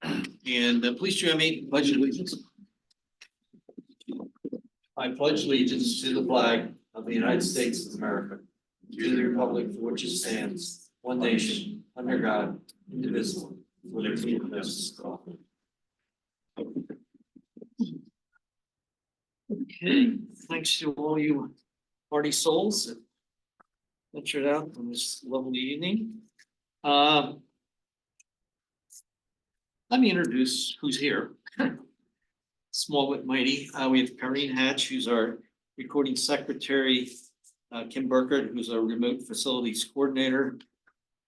And please join me in pledge allegiance. I pledge allegiance to the flag of the United States of America, to the republic for which it stands, one nation, under God, indivisible, with liberty and justice for all. Okay, thanks to all you party souls that ventured out on this lovely evening. Let me introduce who's here. Small but mighty. We have Karine Hatch, who's our recording secretary, Kim Burkert, who's our remote facilities coordinator.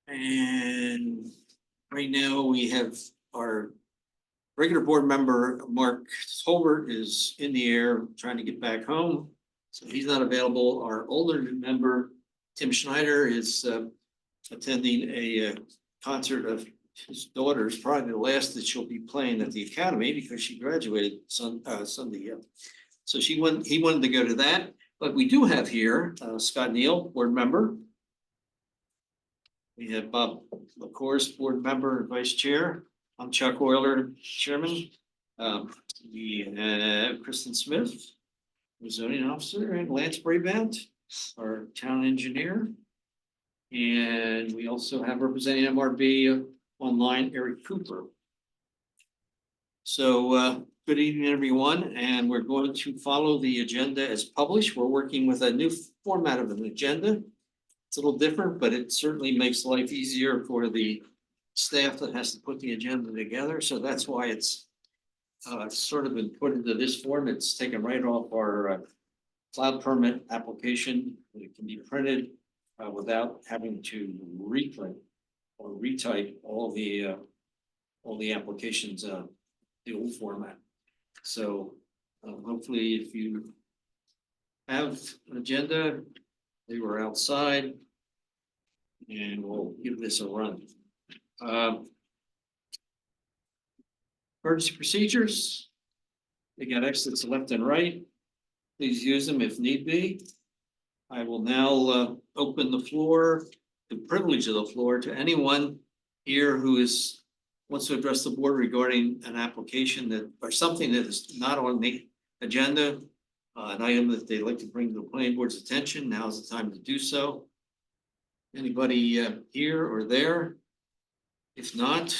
And right now we have our regular board member, Mark Holbert, is in the air trying to get back home. So he's not available. Our older member, Tim Schneider, is attending a concert of his daughter's, probably the last that she'll be playing at the academy because she graduated Sunday. Yeah. So he wanted to go to that. But we do have here Scott Neal, board member. We have Bob LaCourse, board member and vice chair. I'm Chuck Euler, chairman. We have Kristen Smith, the zoning officer, and Lance Brabant, our town engineer. And we also have representing MRB online, Eric Cooper. So good evening, everyone, and we're going to follow the agenda as published. We're working with a new format of an agenda. It's a little different, but it certainly makes life easier for the staff that has to put the agenda together. So that's why it's sort of been put into this form. It's taken right off our cloud permit application. It can be printed without having to reprint or retype all the applications, the old format. So hopefully if you have an agenda, they were outside, and we'll give this a run. Emergency procedures. They got exits left and right. Please use them if need be. I will now open the floor, the privilege of the floor, to anyone here who wants to address the board regarding an application that, or something that is not on the agenda, an item that they'd like to bring to the planning board's attention. Now is the time to do so. Anybody here or there? If not,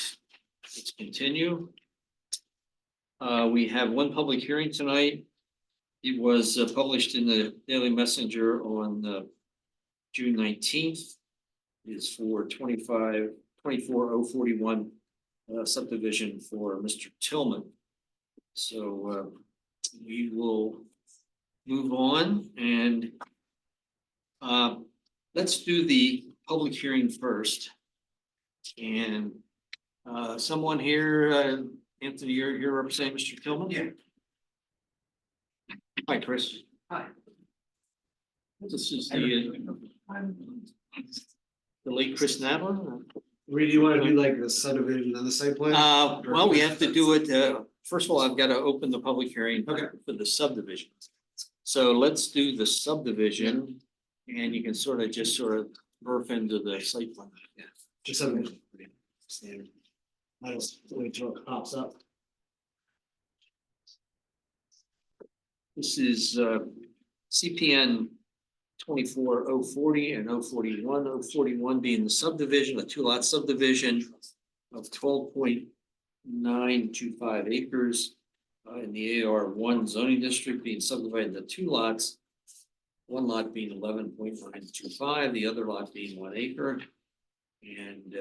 let's continue. We have one public hearing tonight. It was published in the Daily Messenger on June 19th. It is for 24041 subdivision for Mr. Tillman. So we will move on, and let's do the public hearing first. And someone here, Anthony, you're representing Mr. Tillman? Yeah. Hi, Chris. Hi. This is the late Chris Nadler. Where do you want to do like the subdivision on the site plan? Well, we have to do it. First of all, I've got to open the public hearing for the subdivision. So let's do the subdivision, and you can sort of burp into the site plan. Yeah, just subdivision. Standard. I just wait till it pops up. This is CPN 24040 and 041. 041 being the subdivision, a 2-lot subdivision of 12.925 acres in the AR1 zoning district, being subdivided into 2 lots. One lot being 11.925, the other lot being 1 acre. And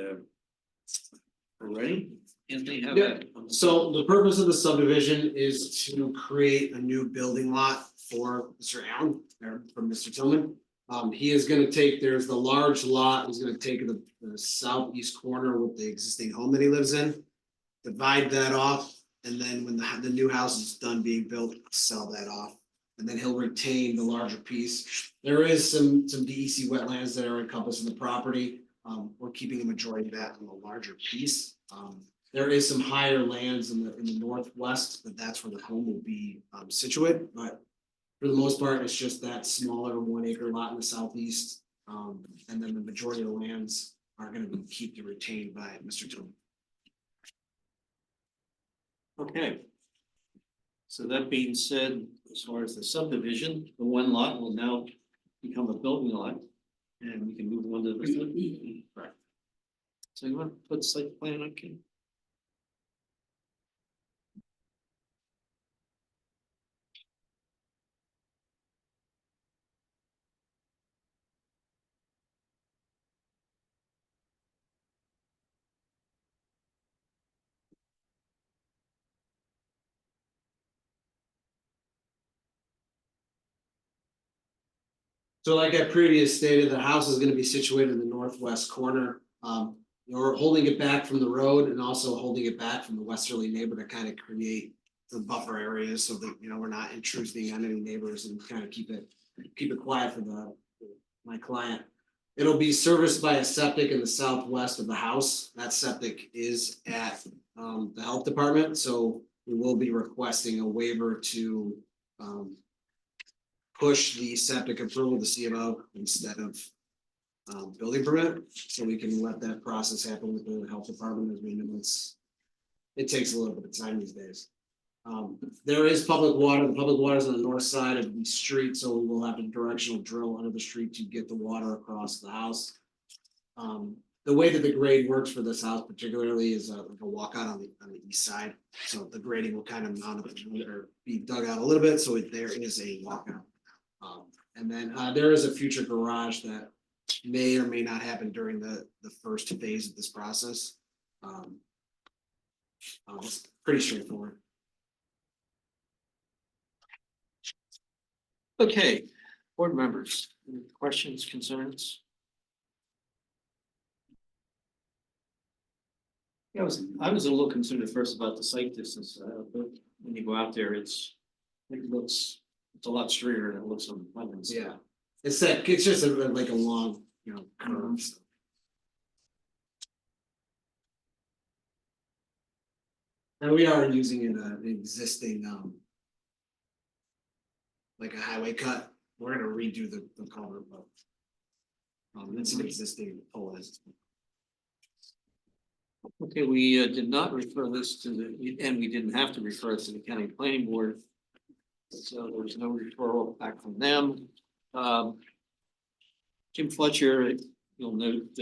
we're ready. Anthony, have that. So the purpose of the subdivision is to create a new building lot for Mr. Allen, or from Mr. Tillman. He is gonna take, there's the large lot, he's gonna take the southeast corner with the existing home that he lives in. Divide that off, and then when the new house is done being built, sell that off. And then he'll retain the larger piece. There is some DEC wetlands that are encompassed in the property. We're keeping a majority of that on the larger piece. There is some higher lands in the northwest, but that's where the home will be situate. But for the most part, it's just that smaller 1 acre lot in the southeast. And then the majority of the lands are going to be retained by Mr. Tillman. Okay. So that being said, as far as the subdivision, the one lot will now become a building lot. And we can move on to the. Right. So you want to put site plan on, Kim? So like I previously stated, the house is gonna be situated in the northwest corner. We're holding it back from the road and also holding it back from the westerly neighbor to kind of create the buffer areas so that, we're not intruding on any neighbors and kind of keep it quiet for my client. It'll be serviced by a septic in the southwest of the house. That septic is at the health department, so we will be requesting a waiver to push the septic approval to CMO instead of building permit, so we can let that process happen with the health department as we know it takes a little bit of time these days. There is public water. The public water is on the north side of the street, so we will have a directional drill under the street to get the water across the house. The way that the grade works for this house particularly is like a walkout on the east side. So the grading will kind of mount up or be dug out a little bit, so there is a walkout. And then there is a future garage that may or may not happen during the first phase of this process. It's pretty straightforward. Okay, board members, any questions, concerns? Yeah, I was a little concerned at first about the site distance, but when you go out there, it's a lot straighter than it looks on the plans. Yeah, it's just like a long, curve. So. And we are using an existing, like a highway cut. We're gonna redo the culvert, but it's an existing pole. Okay, we did not refer this to and we didn't have to refer it to the county planning board. So there was no referral back from them. Jim Fletcher, you'll note,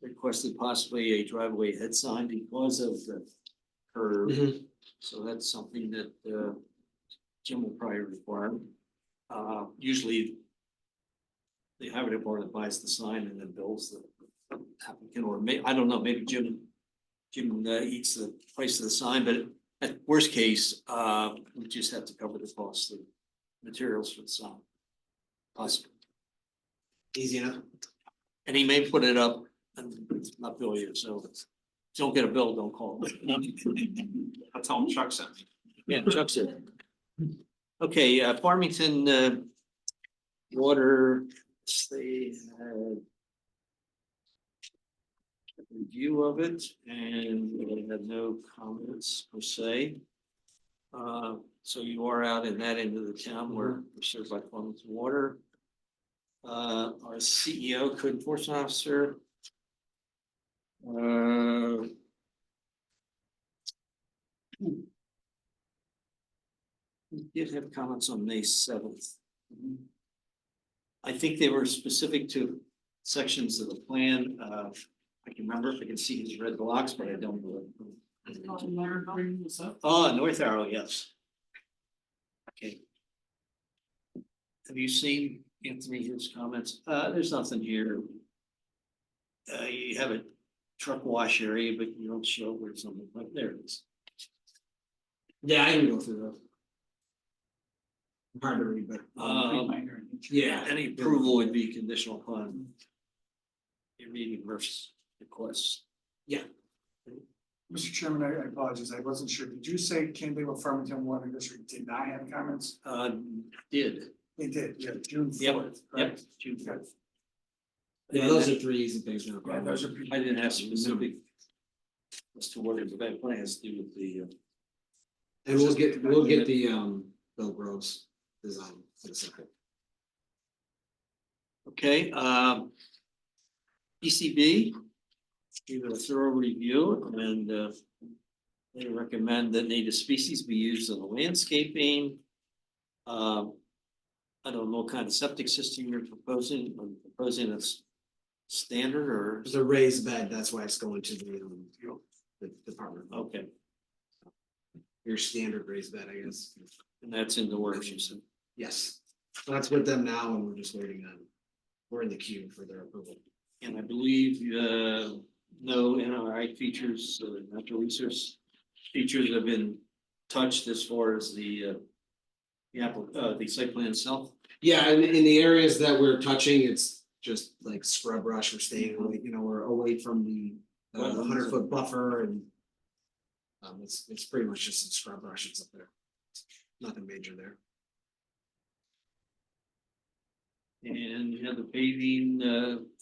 requested possibly a driveway head sign because of the curve. Mhm. So that's something that Jim will probably require. Usually the highway department buys the sign and then bills the applicant, or I don't know, maybe Jim eats the price of the sign, but at worst case, we just have to cover the cost of materials for the sign. Possible. Easy enough. And he may put it up and not bill you, so don't get a bill, don't call. That's how Chuck sent me. Yeah, Chuck said. Okay, Farmington, water, they had a review of it and they had no comments per se. So you are out in that end of the town where we're served by Farmington Water. Our CEO, code enforcement officer. We did have comments on May 7th. I think they were specific to sections of the plan. I can remember if I can see his red blocks, but I don't know. Oh, North Arrow, yes. Okay. Have you seen Anthony, his comments? There's nothing here. You have a truck wash area, but you don't show where something, like there it is. Yeah, I can go through those. Hard to read, but yeah, Any approval would be conditional upon a reading versus requests. Mr. Chairman, I apologize. I wasn't sure. Did you say Camden Farmington Water District did not have comments? Did. They did, yeah, June Yep, 4th. Yep. Right? June 4th. yeah, those are three easy things. No Yeah, problem. those are. I didn't have specific as to what the event plan has to do with the. And we'll get the Bill Groves design for the second. Okay, PCB, give it a thorough review and They recommend that native species be used in the landscaping. I don't know what kind of septic system you're proposing, a standard or, There's a raised bed, that's why it's going to the department. okay, Your standard raised bed, I guess. and that's in the works, you said. Yes, so that's with them now and we're just waiting on, we're in the queue for their approval. And I believe, no NRI features, natural resource features have been touched as far as the site plan itself. Yeah, and in the areas that we're touching, it's just like scrub brush, we're staying away, we're away from the 100-foot buffer and. It's pretty much just some scrub brushes up there. Nothing major there. And you have the paving,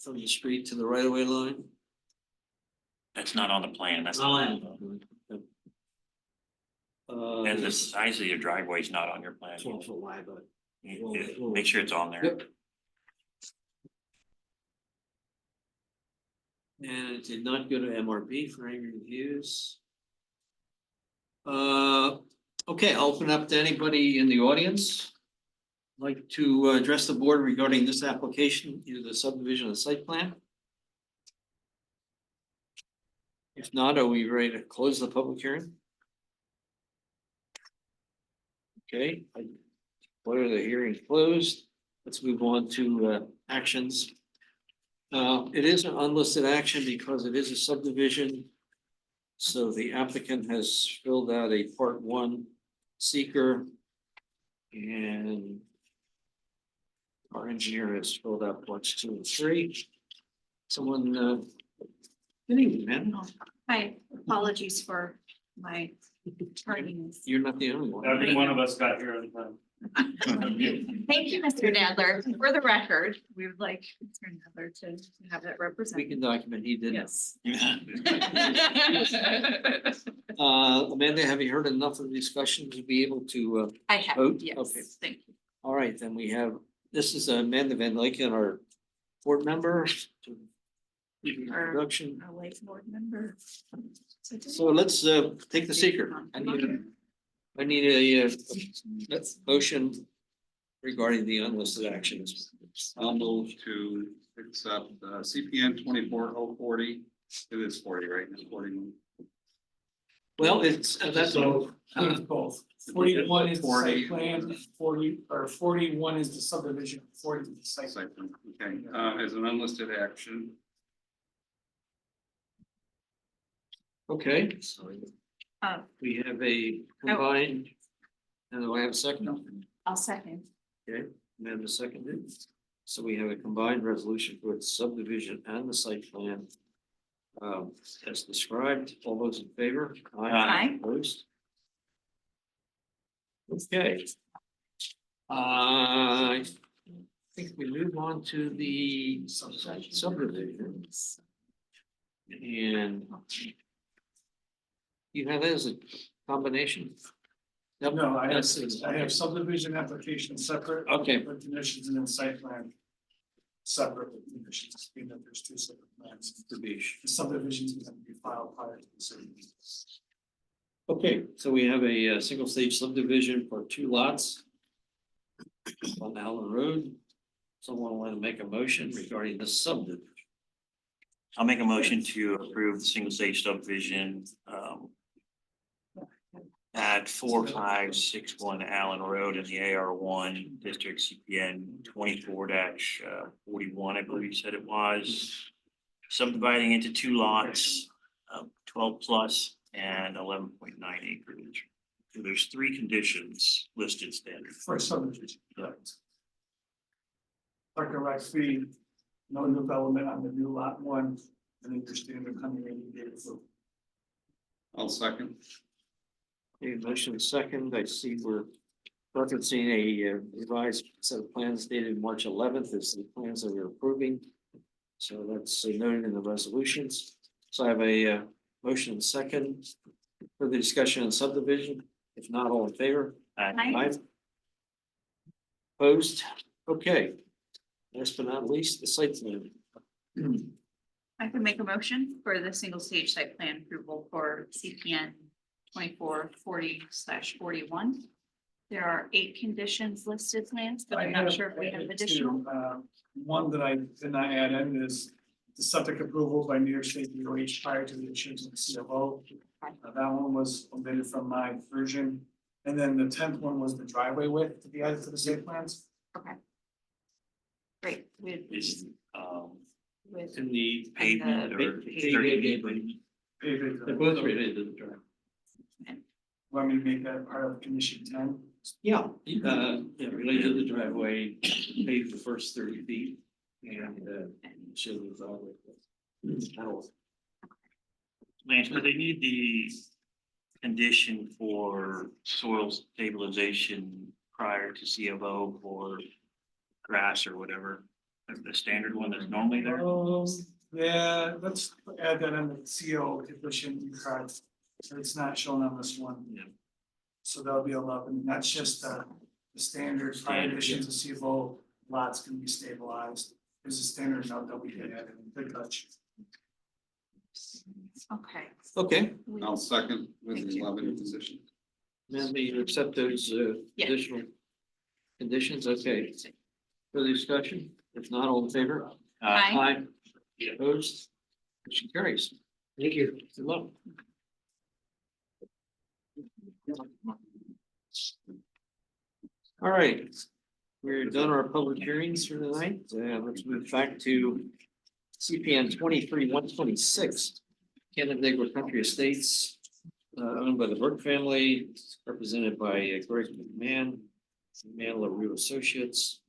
from the street to the right of way line. That's not on the plan, that's. And the size of your driveway is not on your plan. 12-foot wide, but. Make sure it's on there. Yep. And it did not go to MRB for any reviews. Okay, I'll open up to anybody in the audience. Like to address the board regarding this application, either the subdivision or site plan. If not, are we ready to close the public hearing? Okay, order the hearing closed. Let's move on to actions. It is an unlisted action because it is a subdivision. So the applicant has filled out a part 1 seeker. And our engineer has filled out parts 2 and 3. Someone, good evening, man. Hi, apologies for my tardiness. You're not the only one. Every one of us got here on time. Thank you, Mr. Nadler. For the record, we would like Mr. Nadler to have that We represented. can document he did. Yes. Amanda, have you heard enough of the discussion to be able to, I have, Vote? yes, Okay. thank you. all right, then we have, this is Amanda Van Lyken, our board member. To give you an introduction. Our late board member. So let's take the seeker. I need a motion regarding the unlisted actions. I'll move to accept CPN 24040. It is 40, right? It's 41. Well, it's, that's all. Both. 41 is the 40. site plan, 41 is the subdivision, 40 is the site. Site plan. Okay, as an unlisted action, Okay, Uh, we have a combined, and do I have a second? I'll second. Okay, Amanda seconded. So we have a combined resolution for its subdivision and the site plan. As described, all those in favor? Aye. Opposed? Okay. I think we move on to the subdivision. And you have that as a combination? Yep, No, I that's- have subdivision application separate. Okay. With conditions and then site plan. Separate with conditions, being that there's 2 separate plans. To be The subdivisions can be filed prior to the city. Okay, so we have a single stage subdivision for 2 lots. On Allen Road. Someone want to make a motion regarding the subdivision? I'll make a motion to approve the single stage subdivision, at 4561 Allen Road in the AR1 District CPN 24-41, I believe you said it was. Subdividing into 2 lots, 12 plus and 11.9 acreage. So there's 3 conditions listed standard. For a subdivision, correct. Park rec fee, no development on the new lot 1, and then your standard coming in date of. I'll second. Okay, motion second. I see we're referencing a revised set of plans dated March 11th as the plans that we're approving. So that's noted in the resolutions. So I have a motion second for the discussion on subdivision. If not, all in favor? Aye. Opposed? Okay. Last but not least, the site plan. I can make a motion for the single stage site plan approval for CPN 2440/41. There are 8 conditions listed, Lance, but I'm I not have- sure if we I have have additional. two. One that I did not add in is the septic approval by New York State DOH prior to the issuance of the CFO. That one was omitted from my version. And then the 10th one was the driveway width to be added to the site plans. Great, with, Is, with, In the pavement or pavement. Pavement. They're both related to the drive. Want me to make that part of condition 10? Yeah, related to the driveway, pave the first 30 feet and show those all. Lance, but they need the condition for soil stabilization prior to CFO for grass or whatever, the standard one that's normally there. Yeah, let's add that in the CO condition, you correct. So it's not shown on this one. Yeah. So that'll be 11. That's just the standard prior Standard, additions of CFO lots can be stabilized. There's a standard note that we did add in good touch. okay. Okay, I'll second with Thank the you. 11 position. then you accept those Yeah. additional conditions, okay. Further discussion, if not, all in favor? Aye. Opposed? Motion carries. Thank you. Good luck. All right, we're done our public hearings for the night. Let's move back to CPN 23-126, Canandaigua Country Estates, owned by the Burke family, represented by Greg McMahon, Man LaRue Associates.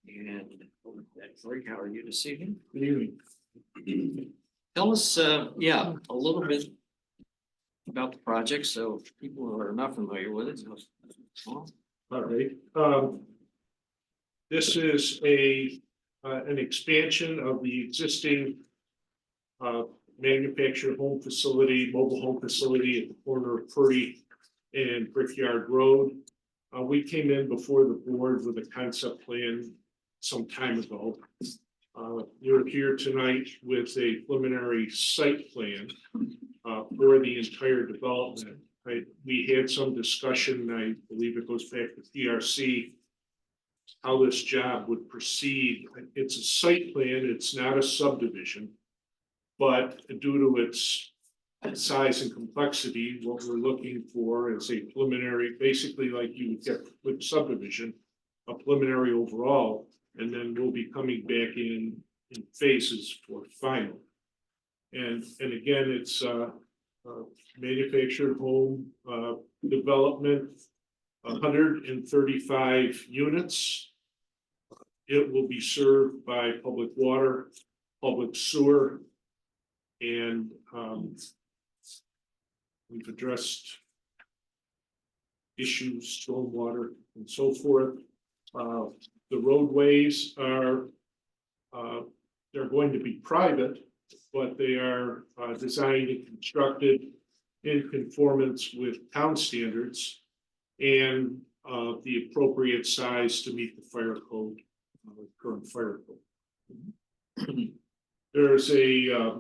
And Greg, how are you this evening? Good evening. Tell us, a little bit about the project, so people who are not familiar with it. Well, All right, this is an expansion of the existing manufactured home facility, mobile home facility at the corner of Purdy and Brickyard Road. We came in before the board with a concept plan some time ago. You're here tonight with a preliminary site plan for the entire development. We had some discussion, I believe it goes back to PRC, how this job would proceed. It's a site plan, it's not a subdivision. But due to its size and complexity, what we're looking for is a preliminary, basically like you would get with subdivision, a preliminary overall, and then we'll be coming back in phases for final. And again, it's manufactured home development, 135 units. It will be served by public water, public sewer, and we've addressed issues, stormwater and so forth. The roadways are they're going to be private, but they are designed and constructed in conformance with town standards and the appropriate size to meet the fire code, current fire code. There's a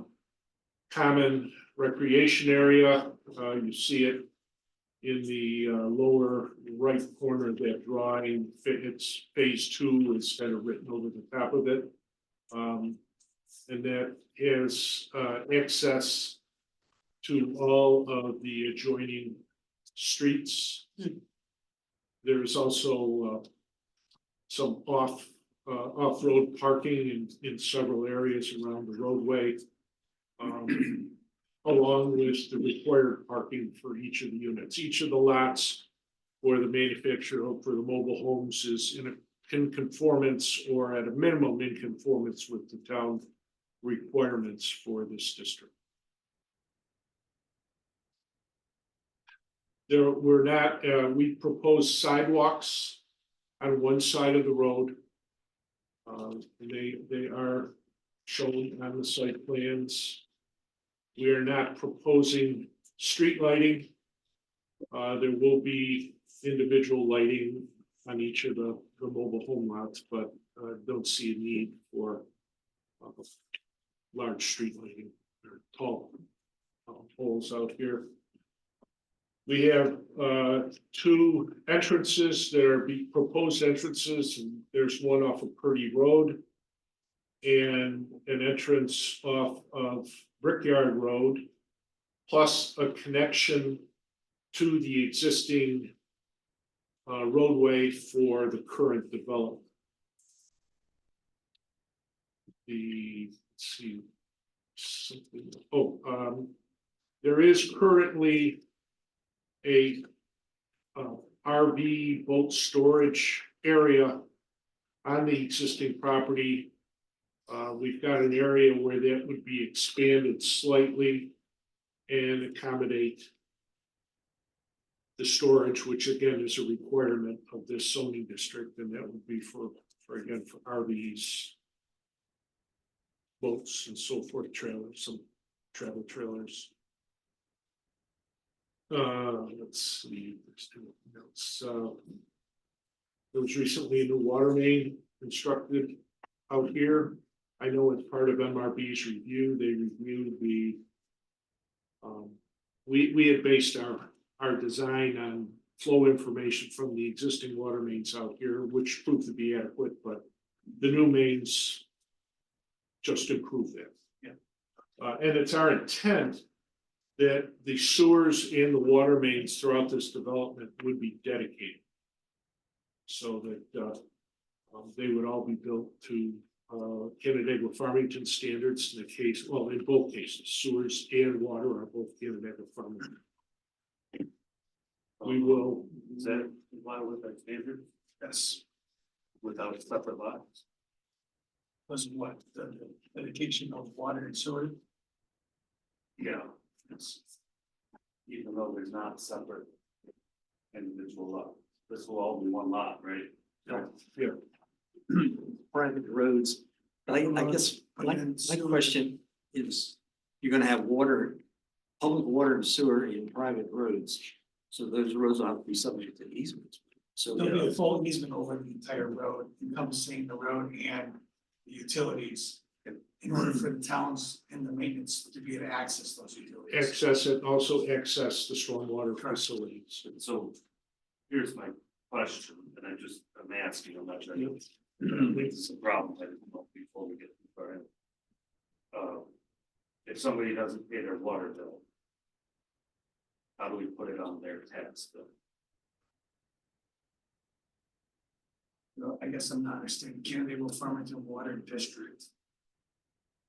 common recreation area. You see it in the lower right corner of that drawing. It's phase 2 is kind of written over the top of it. And that has access to all of the adjoining streets. There's also some off-road parking in several areas around the roadway, along with the required parking for each of the units. Each of the lots for the manufacturer for the mobile homes is in conformance, or at a minimum in conformance with the town requirements for this district. There were not, we proposed sidewalks on one side of the road. They are shown on the site plans. We are not proposing street lighting. There will be individual lighting on each of the mobile home lots, but don't see a need for large street lighting or tall poles out here. We have two entrances that are proposed entrances, and there's one off of Purdy Road. And an entrance off of Brickyard Road, plus a connection to the existing roadway for the current development. Let's see. Something, there is currently a RV boat storage area on the existing property. We've got an area where that would be expanded slightly and accommodate the storage, which again is a requirement of this zoning district, and that would be for again, for RVs, boats and so forth, trailers, some travel trailers. Let's see, there's anything else. There was recently a new water main constructed out here. I know as part of MRB's review, they reviewed the. We had based our design on flow information from the existing water mains out here, which proved to be adequate, but the new mains just improve that. Yeah. And it's our intent that the sewers and the water mains throughout this development would be dedicated. So that they would all be built to Canandaigua Farmington standards in the case, well, in both cases, sewers and water are both Canandaigua Farmington. We will, Is that comply with that standard Yes, without a separate lot? was what, the dedication of water and sewer. Yeah. It's. Even though there's not separate individual lot, this will all be one lot, right? Private roads. I guess my question is, you're gonna have water, public water and sewer in private roads. So those roads will have to be subject to easements. So There'll be a full easement over the entire road, encompassing the road and the utilities. In order for the towns and the maintenance to be able to access those utilities. access it, also access the stormwater facilities. So here's my question, and I'm asking, I'm not trying to. This is a problem, I didn't know before we get too far in. If somebody doesn't pay their water bill, how do we put it on their tax bill? No, I guess I'm not understanding, Canandaigua Farmington Water District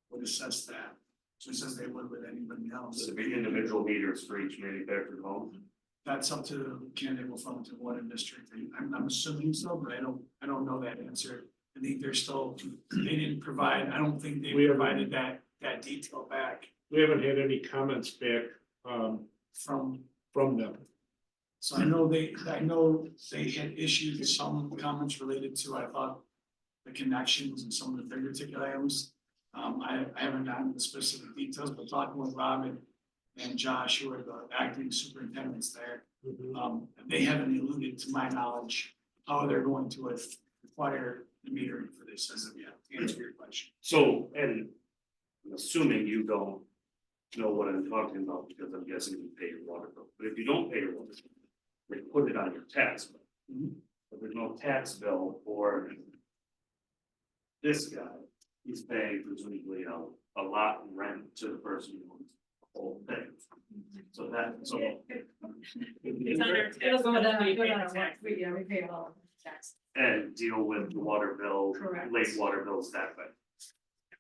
would assess that, so it says they would with anybody else. Does it be individual meters for each manufactured home? That's up to Canandaigua Farmington Water District, I'm assuming so, but I don't know that answer. I think they're still, they didn't provide, I don't think they We have- provided that detail back We haven't had any comments back from. from them. So I know they had issued some comments related to, I thought, the connections and some of the bigger ticket items. I haven't gotten the specific details, but talking with Robin and Josh, who are the acting superintendents there, they haven't alluded to my knowledge how they're going to require the metering for this as of yet, to answer your question. So, and I'm assuming you don't know what I'm talking about, because I'm guessing you pay your water bill, but if you don't pay your water bill, they put it on your tax bill. But there's no tax bill for this guy, he's paying presumably a lot in rent to the person who owns the whole thing. So that, so. It'll go down, we pay all of the tax. And deal with the water bill, Correct. late water bills that way.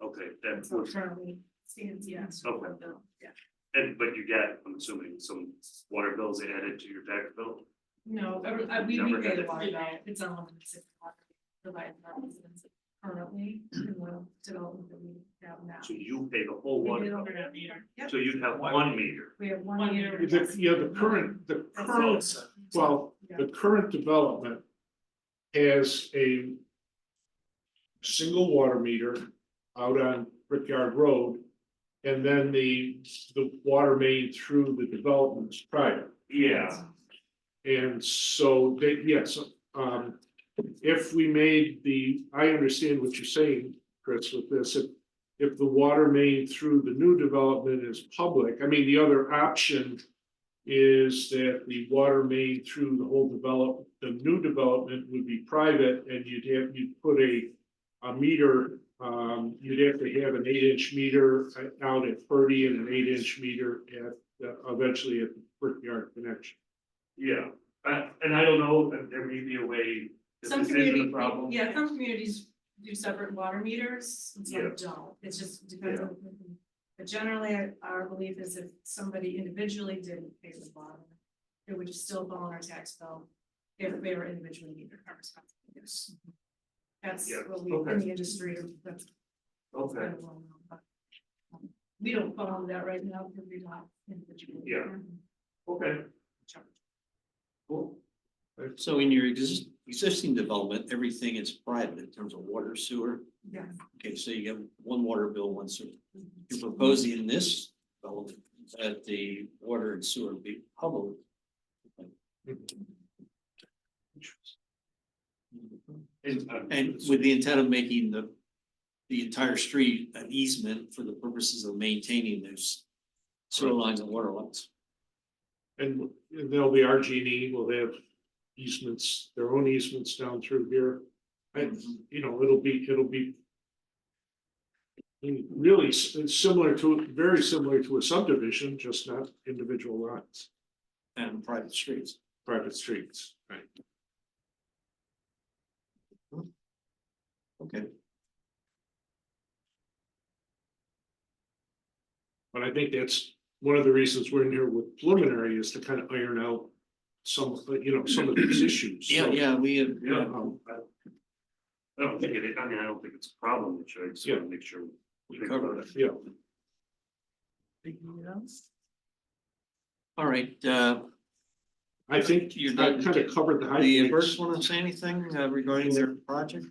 Okay, then, So currently stands, yes. Okay. Yeah. and but you get, I'm assuming, some water bills added to your tax bill? No, we Never pay had the it. water bill, it's unlimited water provided by residents currently in the development that we have now. So you pay the whole We water did bill, over that meter. Yep. so you'd have one meter. We have 1 meter. The current, well, the current development has a single water meter out on Brickyard Road. And then the water main through the development is private. Yeah, And so they, yes, if we made I understand what you're saying, Chris, with this, if the water main through the new development is public, I mean, the other option is that the water main through the whole the new development would be private, and you'd put a meter, you'd have to have an 8-inch meter out at Purdy and an 8-inch meter at, eventually at the Brickyard connection. Yeah, and I don't know, there may be a way, if Some this isn't a community, problem. yeah, some communities do separate water meters, and Yeah. some don't, it just depends on. But generally, our belief is if somebody individually didn't pay the water, it would still fall on our tax bill. If they were individually metered, our responsibility. That's Yeah, what we, okay. in the industry, that's Okay, kind of well known, but. We don't follow that right now, because we're not individually. Yeah. okay, cool. So in your existing development, everything is private in terms of water, sewer. Yeah. Okay, so you get one water bill, one sewer. You're proposing in this development that the water and sewer be public. And with the intent of making the entire street an easement for the purposes of maintaining those sewer lines and water lines. And there'll be RG&E will have easements, their own easements down through here. And, you know, it'll be. I mean, really similar to, very similar to a subdivision, just not individual lots, And private streets. private streets, right? Okay. But I think that's one of the reasons we're in here with preliminary is to kind of iron out some, some of these issues. Yeah, yeah, we have, Yeah, I don't think it, I mean, I don't think it's a problem, which I just want to make sure. we covered it. Yeah, All right, I think You're I done. kind of covered the high the points. first want to say anything regarding their project?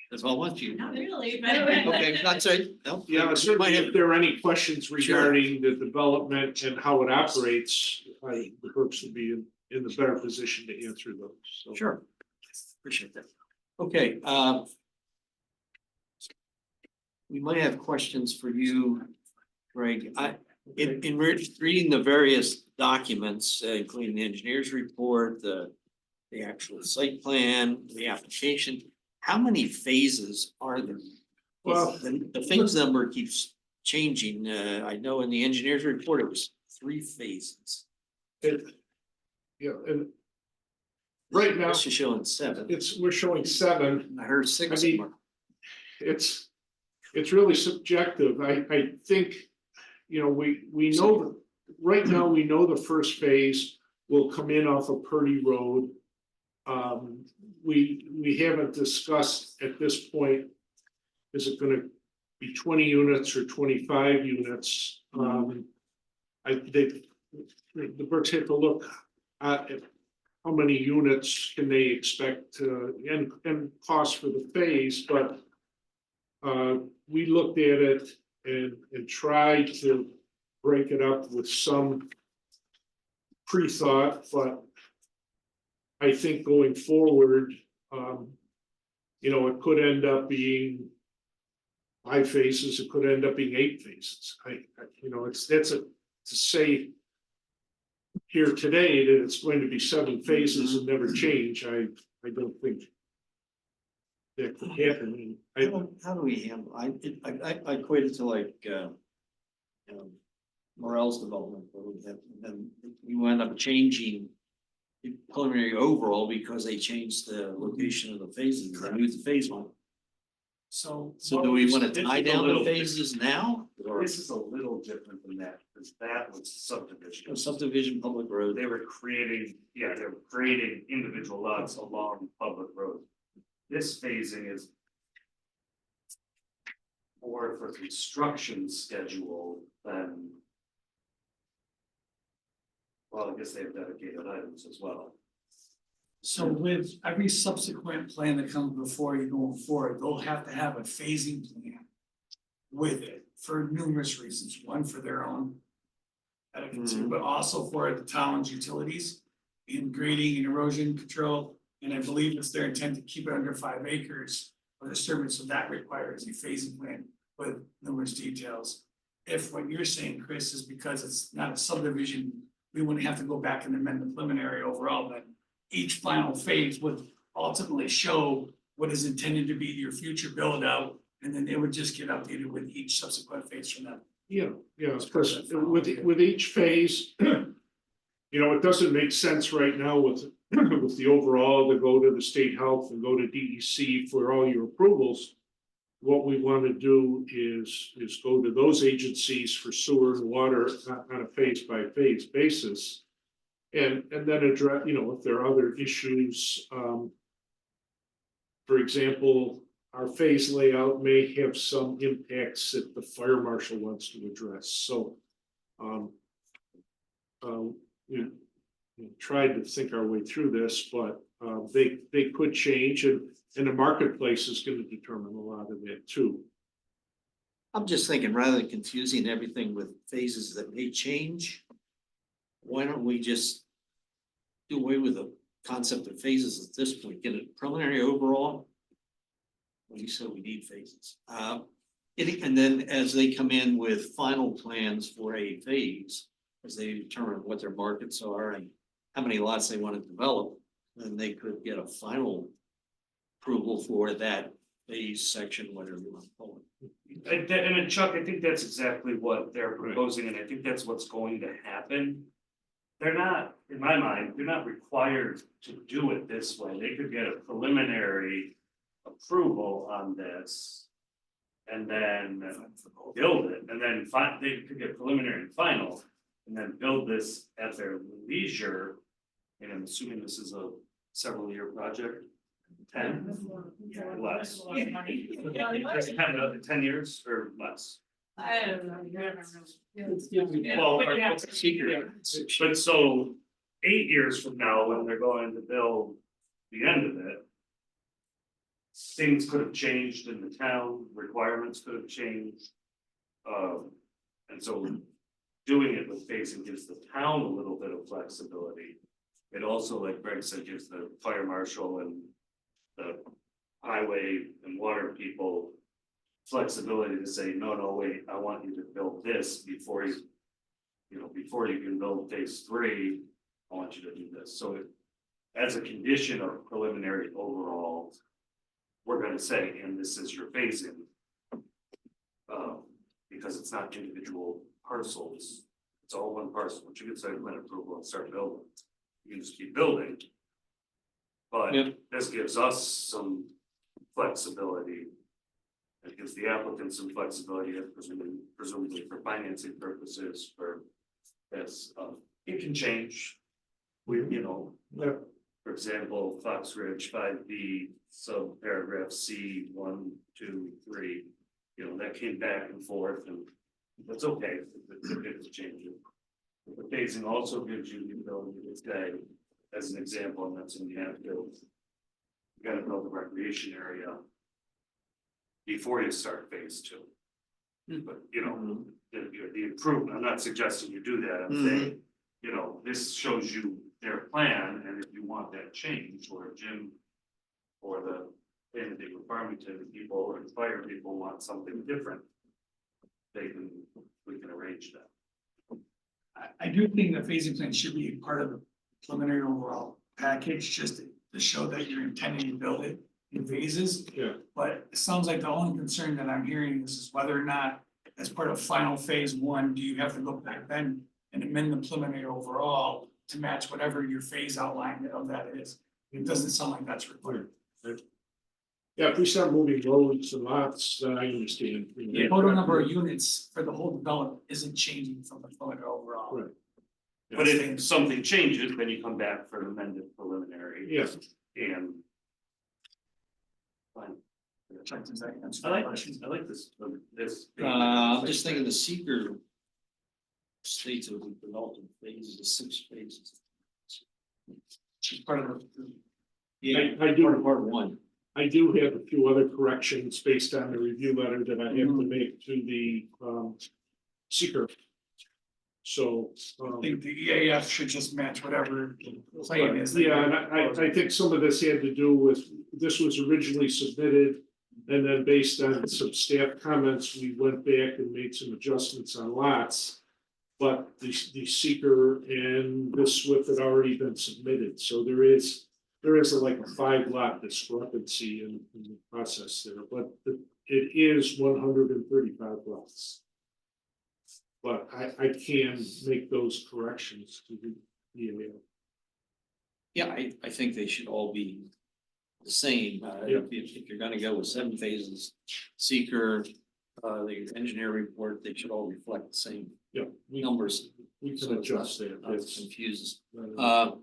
That's all I want you. Not really, Okay, that's it. No. Yeah, certainly Might if have- there are any questions regarding the development and how it operates, the Berks would be in the better position to answer those, so. Sure. Appreciate that. Okay, we might have questions for you, Greg. In reading the various documents, including the engineer's report, the actual site plan, the application, how many phases are there? Well- The phase number keeps changing. I know in the engineer's report, it was 3 phases. Yeah, and right now, This is showing 7. we're showing 7. I heard 6 I mean, somewhere. It's really subjective. I think, we know, that right now, we know the first phase will come in off of Purdy Road. We haven't discussed at this point, is it gonna be 20 units or 25 units? The Berks have to look at how many units can they expect and cost for the phase, but we looked at it and tried to break it up with some pre-thought, but I think going forward, it could end up being 5 phases, it could end up being 8 phases. To say here today that it's going to be 7 phases and never change, I don't think that could happen. How do we handle, I equate it to like, Morel's development, where we have, then we wind up changing the preliminary overall because they changed the location of the phases, they moved the phase 1. So. So do we want to This tie is a down the little phases now? Or This is a little different than that, because that was subdivision. subdivision public road? They were creating individual lots along public roads. This phasing is more for construction schedule than. Well, I guess they have dedicated items as well. So with every subsequent plan that comes before you going forward, they'll have to have a phasing plan with it for numerous reasons. One, for their own etiquette, but also for the town's utilities in grading and erosion control. And I believe it's their intent to keep it under 5 acres of disturbance, so that requires a phasing plan with numerous details. if what you're saying, Chris, is because it's not a subdivision, we wouldn't have to go back and amend the preliminary overall, but each final phase would ultimately show what is intended to be your future build out, and then it would just get updated with each subsequent phase from that. Yeah, because with each phase, you know, it doesn't make sense right now with, with the overall to go to the state health and go to DEC for all your approvals. What we want to do is go to those agencies for sewer and water on a phase by phase basis. And then address, you know, if there are other issues, for example, our phase layout may have some impacts that the fire marshal wants to address, so. We tried to think our way through this, but they could change, and the marketplace is gonna determine a lot of that too. I'm just thinking, rather than confusing everything with phases that may change, why don't we just do away with the concept of phases at this point, get a preliminary overall? Well, you said we need phases. And then as they come in with final plans for a phase, as they determine what their markets are and how many lots they want to develop, then they could get a final approval for that phase section, whatever you want to call it. And Chuck, I think that's exactly what they're proposing, and I think that's what's going to happen. They're not, in my mind, they're not required to do it this way. They could get a preliminary approval on this. And then build it, and then they could get preliminary and final, and then build this at their leisure. And I'm assuming this is a several year project. 10 less. 10 years or less. I don't know. Well, but so 8 years from now, when they're going to build the end of it. Things could have changed in the town, requirements could have changed. And so doing it with phasing gives the town a little bit of flexibility. It also, like Greg said, gives the fire marshal and the highway and water people flexibility to say, no, wait, I want you to build this before you, before you can build phase 3, I want you to do this. So as a condition of preliminary overall, we're gonna say, and this is your phasing. Because it's not individual parcels, it's all one parcel, but you can site plan approval and start building. You can just keep building. But Yep. this gives us some flexibility. It gives the applicant some flexibility, presumably for financing purposes for this, it can change. For example, Fox Ridge 5B, sub paragraph C 1, 2, 3, that came back and forth, and that's okay, it's changing. The phasing also gives you the ability to say, as an example, and that's in the have to. You gotta build a recreation area before you start phase 2. But the improvement, I'm not suggesting you do that, I'm saying, this shows you their plan, and if you want that change, or Jim or the Farmington people or fire people want something different, we can arrange that. I do think the phasing plan should be part of the preliminary overall package, just to show that you're intending to build it in phases. Yeah. But it sounds like the only concern that I'm hearing is whether or not, as part of final phase 1, do you have to go back then and amend the preliminary overall to match whatever your phase outline of that is? It doesn't sound like that's required. Yeah, if we start moving roads and lots, then I understand. The total number of units for the whole development isn't changing from the preliminary overall. Right. But if something changes, then you come back for an amended preliminary. Yes. And. Fine. Chuck, does that answer I the like question? this, I like this. I'm just thinking the seeker states it would be developed in phases of 6 phases. It's part of the. Yeah, I do. part 1. I do have a few other corrections based on the review letter that I have to make to the seeker. So. I think the EAF should just match whatever the plan is. Yeah, and I think some of this had to do with, this was originally submitted And then based on some staff comments, we went back and made some adjustments on lots. But the seeker and the SWIP had already been submitted, so there is like a 5 lot discrepancy in the process there, but it is 135 lots. But I can make those corrections to the EAF. Yeah, I think they should all be the same. If you're gonna go with 7 phases, seeker, the engineer report, they should all reflect the same Yeah, numbers. we So can it's adjust not- that. not That's- Confuses. uh,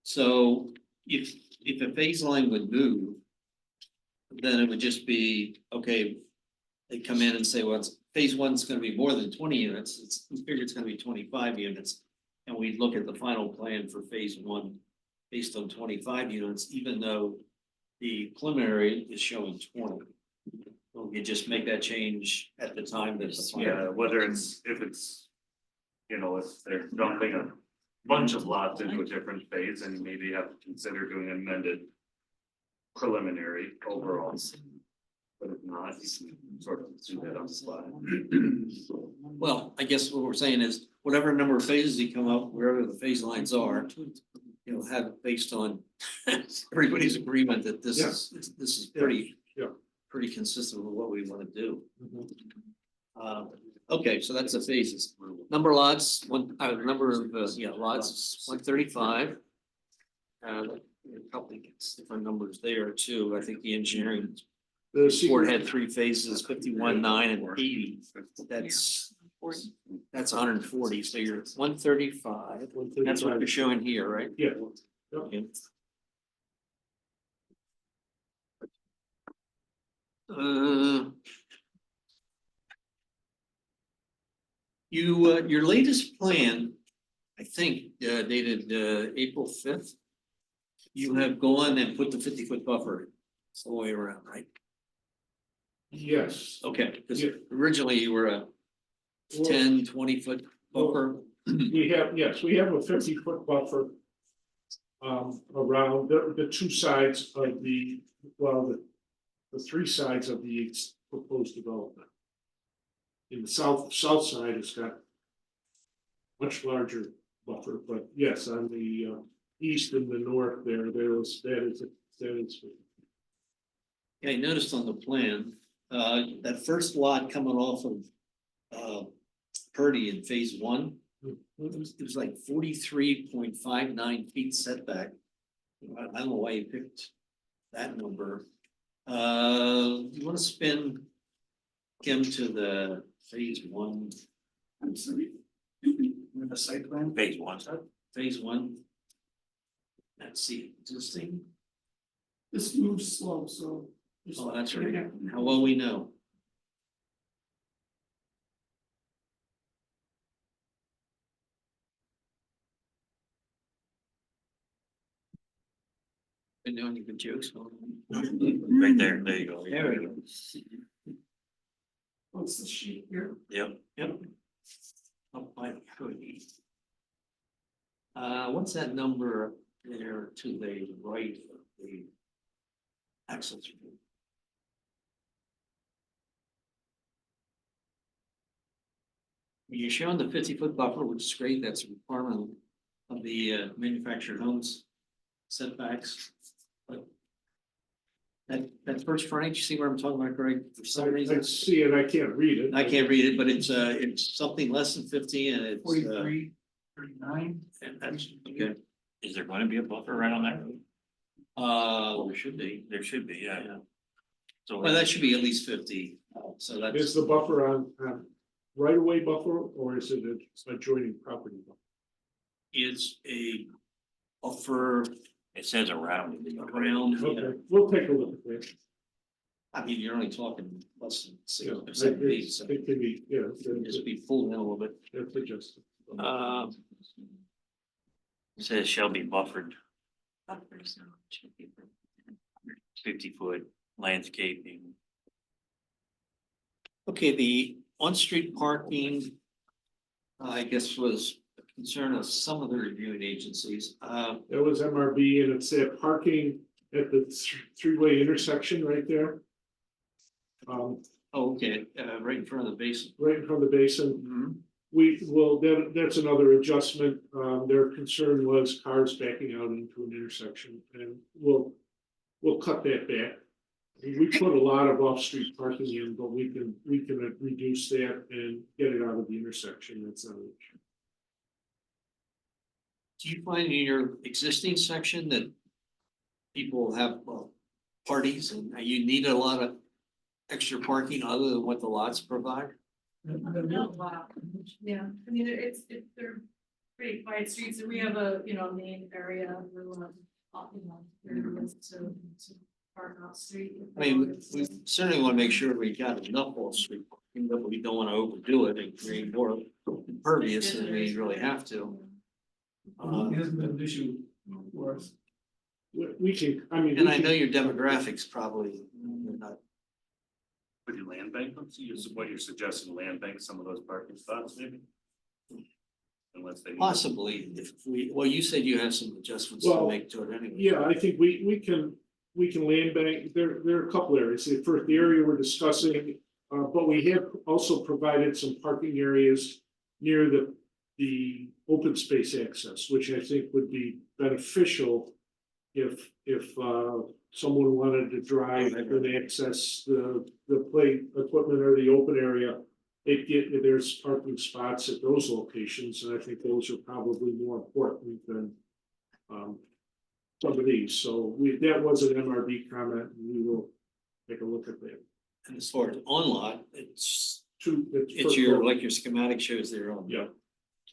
So if a phase line would move, then it would just be, okay, they come in and say, well, phase one's gonna be more than 20 units, we figure it's gonna be 25 units. And we look at the final plan for phase one based on 25 units, even though the preliminary is showing 20. So you just make that change at the time that the final. Yeah, whether it's, if it's, you know, if they're dumping a bunch of lots into a different phase, and maybe you have to consider doing amended preliminary overall. But if not, you can sort of do that on the spot. Well, I guess what we're saying is whatever number of phases you come up, wherever the phase lines are, you know, have it based on everybody's agreement that this is pretty. Yeah. Pretty consistent with what we want to do. Mhm. Okay, so that's the phases. Number of lots, number of, lots, 135. A couple of different numbers there too. I think the engineering The board seeker, had 3 phases, 51, 9 and 80. That's 140. So you're 135. That's what you're showing here, right? Yeah. Okay. Your latest plan, I think, dated, April 5th. You have gone and put the 50-foot buffer all the way around, right? yes. Okay, because Yeah. originally you were a 10, 20-foot buffer. We have, yes, we have a 50-foot buffer. Around the 2 sides of the, well, the 3 sides of the proposed development. In the south side, it's got much larger buffer, but yes, on the east and the north that is. Yeah, I noticed on the plan, that first lot coming off of Purdy in phase 1. It was like 43.59 feet setback. I don't know why you picked that number. You wanna spin Kim to the phase 1? I'm sorry. In the site plan. Phase one. Phase 1. Let's see, existing. This moves slow, so. Oh, that's right. How well we know. Been doing any good jokes. Right there, there you go. There we go. What's the sheet here? Yep. Yep. Up by Cody. What's that number there to the right of the access road? You're showing the 50-foot buffer, which is great. That's a requirement of the manufactured homes setbacks. But that first frontage, you see where I'm talking about, Greg? For some I reason, see it, I can't read it. I can't read it, but it's something less than 50 and it's. 43, 39. And that's, okay, Is there going to be a buffer right on that road? there should be. There should be, yeah. So Well, that should be at least 50, so Is that's, the buffer on right of way buffer or is it an adjoining property buffer? it's a buffer it says around. around, yeah. Okay, we'll take a look at that. I mean, you're only talking less than Yeah, 6 or 7 feet, it's- so It can be, yeah, just be pulled in a little bit. that's adjusted. It says shall be buffered 50-foot landscaping. Okay, the on-street parking, I guess, was a concern of some of the reviewing agencies. That was MRB and it said parking at the three-way intersection right there. Oh, okay, right in front of the basin. Right in front of the basin. Mhm. That's another adjustment. Their concern was cars backing out into an intersection, and we'll cut that back. We put a lot of off-street parking in, but we can reduce that and get it out of the intersection. That's not an issue. Do you find in your existing section that people have, parties and you need a lot of extra parking other than what the lots provide? No, wow, yeah, I mean, they're pretty quiet streets, and we have a, main area where, there is to park off street. I mean, we certainly want to make sure we got enough off-street parking, but we don't want to overdo it and create more impervious than we really have to. It hasn't been an issue for us. We can, I mean. And we I can- know your demographics probably, they're not, Would you land bank them? So what you're suggesting, land bank some of those parking spots maybe? Unless they. possibly, if we, well, you said you have some adjustments to Well, make to it anyway. Yeah, I think we can land bank, there are a couple areas, the first, the area we're discussing, but we have also provided some parking areas near the open space access, which I think would be beneficial if someone wanted to drive and access the plate equipment or the open area. There's parking spots at those locations, and I think those are probably more important than some of these. So that was an MRB comment, and we will take a look at that. And as far as on lot, it's It's your, like your schematic shows there on. Yeah.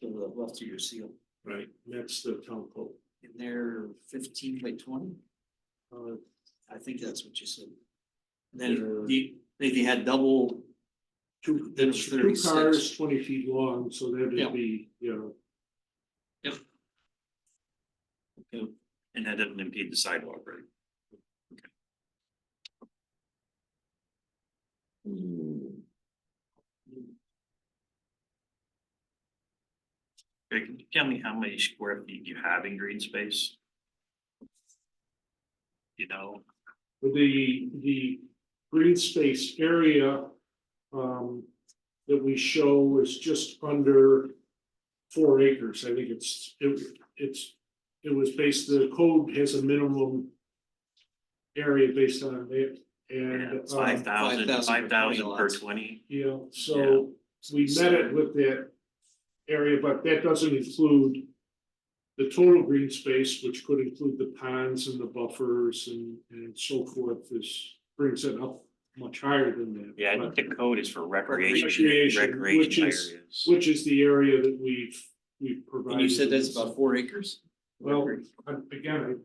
To the left of your seal, Right, that's the town code. and they're 15 by 20, Uh, I think that's what you said. And then if you had double, Two, Then it's it's two 36. cars, 20 feet long, so Yeah. that'd be, And that doesn't impede the sidewalk, right? Okay, can you tell me how many square feet you have in green space? You know, the green space area that we show is just under 4 acres. I think it was based, the code has a minimum area based on it, and it's 5,000 per 20. yeah, so we met it with that area, but that doesn't include the total green space, which could include the ponds and the buffers and so forth, brings it up much higher than that. Yeah, I But- think the code is for recreation Recreation, which areas. Which is the area that we've provided. and you said that's about 4 acres? Well, again,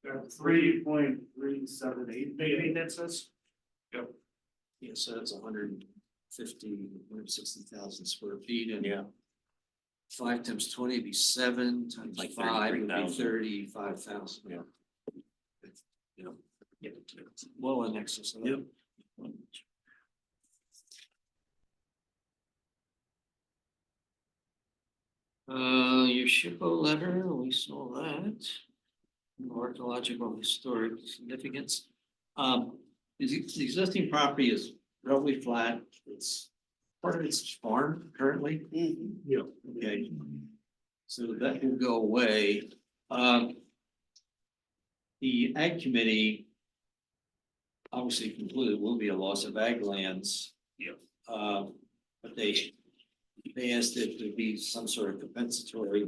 3.378, maybe that says. Yeah, so that's 160,000 square feet, and Yeah. 5 times 20 would be 7 times Like 5 would be 33,000. 35,000. Yeah. You know, yeah, it's well in excess of that. Your SHPO letter, we saw that. Archaeological historic significance. The existing property is relatively flat. It's part of its farm currently. yeah, Okay. So that will go away. The ag committee obviously concluded will be a loss of ag lands. Yeah. But they asked if there'd be some sort of compensatory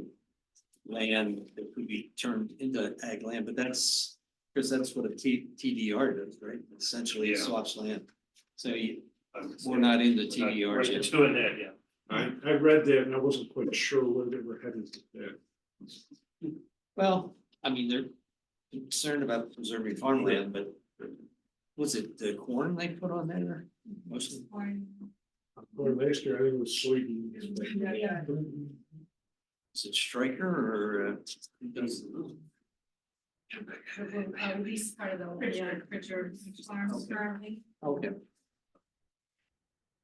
land that could be turned into ag land, but that's, because that's what a TDR does, right? Essentially it Yeah. swaps land. So we're We're not into TDRs It's yet. doing that, yeah. I read that and I wasn't quite sure where they were headed with that. Well, I mean, they're concerned about preserving farmland, but was it the corn they put on there? Mostly, Or last year, I think it was soybeans. Yeah. is it Stryker or? At least part of the Pritchard Farms currently. Okay.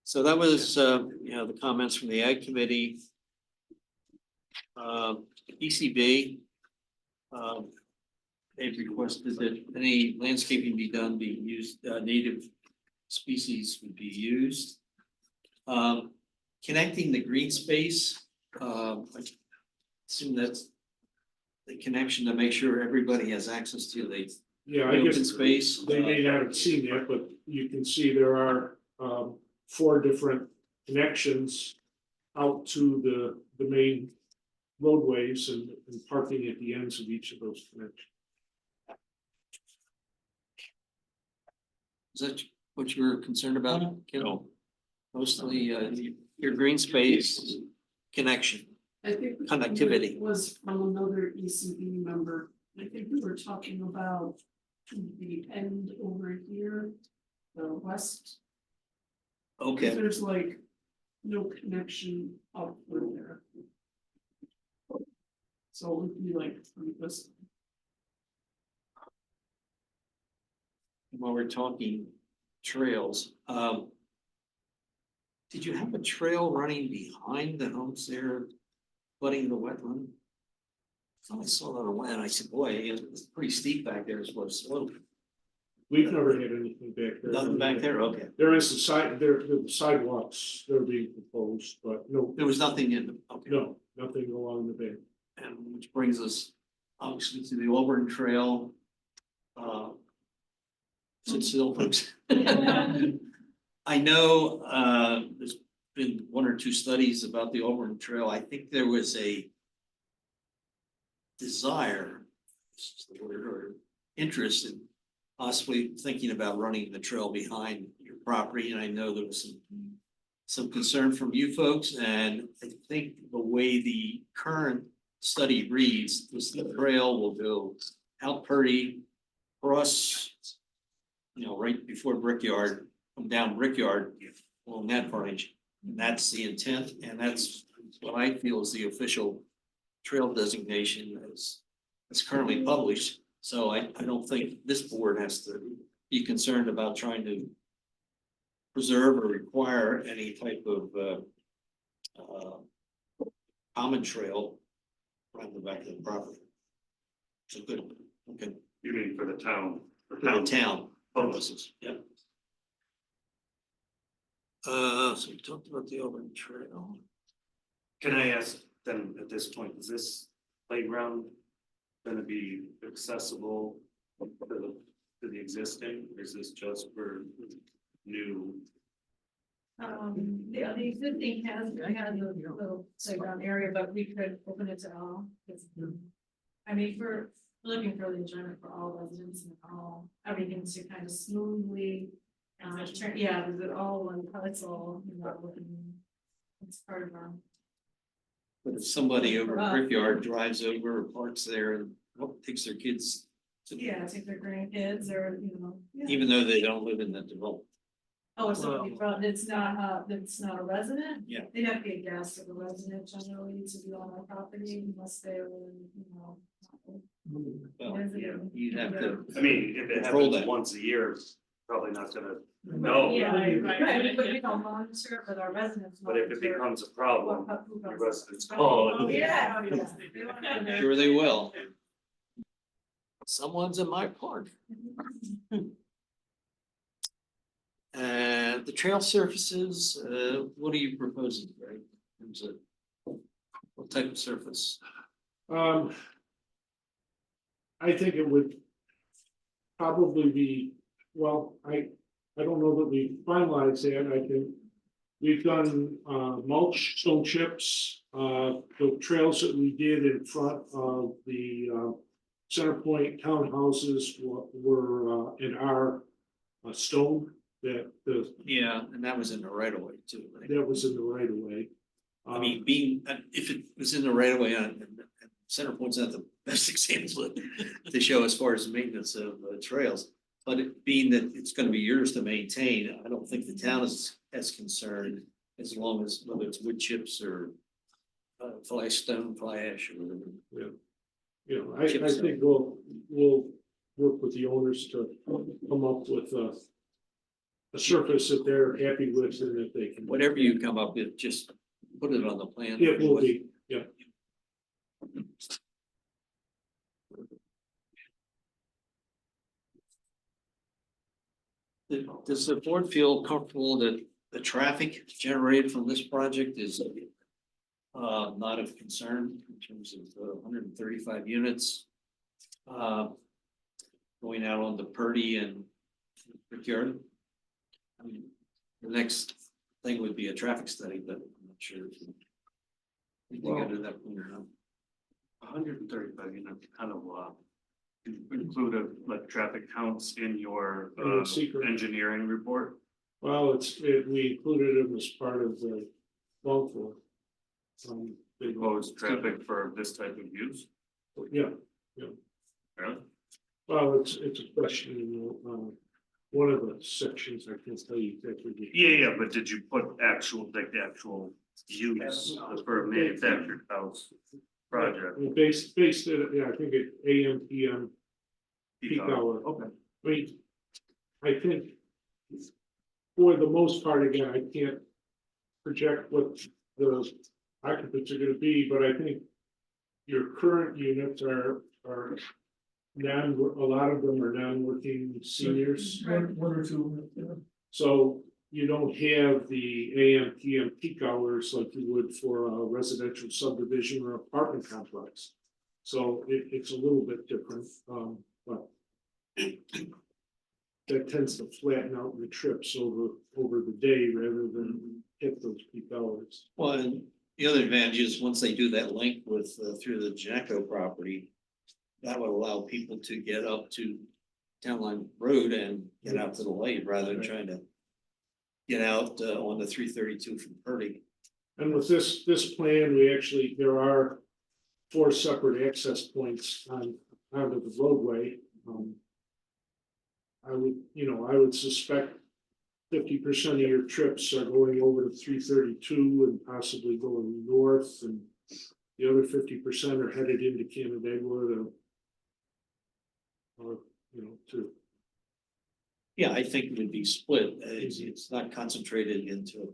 So that was, the comments from the Ag Committee. ECB. they've requested that any landscaping be done, be used, native species would be used. Connecting the green space, I assume that's the connection to make sure everybody has access to the Yeah, I open guess space. they may not have seen that, but you can see there are 4 different connections out to the main roadways and parking at the ends of each of those connections. Is that what you were concerned about, Kim? Mostly, your green space connection. I think. Connectivity. Was from another ECB member. I think we were talking about the end over here, the west. Okay, There's like no connection up through there. So it would be like from this. while we're talking trails, did you have a trail running behind the homes there, flooding the wetland? I thought I saw that on land. I said, boy, it's pretty steep back there as well as slope. We've never had anything back there. Nothing back there, okay. There is the sidewalks that are being proposed, but no, There was nothing in them, okay. no, nothing along the bank. And which brings us obviously to the Auburn Trail. Sit still, folks. I know, there's been 1 or 2 studies about the Auburn Trail. I think there was a desire, this is the word, or interest in possibly thinking about running the trail behind your property, and I know there was some concern from you folks, and I think the way the current study reads, this trail will go out Purdy, cross, right before Brickyard, come down Brickyard along that frontage. And that's the intent, and that's what I feel is the official trail designation as currently published. So I don't think this board has to be concerned about trying to preserve or require any type of common trail around the back of the property. So good, okay, You mean for the town? for the town purposes, yep. So we talked about the Auburn Trail. Can I ask then at this point, is this playground gonna be accessible to the existing, or is this just for new? The existing has a little playground area, but we could open it to all. I mean, we're looking for the enjoyment for all residents and all, everything to kind of smoothly. Yeah, is it all one, it's all, it's part of our. But if somebody over at Brickyard drives over or parks there and takes their kids. Yeah, take their grandkids or, yeah. Even though they don't live in that development. Oh, it's somebody from, it's not a resident? Yeah. They'd have to be a guest of a resident generally to be on our property unless they were, Well, Resident. you'd have to, I mean, if it Control happens that. once a year, it's probably not gonna know. Yeah, right, but we don't monitor it, but our residents. But if it monitor becomes a problem, who the goes- residents call. Oh, yeah. They want to know. sure they will. Someone's in my park. The trail surfaces, what are you proposing, Greg? In terms of what type of surface? I think it would probably be, well, I don't know that we finalized that. I think we've done mulch, stone chips, the trails that we did in front of the Center Point townhouses were in our stone that Yeah, and that was in the right of way too, right? that was in the right of way. I mean, being, if it was in the right of way and Center Point's not the best example to show as far as maintenance of trails. But it being that it's gonna be yours to maintain, I don't think the town is as concerned as long as whether it's wood chips or fly stone, fly ash or whatever. I think we'll work with the owners to come up with a surface that they're happy with and that they can. Whatever you come up with, just put it on the plan. It will be, yeah. Does the board feel comfortable that the traffic generated from this project is not of concern in terms of 135 units going out on the Purdy and Brickyard? I mean, the next thing would be a traffic study, but I'm not sure if anything under that point or not. 135, kind of, include like traffic counts in your, Secret. engineering report. Well, we included them as part of the bulk for. Proposed traffic for this type of use. Yeah, Really? well, it's a question in one of the sections, I can tell you exactly. Yeah, but did you put actual, like the actual use for a manufactured house project? We based it, yeah, I think at AM, PM, peak hour. Okay. I mean, I think for the most part, again, I can't project what the occupants are gonna be, but I think your current units are a lot of them are non-working seniors. One or two. So you don't have the AM, PM peak hours like you would for a residential subdivision or apartment complex. So it's a little bit different, but that tends to flatten out the trips over the day rather than hit those peak hours. Well, and the other advantage is once they do that link with through the Jacko property, that would allow people to get up to Town Line Road and get out to the lake rather than trying to get out on the 332 from Purdy. And with this plan, there are 4 separate access points onto the roadway. I would suspect 50% of your trips are going over to 332 and possibly going north, and the other 50% are headed into Canandaigua to. Yeah, I think it would be split. It's not concentrated into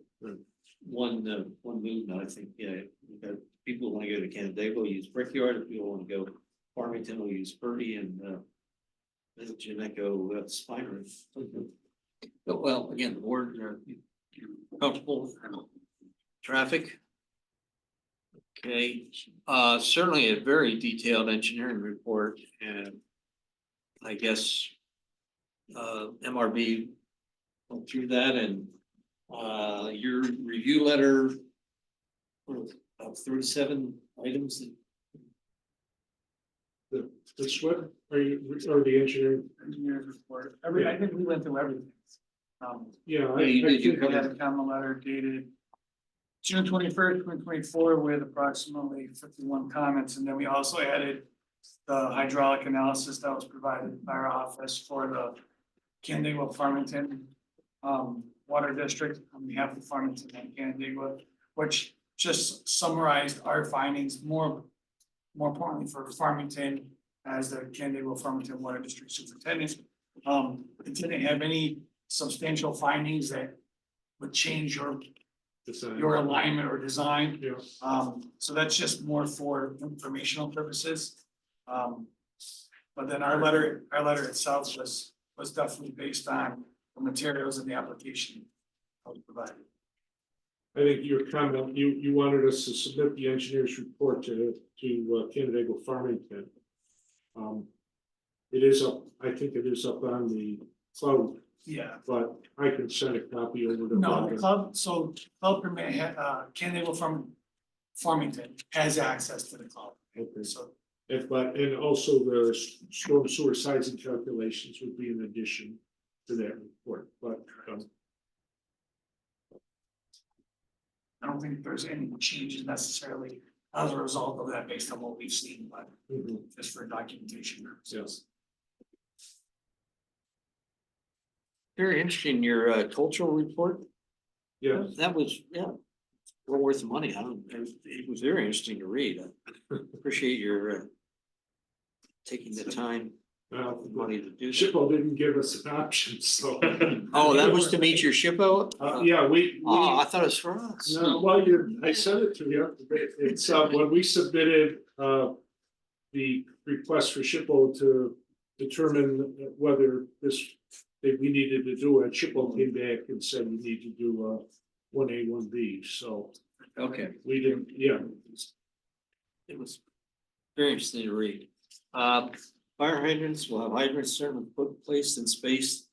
one movement. I think, yeah, you've got people who want to go to Canandaigua, use Brickyard. If people want to go Farmington, will use Purdy and Janeco Spiner. But well, again, the board, you're comfortable traffic. Okay, certainly a very detailed engineering report, and I guess MRB went through that, and your review letter of 37 items. The SWIP, or the engineering? Engineers report, I think we went through everything. Yeah, Yeah, you did, you We had a comment letter dated June 21st, 2024, with approximately 51 comments, and then we also added the hydraulic analysis that was provided by our office for the Canandaigua Farmington Water District on behalf of Farmington and Canandaigua, which just summarized our findings more importantly for Farmington as the Canandaigua Farmington Water District Superintendent. It didn't have any substantial findings that would change your alignment or design. Yeah. So that's just more for informational purposes. But then our letter itself was definitely based on the materials and the application that was provided. I think your comment, you wanted us to submit the engineer's report to Canandaigua Farmington. It is up, I think it is up on the cloud, Yeah, but I can send a copy over to. no, Brenda. club permit, Canandaigua Farmington has access to the cloud. Okay. So, And also the storm sewer sizing calculations would be in addition to that report, but. I don't think there's any changes necessarily as a result of that based on what we've seen, but just for documentation purposes. Very interesting, your cultural report. Yeah, That was, well worth the money. It was very interesting to read. I appreciate your taking the time, money to do that. SHPO didn't give us an option, so. Oh, that was to meet your SHPO? Yeah, we. Oh, I thought it was for us. No, well, I sent it to you. It's, when we submitted, the request for SHPO to determine whether we needed to do it, Chippo came back and said we need to do a 1A, 1B, so Okay, we didn't, yeah. it was very interesting to read. Fire hydrants will have hydrants certainly put placed and spaced.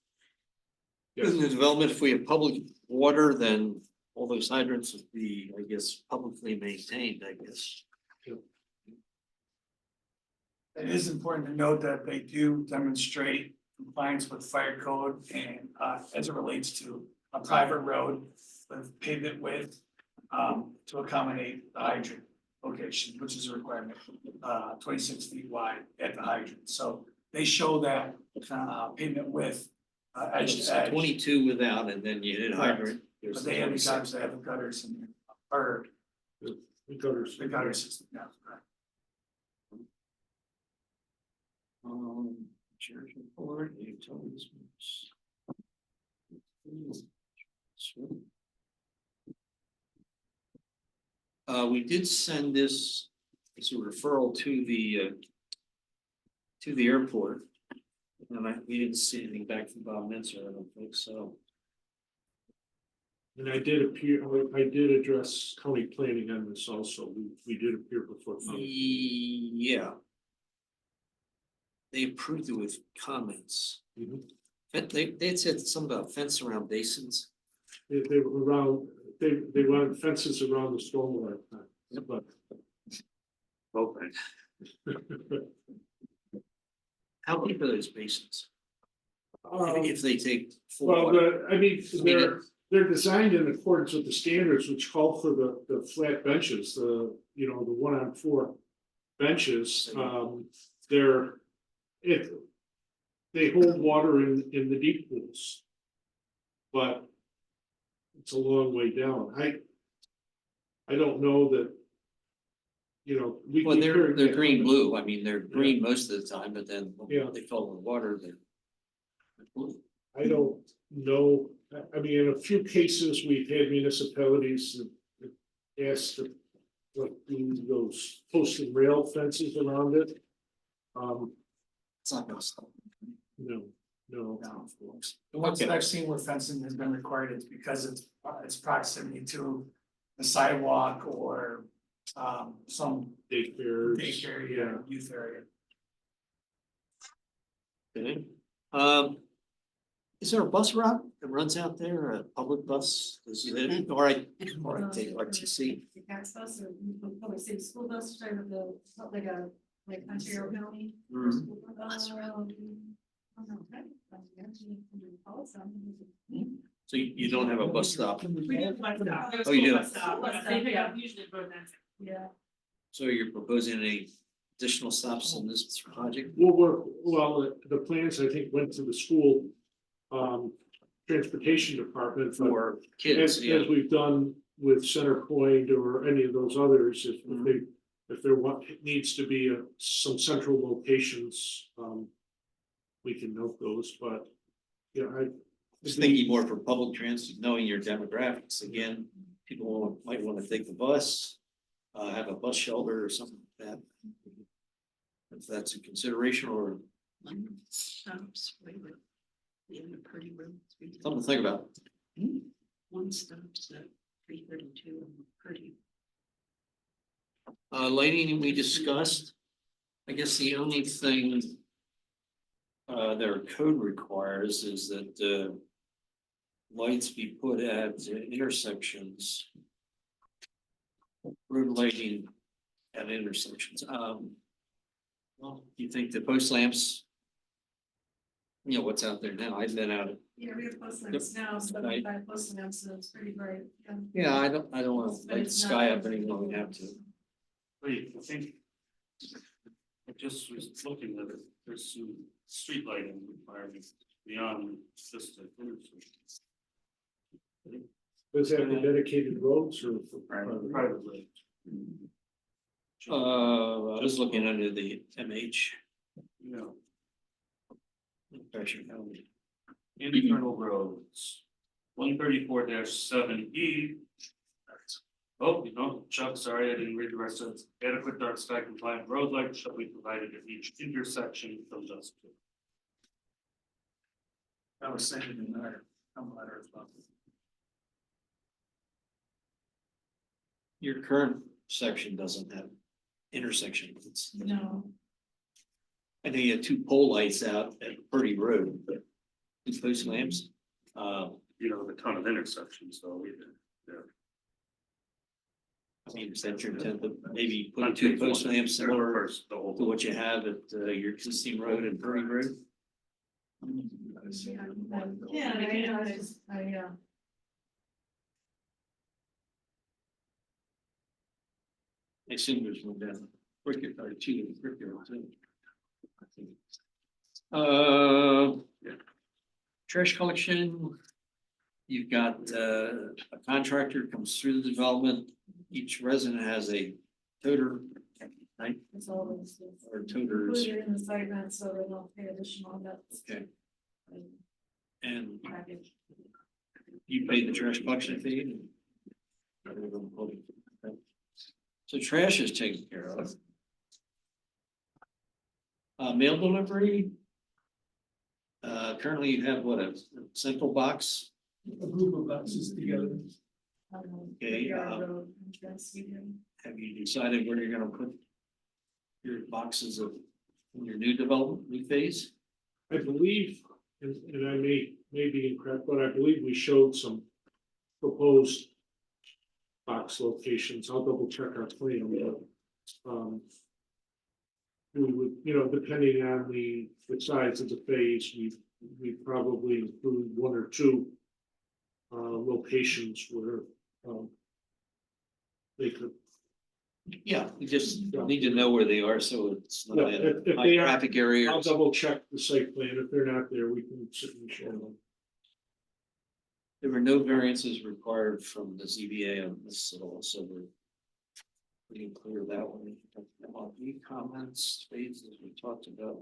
In the development, if we have public water, then all those hydrants would be, I guess, publicly maintained, I guess. It is important to note that they do demonstrate compliance with fire code and as it relates to a private road with pavement width to accommodate the hydrant location, which is a requirement, 26 feet wide at the hydrant. So they show that pavement width edge It's to edge. 22 without, and then you hit hydrant. there's But they have these 26. times, they have the gutters in there, or The gutters. the gutter system, yeah, correct. Chair's report, utilities. We did send this as a referral to the airport. And we didn't see anything back from Bob Menzer, I don't think so. And I did address county planning on this also, we did appear before. county. Yeah. They approved it with comments. Mhm. They had said something about fence around basins. They were around, they wanted fences around the stormwater plant, but. Okay. How deep are those basins? Um, If they take full Well, water? I mean, they're designed in accordance with the standards which call for the flat benches, the 1-on-4 benches, they hold water in the deep pools. But it's a long way down, I don't know that. We. Well, they're compared- green blue. I mean, they're green most of the time, but then Yeah. when they fall in the water, they're blue. I don't know, I mean, in a few cases, we've had municipalities that asked to do those post and rail fences around it. It's not gonna stop. No. No, of course. The ones that I've seen where fencing has been required, it's because it's proximity to the sidewalk or some Daycares. daycare, yeah, youth area. Okay. Is there a bus route that runs out there, a public bus? Is it, or I take RTC? The tax bus or public city school bus, sort of like Ontario County. Mhm. So you don't have a bus stop, We do bus stop. Oh, you do? Bus stop. Usually go down. Yeah. so you're proposing any additional stops in this project? The plans, I think, went to the school, transportation department for. For kids, As yeah. we've done with Center Point or any of those others, if there needs to be some central locations, we can note those, but, yeah, Just thinking more for public transit, knowing your demographics, again, people might want to take the bus, have a bus shelter or something like that. If that's a consideration or Stops, wait, in the Purdy Road. something to think about. One stops at 332 on Purdy. Lighting we discussed, I guess the only thing their code requires is that lights be put at intersections. Road lighting at intersections. Well, you think the post lamps? What's out there now? I've been out. Yeah, we have post lamps now, so Right. by post lamps, so it's pretty bright. Yeah, I don't want to But light the it's not- sky up anymore, we have to. Wait, I think. I just was looking at it, there's some street lighting requirements beyond just the intersection. was that for dedicated roads or? for Private roads. I was looking under the MH. Yeah, Pressure county. internal roads, 134-7E. Oh, Chuck, sorry, I didn't read the rest of it. Adequate dark sky compliant road lights shall be provided at each intersection from dusk to. That was saying in our, letter as well. Your current section doesn't have intersection. It's, No, I know you have two pole lights out at Purdy Road, but two post lamps. You know, the ton of intersections, so we, I mean, is that your intent to maybe put two post lamps similar first, the to whole. what you have at your existing road and Purdy Road? yeah, I assume there's one down, Cricket, or two in Cricket, too. I think. Yeah. Trash collection. You've got a contractor comes through the development, each resident has a toter, right, it's always. or toters, Included in the segment, so they don't pay additional on that. okay, and Package. you pay the trash collection fee. So trash is taken care of. Mail delivery. Currently you have what, a central box? A group of boxes together. Okay, Road entrance, we do. Have you decided where you're gonna put your boxes of, in your new development, new phase? I believe, and I may be incorrect, but I believe we showed some proposed box locations. I'll double check our plan, but, we would, you know, depending on the size of the phase, we probably include one or two locations where, they could. Yeah, we just need to know where they are, so it's Yeah, not in if high they are, traffic areas. I'll double check the site plan. If they're not there, we can certainly show them. There were no variances required from the ZBA on this at all, so we're pretty clear that one. Any comments, phases we talked about?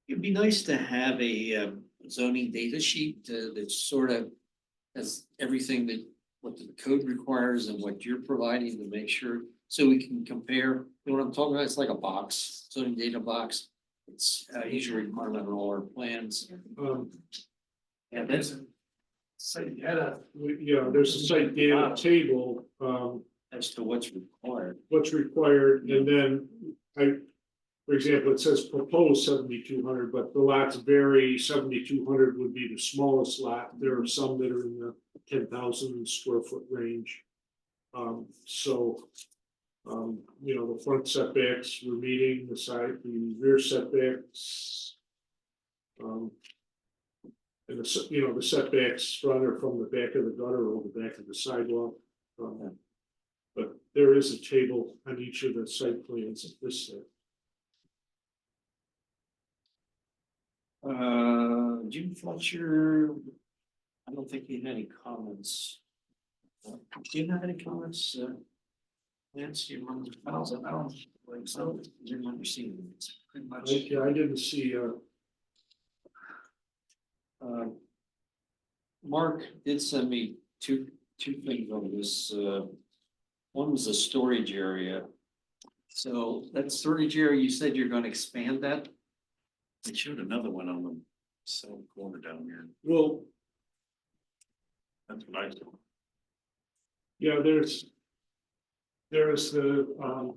It'd be nice to have a zoning data sheet that sort of has everything that, what the code requires and what you're providing to make sure, so we can compare. You know what I'm talking about? It's like a box, zoning data box. It's usually requirement on all our plans. Yeah, that's, So you had a. There's a site data table, as to what's required. what's required, and then for example, it says proposed 7,200, but the lots vary. 7,200 would be the smallest lot. There are some that are in the 10,000 square foot range. The front setbacks, we're meeting the rear setbacks. And the setbacks front or from the back of the gutter or the back of the sidewalk. But there is a table on each of the site plans at this. Jim Fletcher, I don't think he had any comments. Do you have any comments, Lance, you remember? I don't think so. You remember seeing it, pretty much. I didn't see, Mark did send me two things on this. One was a storage area. So that storage area, you said you're gonna expand that? They showed another one on the south corner down here. well, That's what I saw. yeah, there's the,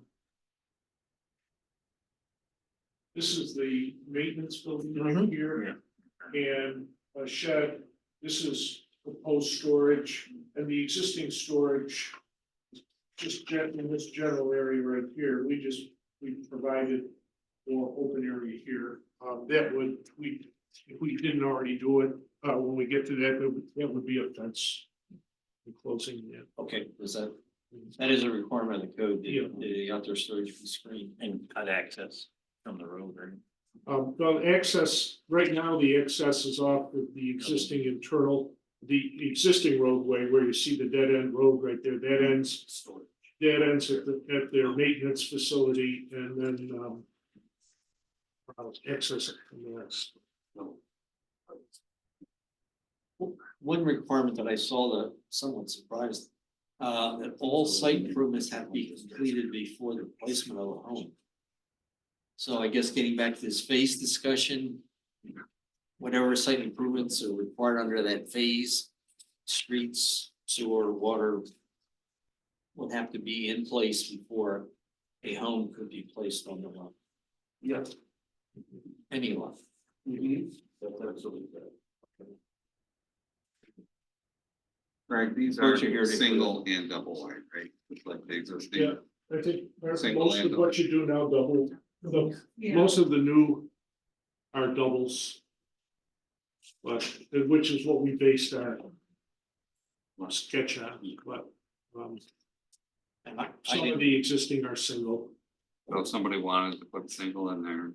this is the maintenance building right here. And a shed, this is proposed storage, and the existing storage, just in this general area right here, we provided more open area here. If we didn't already do it, when we get to that would be a fence enclosing that. Okay, that is a requirement of the code, Yeah. the outdoor storage be screened. And cut access from the road, right? Well, access, right now, the access is off of the existing the existing roadway where you see the dead end road right there, that ends at their maintenance facility, and then access from the rest. One requirement that I saw that somewhat surprised, that all site improvements have to be completed before the placement of a home. So I guess getting back to this phase discussion. Whatever site improvements are required under that phase, streets, sewer, water. Would have to be in place before a home could be placed on the lot, Yes. any lot. That's absolutely correct. Right, these are Birch are here to- single and double wide, right? Just like the existing. Yeah. I think Single most of and what you do now Yeah. most of the new are doubles. But, which is what we based our sketch on, but, And I some of didn't, the existing are single. So if somebody wanted to put single in there,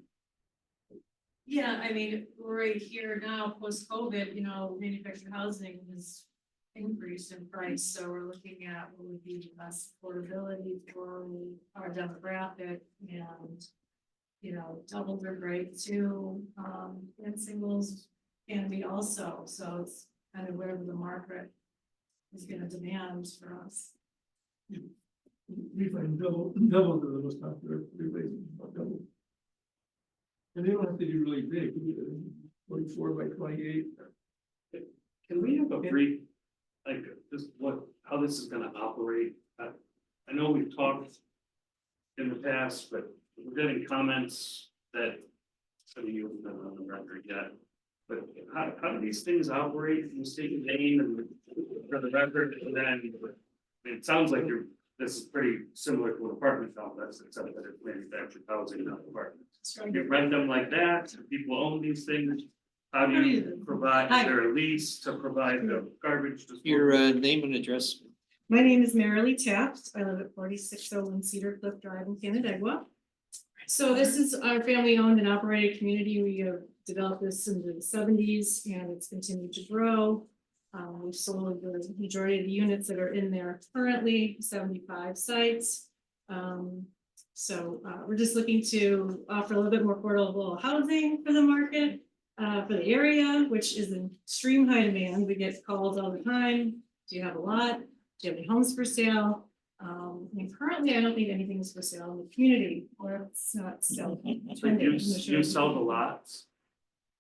Yeah, I mean, right here now, post-COVID, manufactured housing has increased in price, so we're looking at what would be the best affordability for our demographic and. Doubles are great too, and singles can be also, so it's kind of whatever the market is gonna demand for us. We find doubles are the most popular, everybody's about double. And they don't have to be really big, 44 by 28. Can we have a brief, like, just how this is gonna operate? I know we've talked in the past, but we're getting comments that, I mean, you haven't been on the record yet. But how do these things operate? You state your name and for the record, and then it sounds like this is pretty similar to an apartment complex, except that it's manufactured housing, not apartments. You rent them like that, people own these things. How do you provide, is there a lease to provide the garbage? your name and address, My name is Marilee Taft. I live at 4601 Cedar Cliff Drive in Canandaigua. So this is our family-owned and operated community. We have developed this in the 70s and it's continued to grow. We've sold the majority of the units that are in there currently, 75 sites. We're just looking to offer a little bit more affordable housing for the market, for the area, which is in extreme high demand. We get calls all the time. Do you have a lot? Do you have any homes for sale? Currently, I don't think anything is for sale in the community, or it's not still. So you sell the lots?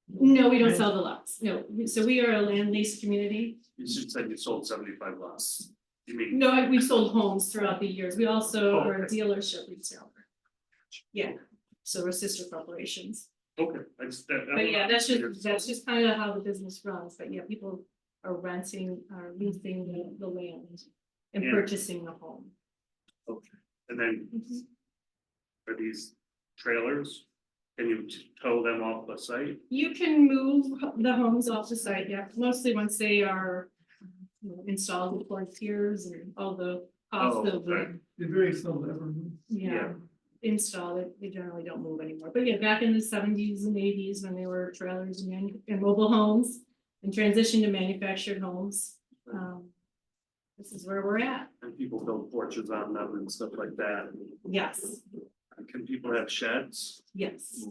No, we don't sell the lots. No, so we are a land lease community. You should say you sold 75 lots. You mean, No, we've sold homes throughout the years. We also are a Okay. dealership retailer. Yeah, so we're sister corporations. okay, But yeah, that's just kind of how the business runs. But yeah, people are renting or leasing the land and Yeah. purchasing the home. And then are these trailers? Can you tow them off the site? You can move the homes off the site, yeah, mostly once they are installed with floor tiers and all the costs Oh, of the, okay. They're very seldom ever move. yeah, install it, they generally don't move anymore. But yeah, back in the 70s and 80s, when they were trailers and mobile homes and transitioned to manufactured homes, this is where we're at. And people build porches on them and stuff like that. Yes, Can people have sheds yes.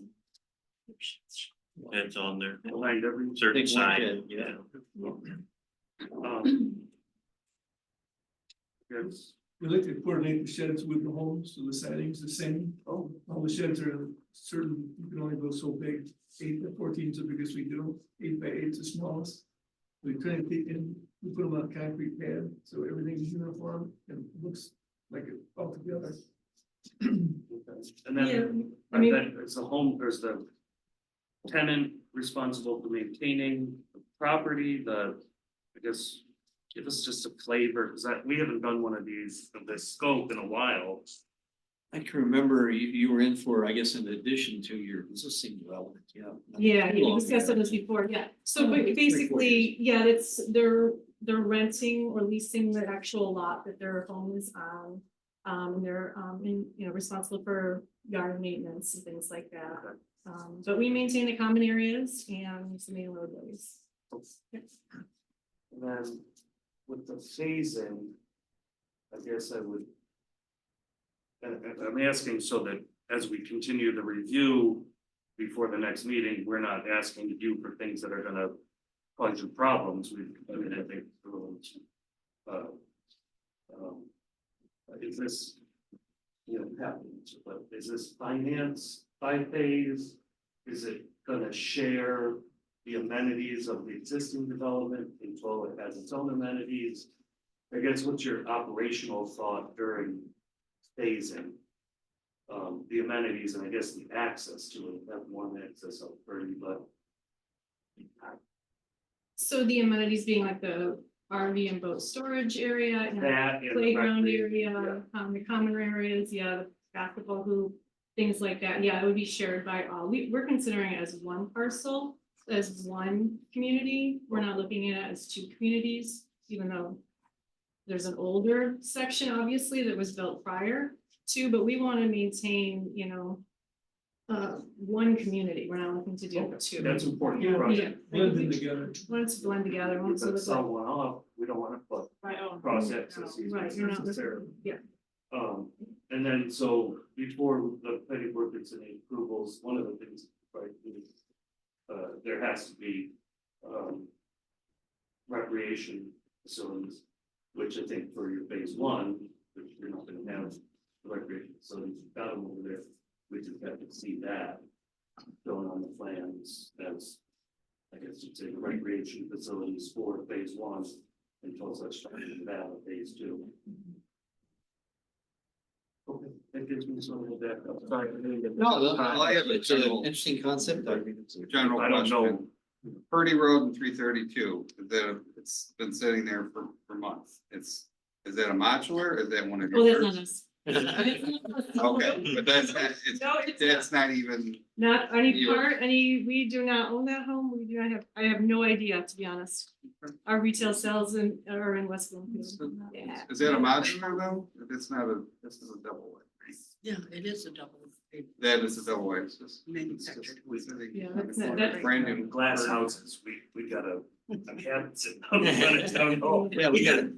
It's on there, behind every? certain Big side, shed, yeah. Yes, We like to coordinate the sheds with the homes, so the siding's the same. All the sheds are certain, you can only go so big, 8 by 14 is the biggest we do, 8 by 8 is the smallest. We try to take in, we put them on concrete pad, so everything's uniform and looks like it all together. okay. And Yeah, then, I mean- then is the home, there's the tenant responsible for maintaining the property, I guess, give us just a flavor, because we haven't done one of these of this scope in a while. I can remember you were in for, I guess, in addition to your existing development, yeah. Yeah, we discussed this before, yeah. So basically, yeah, they're renting or leasing the actual lot that their home is on. And they're responsible for yard maintenance and things like that. But we maintain the common areas and some main roadways. And then with the phasing, I guess I would. And I'm asking so that as we continue the review before the next meeting, we're not asking you for things that are gonna cause you problems. I think. Is this, happens, but is this finance bi-phase? Is it gonna share the amenities of the existing development until it has its own amenities? I guess what's your operational thought during phasing? The amenities and I guess the access to it, have one access up pretty, but. So the amenities being like the RV and boat storage area and That and playground recreation, area, the common areas, yeah, the basketball hoop, things like that, yeah, it would be shared by all. We're considering it as one parcel, as one community. We're not looking at it as two communities, even though there's an older section, obviously, that was built prior to, but we want to maintain, you know, one community. We're not looking to do two. That's important. Yeah. Project. Blending together. Want to blend together, want to Put look like. someone off, we don't wanna put Right, oh, cross access right, easements you're not necessarily. looking, yeah. And then, so before the planning board gets any approvals, one of the things, right, is, there has to be, recreation facilities, which I think for your phase one, which you're not gonna have the recreation facilities, you've got them over there. We just have to see that going on the plans as, I guess you'd say, the recreation facilities for phase one until such time as that of phase two. Okay, that gives me some of that. Sorry, I didn't get. No, I have a it's an general- interesting concept. I mean, it's a- General I don't question. know. Purdy Road and 332, it's been sitting there for months. Is that a modular? Is that one of Oh, that's yours? not us. Okay, but that's No, it's that's not even, not any Yours. part, we do not own that home. We do not have, I have no idea, to be honest. Our retail sales are in West Bloomfield. Yeah. is that a modular though? If it's not this is a double wide. Yeah, it is a double. That is a double wide. It's just- Manufactured. Yeah, that's not- that's- Brand new Glass houses, we got a cabin sitting out in front of town hall. Yeah, we got it.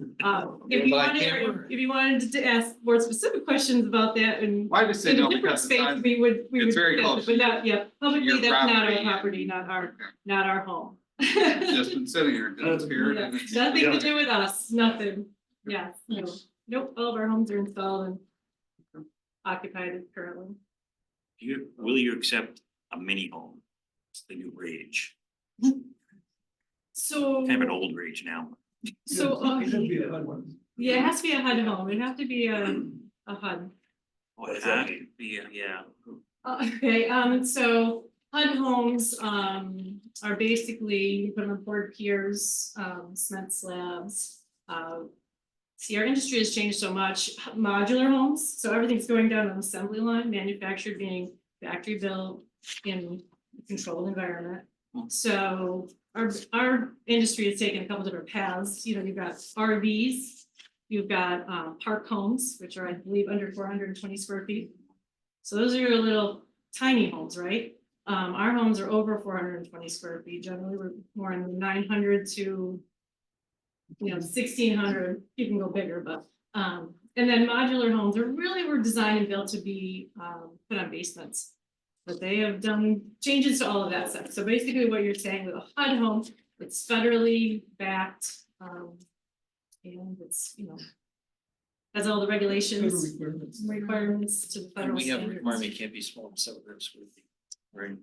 If you wanted to ask more specific questions about that and Why just say in a no different because it's space, on- we would. it's very discuss it, close. But not, yeah, publicly, Your that's not our property property, and- not our home. It's just been sitting here, it disappeared Yeah, and it's. nothing to do with us, nothing, yeah, no, nope, all of our homes are installed and occupied currently. Will you accept a mini home? It's the new rage, So, kind of an old rage now. so, It could be a hard one. yeah, it has to be a HUD home, it'd have to be a HUD. Well, it had to be, yeah. Okay, so HUD homes, are basically, you put them on board piers, cement slabs. See, our industry has changed so much, modular homes, so everything's going down an assembly line, manufactured being factory built in a controlled environment. So our industry has taken a couple different paths, you know, you've got RVs, you've got park homes, which are, I believe, under 420 square feet. So those are your little tiny homes, right? Our homes are over 420 square feet, generally, we're more in the 900 to 1600, you can go bigger, but, and then modular homes were designed and built to be, put on basements. But they have done changes to all of that stuff, so basically what you're saying with a HUD home, it's federally backed, and it's, has all the Federal regulations, requirements. requirements to the And federal we have a standards. requirement, it can't be smaller than 700 square feet. Right.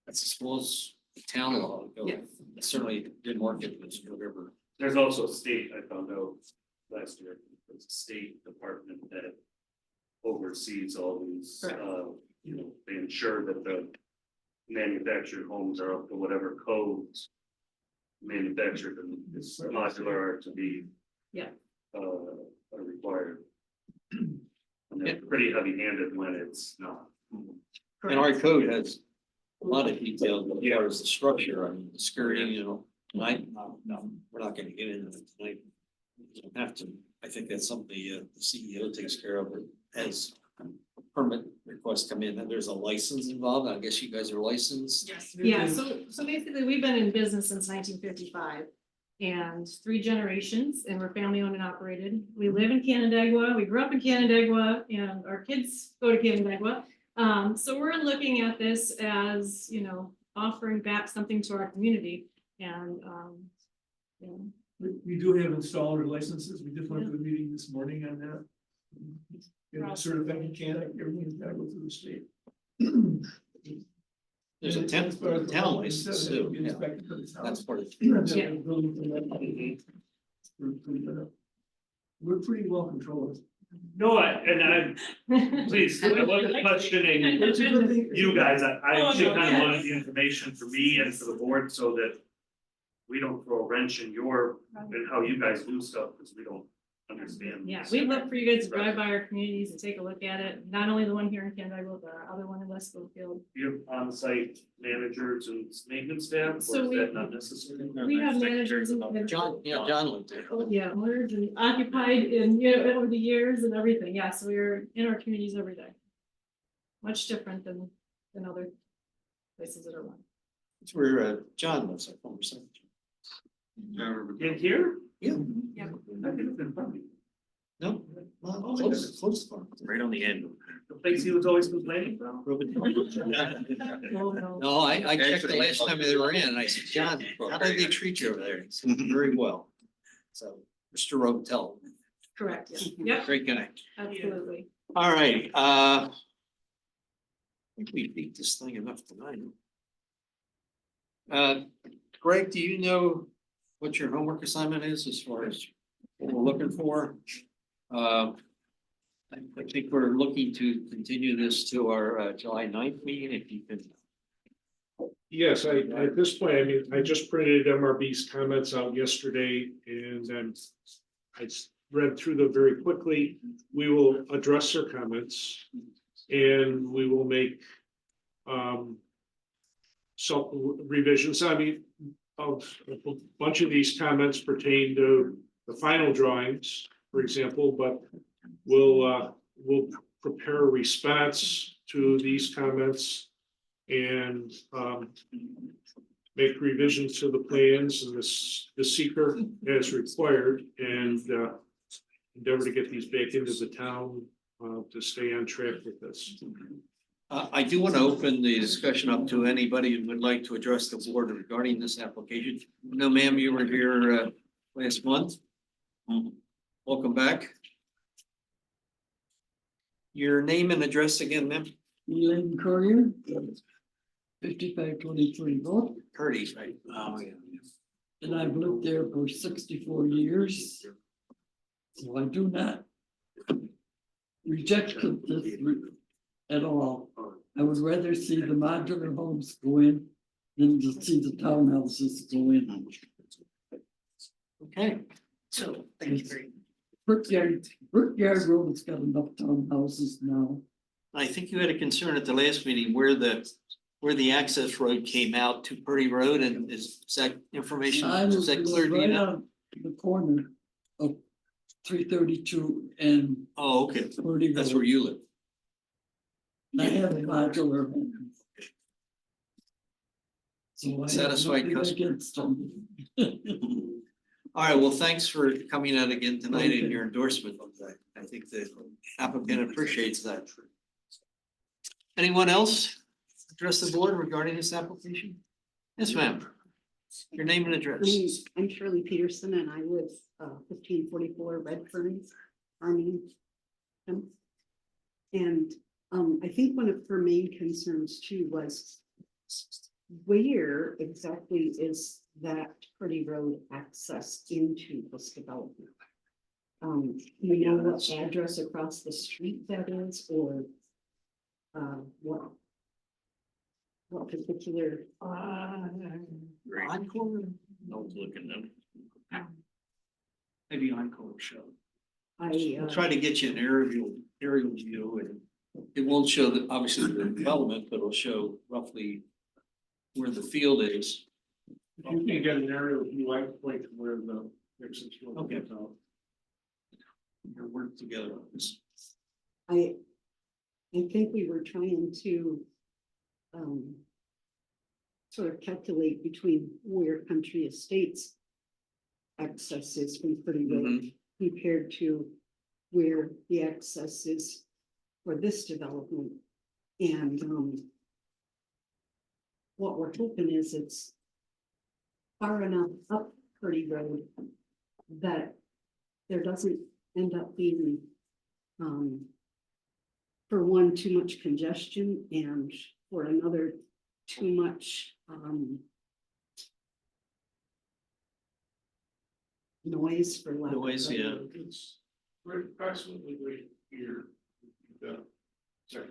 That's as small as town law. would go. Yeah. It certainly didn't work in this River. There's also a state, I found out last year, there's a state department that oversees all these, Correct. they ensure that the manufactured homes are up to whatever codes manufactured and this modular are to be. Yeah. Are required. And they're pretty heavy handed when it's not. And our code has a lot of detail as far as the structure, I mean, the skirting, tonight, no, we're not gonna get into it tonight. You don't have to, I think that's something the CEO takes care of, as permit requests come in, and there's a license involved, I guess you guys are licensed. Yeah, so basically, we've been in business since 1955 and 3 generations, and we're family owned and operated. We live in Canandaigua, we grew up in Canandaigua, and our kids go to Canandaigua. So we're looking at this as, offering back something to our community and, We do have installer licenses. We just went to a meeting this morning on that. Get certified mechanic, everything's gotta go through the state. There's a And as far as the town home license itself, too, it'll be yeah. inspected for the town. That's part of it. Yeah. We're pretty well controlled. No, please, I wasn't questioning you guys, I actually kind of wanted the information for me and for the board so that we don't throw a wrench in in how you guys do stuff, because we don't understand. Yeah, we'd love for you guys to drive by our communities and take a look at it, not only the one here in Canterbury, but our other one in West Bloomfield. You have on-site managers and maintenance staff, or So is we- that not necessary? We have managers and. John lived there. Oh, yeah, owners and occupied in, you know, over the years and everything, yeah, so we're in our communities every day. Much different than other places that are run. It's where John lives, our former secretary. In here? Yeah. Yeah. I think it's been funny. No, well, Oh, close farm. Right on the end. The place he was always complaining about? Oh, no. No, I checked the Actually, last time they were in, and I said, John, how did they treat you over there? He said, very well. So, Mr. Rotel, Correct, yeah, yep, great guy. absolutely. All right, I think we beat this thing enough tonight. Greg, do you know what your homework assignment is as far as what we're looking for? I think we're looking to continue this to our July 9th meeting, if you can. Yes, at this point, I mean, I just printed MRB's comments out yesterday and then read through them very quickly. We will address their comments and we will make some revisions. I mean, a bunch of these comments pertain to the final drawings, for example, but we'll prepare a response to these comments and make revisions to the plans and the seeker as required and endeavor to get these back into the town to stay on track with this. I do want to open the discussion up to anybody who would like to address the board regarding this application. No, ma'am, you were here last month. Welcome back. Your name and address again, ma'am? Elaine Courier, 5523 Road, Curtis, right? Oh, yeah. and I've lived there for 64 years. So I do not reject this at all. I would rather see the modular homes go in than to see the townhouses go in. Okay, so thank you very Brickyard Road has got enough townhouses now. I think you had a concern at the last meeting where the access road came out to Purdy Road, and is that information, I is was that clear to you right now? on the corner of 332 and Oh, okay, Purdy that's Road. where you live. I have a modular home. So I have Satisfied nothing customer. against them. All right, well, thanks for coming out again tonight and Okay. your endorsement of that. I think the applicant appreciates that. Anyone else address the board regarding this application? Yes, ma'am. Your name and address. I'm Shirley Peterson and I live 1544 Red Ferns, Farmington. And I think one of her main concerns too was where exactly is that Purdy Road access into this development? You know what address across the street that is, or what particular? Encore? No looking them. Maybe Encore will show. I We'll try to get you an aerial view, and it won't show the, obviously the development, but it'll show roughly where the field is. If you can get an aerial view, I can point to where the exit road Okay. is out. We'll work together on this. I think we were trying to sort of calculate between where Country Estates access is from Purdy Road compared to where the access is for this development. And what we're hoping is it's far enough up Purdy Road that there doesn't end up being for one, too much congestion, and for another, too much, noise for lack of Noise, better yeah. word. It's right approximately right here. Sorry.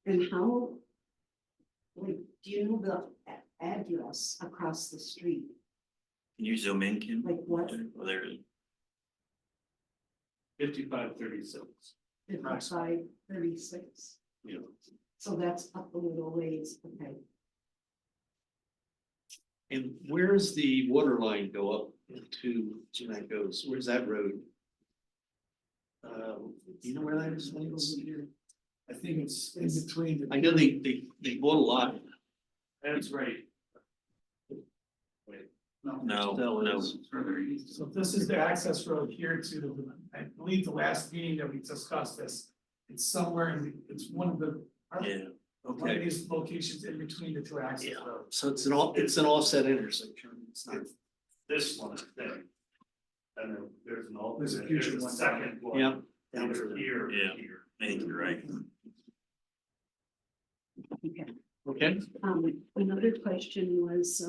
And how, like, do you know the address across the street? Can you zoom in, Kim? Like what? Oh, there it is. 5536. 5536, Yeah. so that's up a little ways, okay. And where's the water line go up to that goes? Where's that road? Do you know where that is? I think it's in between. I know they bought a lot. That's right. No, That no. was further east. So this is the access road here to, I believe the last meeting that we discussed this. It's somewhere in, it's one of the. Yeah. One of Okay, these locations in between the two access Yeah. roads. so it's an offset intersection. It's not. This one, I think. And then there's an alternate. There's a future there's a one. Second one. Yeah. Down Either to here or Yeah. here. I think you're right. Okay. Okay, Another question was,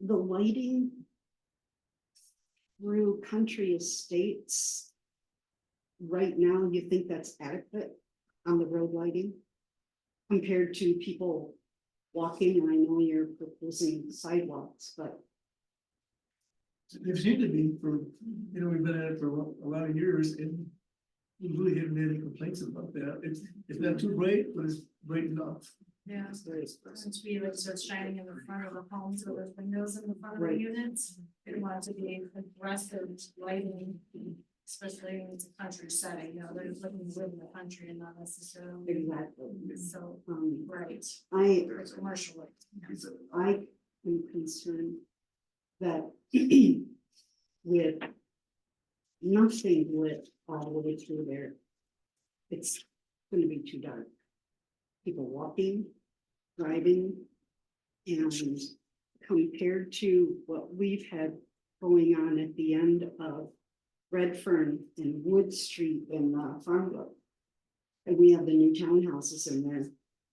the lighting through country estates. Right now, you think that's adequate on the road lighting? Compared to people walking, and I know you're proposing sidewalks, but There seemed to be for, we've been at it for a lot of years and we really haven't had any complaints about that. It's not too bright, but it's bright enough. Yeah, since we like starts shining in the front of the homes or the windows in the front of the Right. units, they want it to be aggressive lighting. Especially when it's a country setting, they're looking to live in the country and not necessarily, exactly. so, right, I or commercial light. I am concerned that with nothing lit all the way through there, it's gonna be too dark. People walking, driving, and compared to what we've had going on at the end of Redfern and Wood Street in Farmville. And we have the new townhouses in there,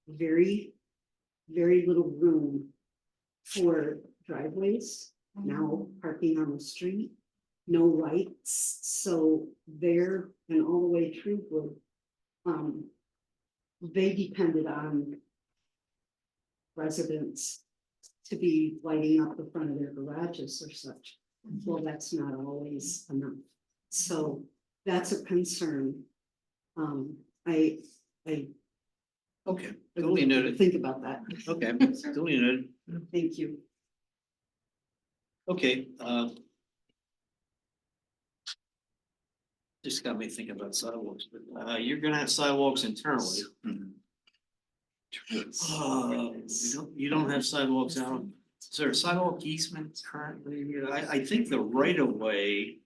very, very little room for driveways, now parking on the street, no lights, so there and all the way through Wood. They depended on residents to be lighting up the front of their garages or such. Well, that's not always enough. So that's a concern. I okay, would duly like to noted. think about that. Okay, duly noted. Thank you. Okay, just got me thinking about sidewalks, but you're gonna have sidewalks internally. You don't have sidewalks out. Is there a sidewalk easement currently? I think the right of way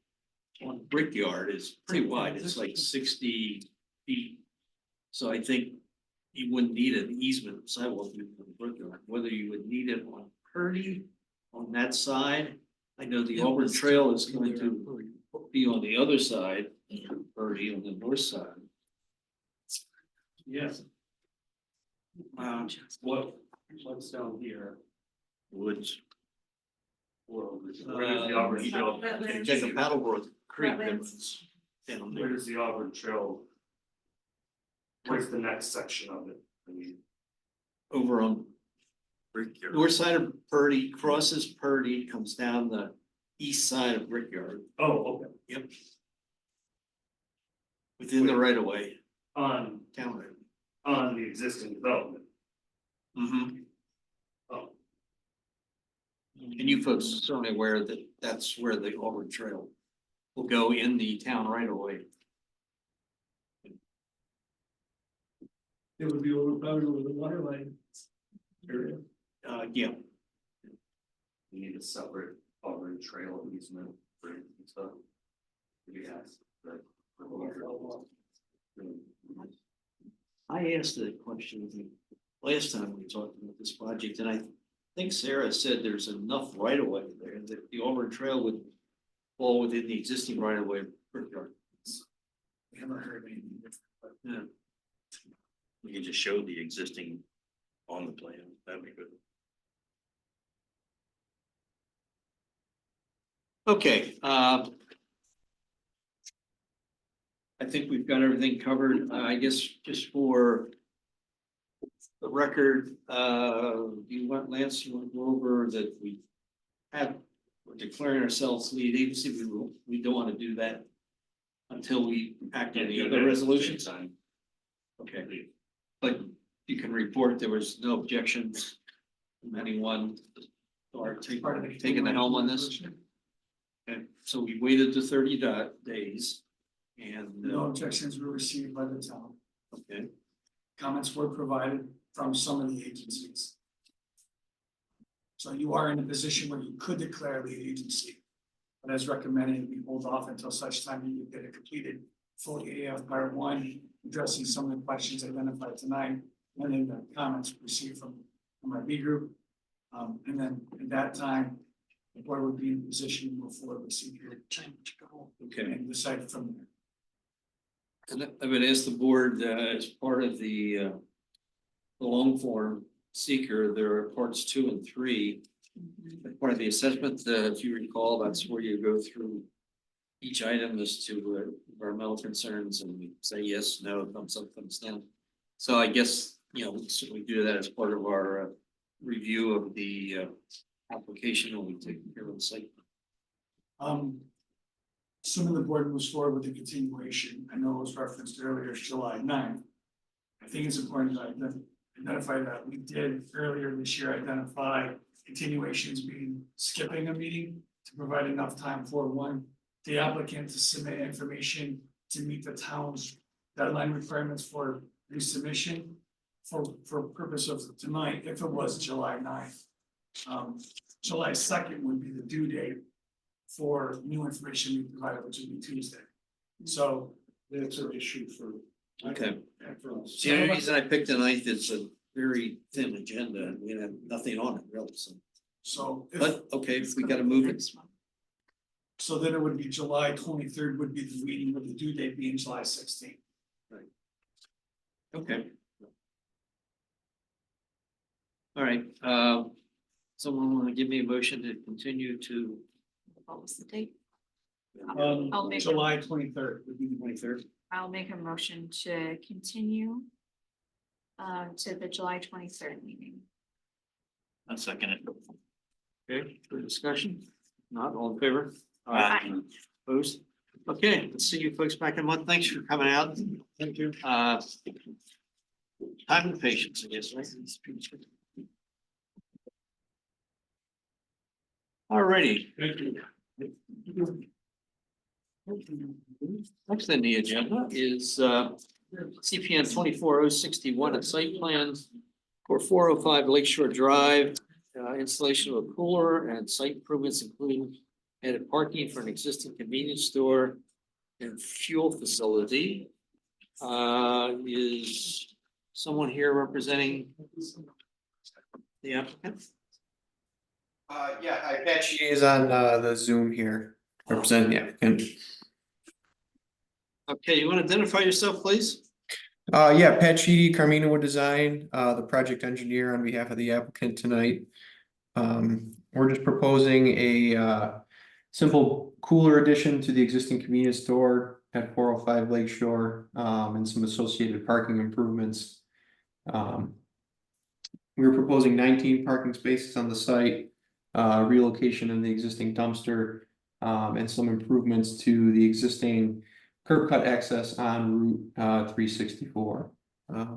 on Brickyard is pretty wide. It's like 60 feet. So I think you wouldn't need an easement sidewalk on Brickyard, whether you would need it on Purdy on that side. I know the Auburn Trail is going to be on the other side, Purdy on the north side. Yes. What's down here? Woods. Where does the Auburn Trail? Wetlands. Check the Paddlebrook Creek. Wetlands. Down Where there. does the Auburn Trail? Where's the next section of it? I mean, Over on Brickyard. north side of Purdy, crosses Purdy, comes down the east side of Brickyard, oh, okay, yep. Within the right of way, on town right. the existing development. Mm-hmm. Oh, And you folks are certainly aware that that's where the Auburn Trail will go in the town right of way. It would be over, probably over the water line area. Yeah, we need a separate Auburn Trail easement for stuff. We asked, right? I asked the question the last time we talked about this project, and I think Sarah said there's enough right of way there that the Auburn Trail would fall within the existing right of way. Brickyard. We haven't heard anything different, but We can just show the existing on the plan, that'd be good. Okay, I think we've got everything covered. I guess just for the record, you want Lance, you want to go over that we're declaring ourselves lead agency. We don't want to do that until we act on the other resolutions. Okay, but you can report there was no objections from anyone or taking the helm on this. Okay, so we waited the 30 days and. no objections were received by the town. Okay, Comments were provided from some of the agencies. So you are in a position where you could declare lead agency. But as recommended, we hold off until such time you get it completed fully AF part one, addressing some of the questions identified tonight, and then the comments received from our B group. And then at that time, the board would be in a position to move forward with secret okay. and decide from there. And I would ask the board, as part of the long form seeker, there are parts 2 and 3. Part of the assessment, if you recall, that's where you go through each item as to environmental concerns and we say yes, no, thumbs up, thumbs down. So I guess, we certainly do that as part of our review of the application when we take care of the site. Assuming the board moves forward with the continuation, I know it was referenced earlier, it's July 9th. I think it's important to identify that we did earlier this year identify continuations being skipping a meeting to provide enough time for the applicant to submit information to meet the town's deadline requirements for resubmission. For purpose of tonight, if it was July 9th. July 2nd would be the due date for new information we provided, which would be Tuesday. So That's an issue for. Okay. For us. The only reason I picked the 9th is a very thin agenda and we have nothing on it really, so but okay, if we gotta move it. so then it would be July 23rd would be the meeting with the due date being July 16th. Okay. All right, someone want to give me a motion to continue to What was the date? I'll make a- July 23rd would be the 23rd? I'll make a motion to continue to the July 23rd meeting. I'll second it. Okay, for discussion, not all in favor? Aye. Opposed? Okay, let's see you folks back in a month. Thanks for coming out. Thank you. Time and patience, I guess, right? All righty. Thank you. Next on the agenda is CPN 24061, a site plan for 405 Lakeshore Drive, installation of a cooler and site improvements, including added parking for an existing convenience store and fuel facility. Is someone here representing the applicant? Yeah, hi, Pat Sheedy is on the Zoom here, representing the applicant. Okay, you want to identify yourself, please? Yeah, Pat Sheedy, Carmina Wood Design, the project engineer on behalf of the applicant tonight. We're just proposing a simple cooler addition to the existing convenience store at 405 Lakeshore, and some associated parking improvements. We're proposing 19 parking spaces on the site, relocation in the existing dumpster, and some improvements to the existing curb cut access on Route 364.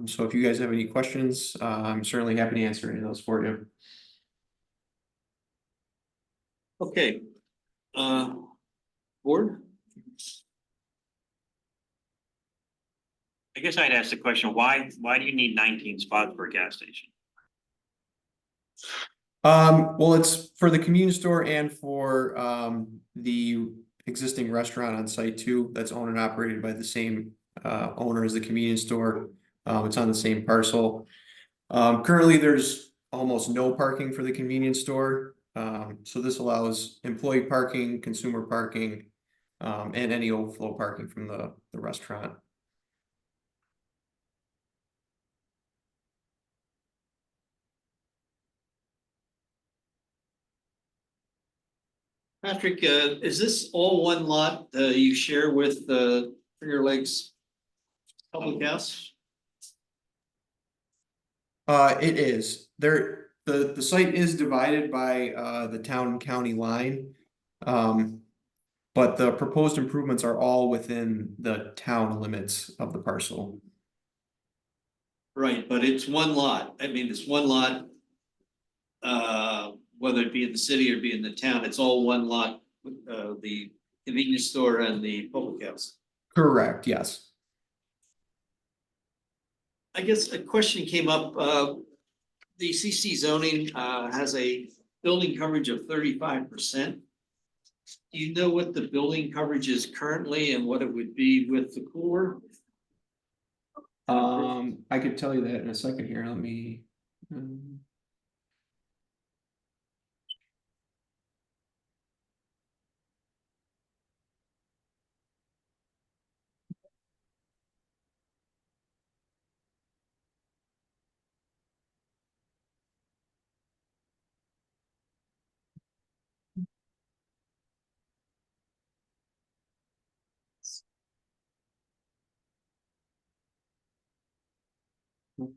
So if you guys have any questions, I'm certainly happy to answer any of those for you. Okay. Board? I guess I'd ask the question, why do you need 19 spots for a gas station? Well, it's for the convenience store and for the existing restaurant on site too, that's owned and operated by the same owner as the convenience store. It's on the same parcel. Currently, there's almost no parking for the convenience store. So this allows employee parking, consumer parking, and any overflow parking from the the restaurant. Patrick, is this all one lot you share with Finger Lakes Public House? It is, the site is divided by the town and county line. But the proposed improvements are all within the town limits of the parcel. Right, but it's one lot. I mean, it's one lot. Whether it be in the city or be in the town, it's all one lot, the convenience store and the public house. Correct, yes. I guess a question came up, the CC zoning has a building coverage of 35%. Do you know what the building coverage is currently and what it would be with the cooler? I could tell you that in a second here, let me.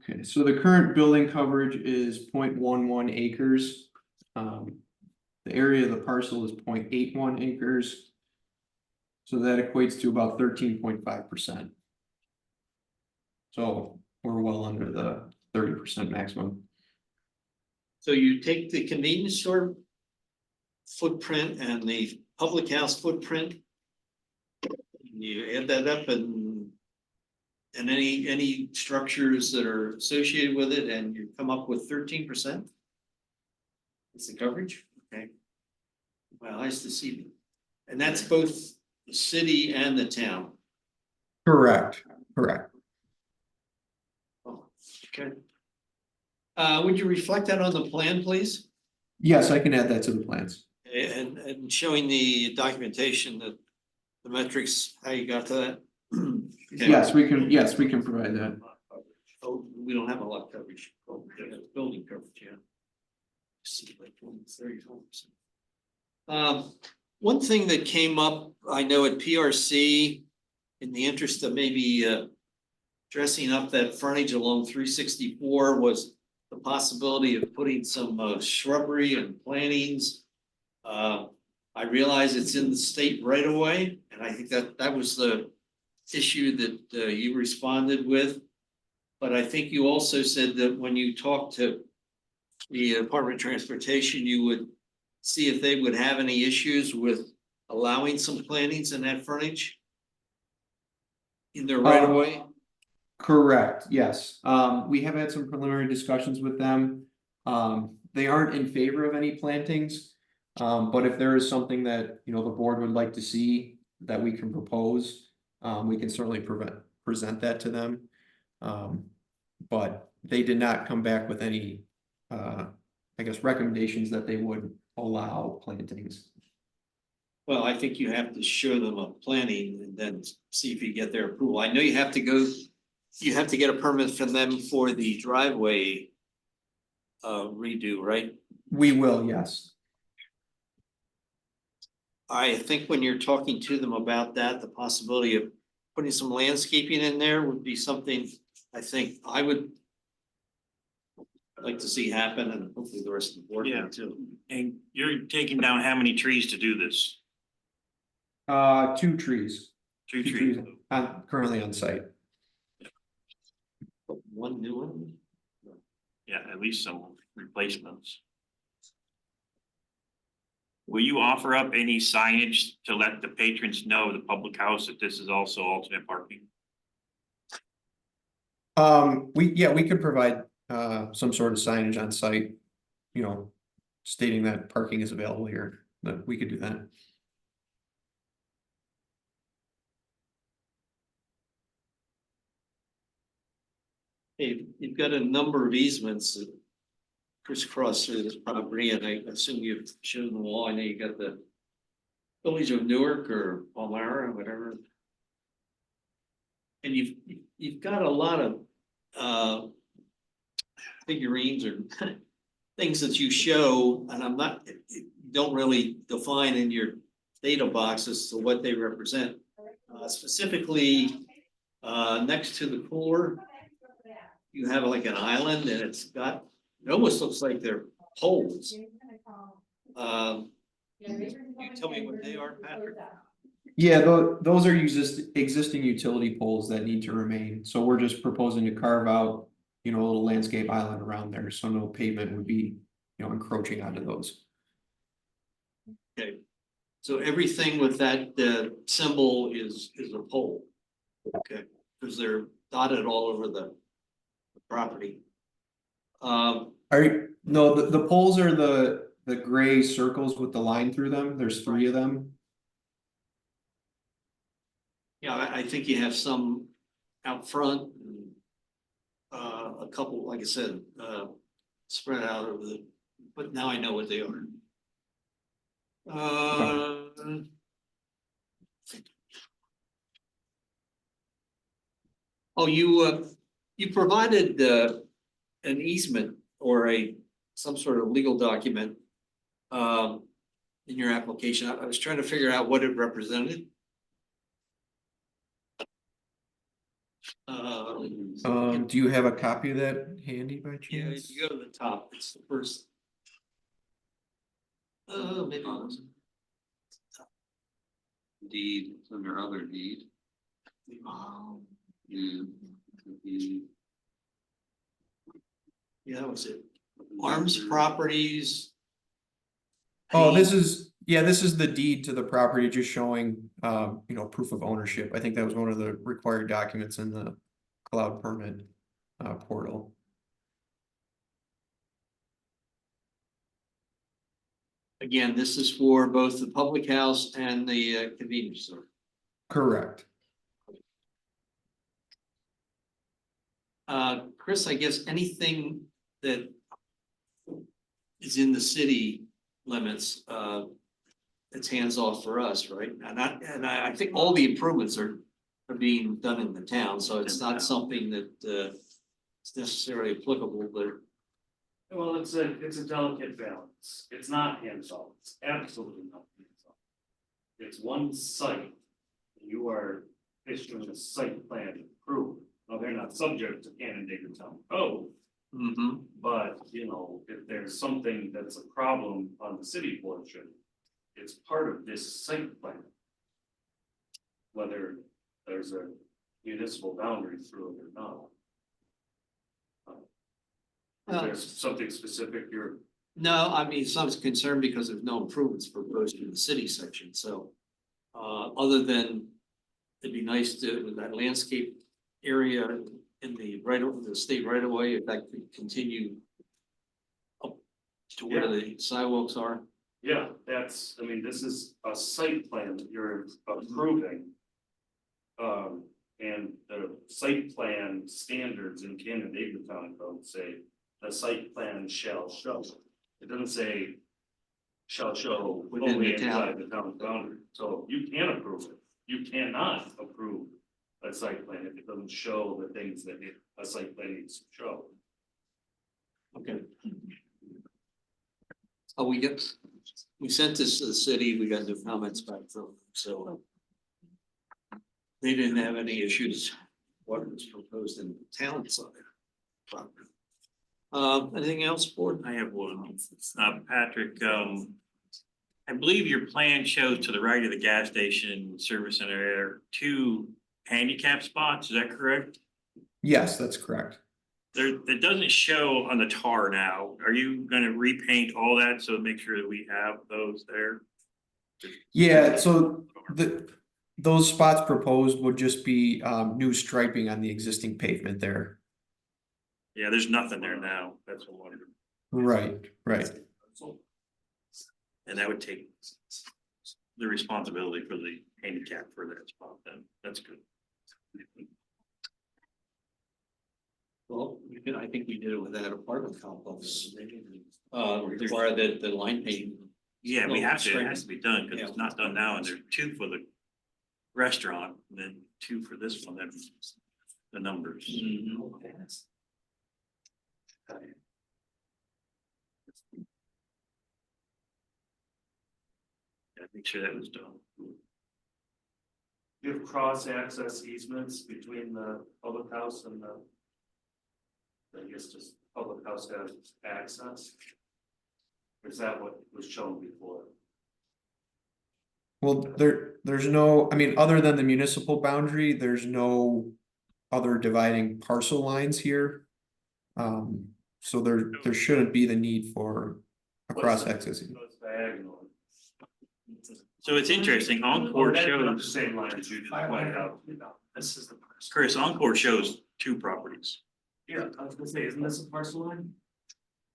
Okay, so the current building coverage is 0.11 acres. The area of the parcel is 0.81 acres. So that equates to about 13.5%. So we're well under the 30% maximum. So you take the convenience store footprint and the public house footprint. You add that up and any structures that are associated with it, and you come up with 13%. That's the coverage, okay. Well, nice to see you. And that's both the city and the town. Correct, correct. Oh, okay. Would you reflect that on the plan, please? Yes, I can add that to the plans. And showing the documentation that the metrics, how you got to that? Okay. Yes, we can provide that. Oh, we don't have a lot of coverage. Oh, we have building coverage, yeah. See, like 34%. One thing that came up, I know at PRC, in the interest of maybe dressing up that frontage along 364, was the possibility of putting some shrubbery and plantings. I realize it's in the state right away, and I think that was the issue that you responded with. But I think you also said that when you talked to the Department of Transportation, you would see if they would have any issues with allowing some plantings in that frontage in their right of way. Correct, yes. We have had some preliminary discussions with them. They aren't in favor of any plantings. But if there is something that, the board would like to see that we can propose, we can certainly present that to them. But they did not come back with any, recommendations that they would allow plantings. Well, I think you have to show them a planting and then see if you get their approval. I know you have to get a permit from them for the driveway redo, right? We will, yes. I think when you're talking to them about that, the possibility of putting some landscaping in there would be something I think I would like to see happen, and hopefully the rest of the board Yeah. would too. And you're taking down how many trees to do this? 2 trees. Two Two trees. trees currently on site. One new one. Yeah, at least some replacements. Will you offer up any signage to let the patrons know, the public house, that this is also alternate parking? We could provide some sort of signage on site, stating that parking is available here, that we could do that. Hey, you've got a number of easements that crisscross through this property, and I assume you've shown them all. I know you got the Village of Newark or Palmyra, whatever. And you've got a lot of figurines or things that you show, and I'm not, don't really define in your data box as to what they represent. Specifically, next to the cooler, you have like an island and it's got, it almost looks like they're poles. Can you tell me what they are, Patrick? Yeah, those are existing utility poles that need to remain, so we're just proposing to carve out, you know, a little landscape island around there, so no pavement would be, you know, encroaching onto those. Okay, so everything with that symbol is a pole. Okay, because they're dotted all over the property. No, the poles are the gray circles with the line through them, there's 3 of them. Yeah, I think you have some out front. A couple, like I said, spread out over the, but now I know what they are. Oh, you provided an easement or some sort of legal document in your application. I was trying to figure out what it represented. Do you have a copy of that handy by Yeah, chance? you go to the top, it's the first. Maybe it wasn't. Deed, it's under other deed. Oh, And the yeah, that was it. Arms properties. Oh, this is the deed to the property, just showing, you know, proof of ownership. I think that was one of the required documents in the cloud permit portal. Again, this is for both the public house and the convenience store. Correct. Chris, I guess anything that is in the city limits, it's hands off for us, right? And I think all the improvements are being done in the town, so it's not something that is necessarily applicable, but Well, it's a delicate balance. It's not hands-off. It's absolutely not hands-off. It's one site. You are issuing a site plan approved. Now, they're not subject to Canandaigua Town Code, but, you know, if there's something that's a problem on the city portion, it's part of this site plan. Whether there's a municipal boundary through it or not. Is there something specific you're? no, I mean, some concern because there's no improvements proposed in the city section, so. Other than, it'd be nice to, with that landscape area in the state right away, if that could continue. Up to where the sidewalks are. Yeah, that's, I mean, this is a site plan that you're approving. And the site plan standards in Canandaigua Town Code say the site plan shall show. It doesn't say shall show Within only the town. inside the town boundary. So you can approve it. You cannot approve a site plan if it doesn't show the things that a site plan needs to show. Okay. Oh, we sent this to the city, we got the comments back from them, so. They didn't have any issues, what was proposed in the town side. property. Anything else, board? I have one. Patrick, I believe your plan shows to the right of the gas station service center there, 2 handicap spots, is that correct? Yes, that's correct. There, it doesn't show on the tar now. Are you gonna repaint all that so make sure that we have those there? Yeah, so those spots proposed would just be new striping on the existing pavement there. Yeah, there's nothing there now. That's what I'm wondering. Right. And that would take the responsibility for the handicap for that spot then. That's good. Well, I think we did it with that apartment complex. Require the line paint. Yeah, we No, have to, it straight. has to be done because it's not done now and there's 2 for the restaurant and then two for this one, that's the numbers. Yeah, make sure that was done. You have cross access easements between the public house and the. I guess just public house has access. Or is that what was shown before? Well, there's no, I mean, other than the municipal boundary, there's no other dividing parcel lines here. So there shouldn't be the need for a cross access. So it's diagonal. So it's interesting, Encore That's not the shows, same line as you just pointed out. This is the parcel. Chris, Encore shows two properties. Yeah, I was gonna say, isn't this a parcel line?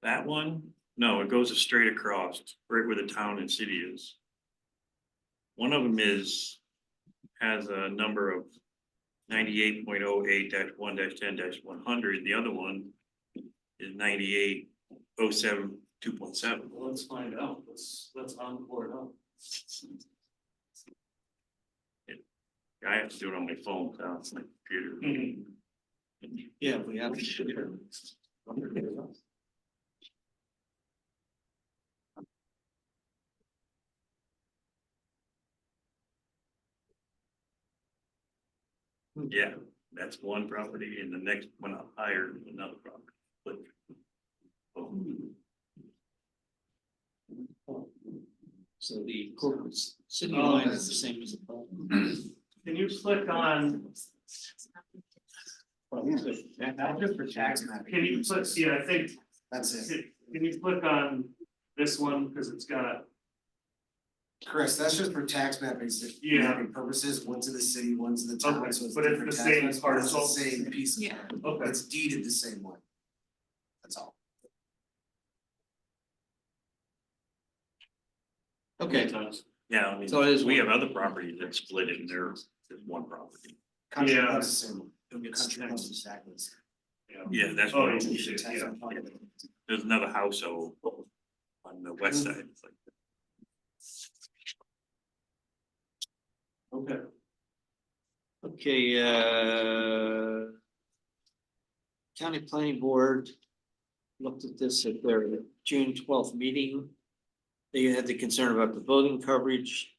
That one, no, it goes straight across, right where the town and city is. One of them has a number of 98.08-1-10-100, the other one is 98.07-2.7. Well, let's find out, let's encore it up. I have to do it on my phone, so it's like computer. Yeah, we have to shoot her. Yeah, that's one property and the next one up higher is another property. But So the corporate city Oh, line is the same as the. Can you click on, Just for tax mapping. can you click, yeah, I think, That's it. can you click on this one, because it's got, Chris, that's just for tax mapping purposes, one to the city, one to the town. Okay, so but it's different the tax same maps, but it's parcel? the same piece of Yeah. land. okay, It's deeded the same way. That's all. Okay, yeah, I mean, So it is we one. have other properties that split it and there's one property. Country Yeah. club's the same way. It's Country club's exactly the same. Yeah, that's Oh, what, you Your see, tax yeah. mapping. there's another household on the west side. It's like, Okay. Okay, County Planning Board looked at this at their June 12th meeting. They had the concern about the building coverage.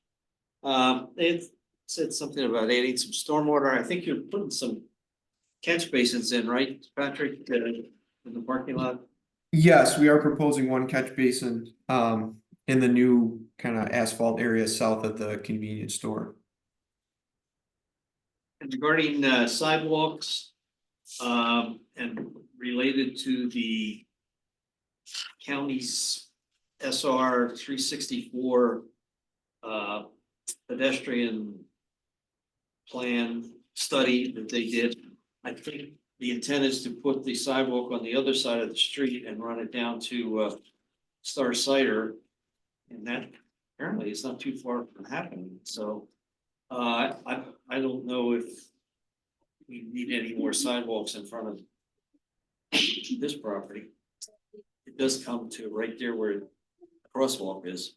They said something about adding some stormwater. I think you're putting some catch basins in, right, Patrick, in the parking lot? Yes, we are proposing one catch basin, in the new kind of asphalt area south of the convenience store. And regarding sidewalks, and related to the county's SR 364 pedestrian plan study that they did. I think the intent is to put the sidewalk on the other side of the street and run it down to Star Cider. And that apparently is not too far from happening, so I don't know if we need any more sidewalks in front of this property. It does come to right there where the crosswalk is.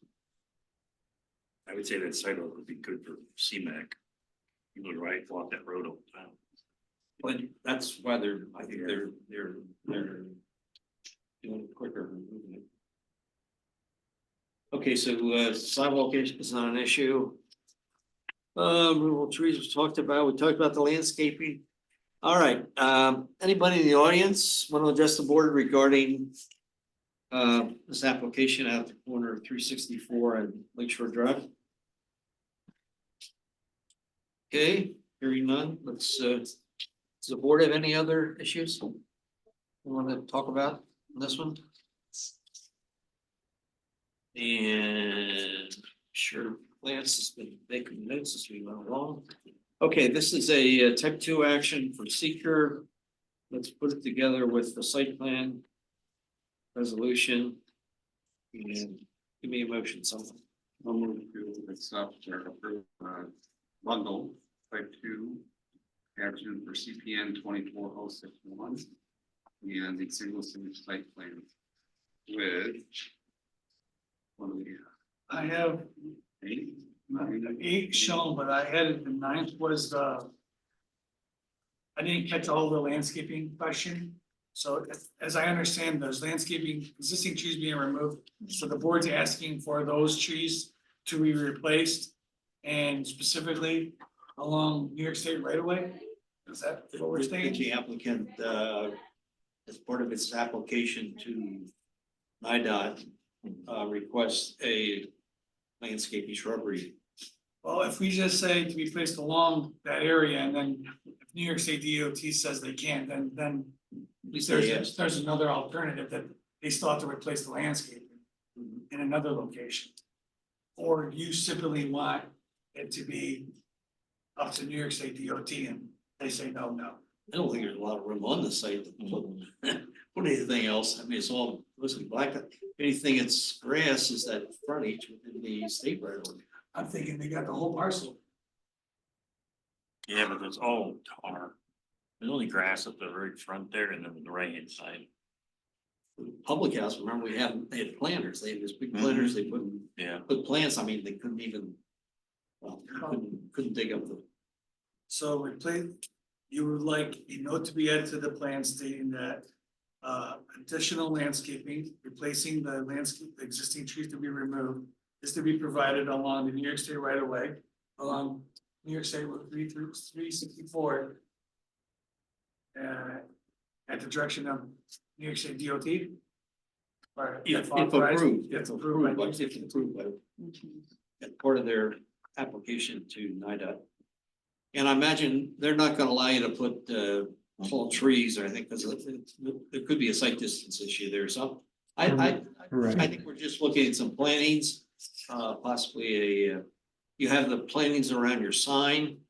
I would say that sidewalk would be good for CMAC. You would right walk that road all the time. But that's why I think they're doing it quicker than moving it. Okay, so sidewalk is not an issue. Removal trees was talked about. We talked about the landscaping. All right, anybody in the audience want to address the board regarding this application at the corner of 364 and Lakeshore Drive? Okay, hearing none, let's, does the board have any other issues we want to talk about on this one? And sure, Lance has been making notes as we went along. Okay, this is a type 2 action for seeker. Let's put it together with the site plan resolution. And give me a motion, someone. I'll move to accept or approve bundle type 2 action for CPN 24061 and the single site plan with what do we have? I have 8, 9, 8 shown, but I had it, the 9th was I didn't catch all the landscaping question. So as I understand, those landscaping, existing trees being removed, so the board's asking for those trees to be replaced. And specifically along New York State right away. Is that what we're saying? The applicant, as part of its application to NIDOT, requests a landscaping shrubbery. Well, if we just say to be placed along that area and then if New York State DOT says they can't, then We say yes. there's another alternative that they still have to replace the landscaping in another location. Or you simply want it to be up to New York State DOT and they say no. I don't think there's a lot of room on the site to put anything else. I mean, it's all mostly black. Anything that's grass is that frontage within the state right away. I'm thinking they got the whole parcel. Yeah, but it's all tar. There's only grass up the very front there and then the right hand side. Public house, remember they had planters, they had these big planters, they Yeah. put plants, I mean, they couldn't even. Well, couldn't dig up the. So replace, you would like a note to be added to the plan stating that additional landscaping, replacing the landscape, the existing trees to be removed. Is to be provided along the New York State right of way, along New York State Route 364. At the direction of New York State DOT. Or If authorized- approved, If approved by. if approved by, as part of their application to NIDOT. And I imagine they're not gonna allow you to put tall trees or anything, because there could be a site distance issue there, so. I Right. think we're just looking at some plantings, possibly you have the plantings around your sign.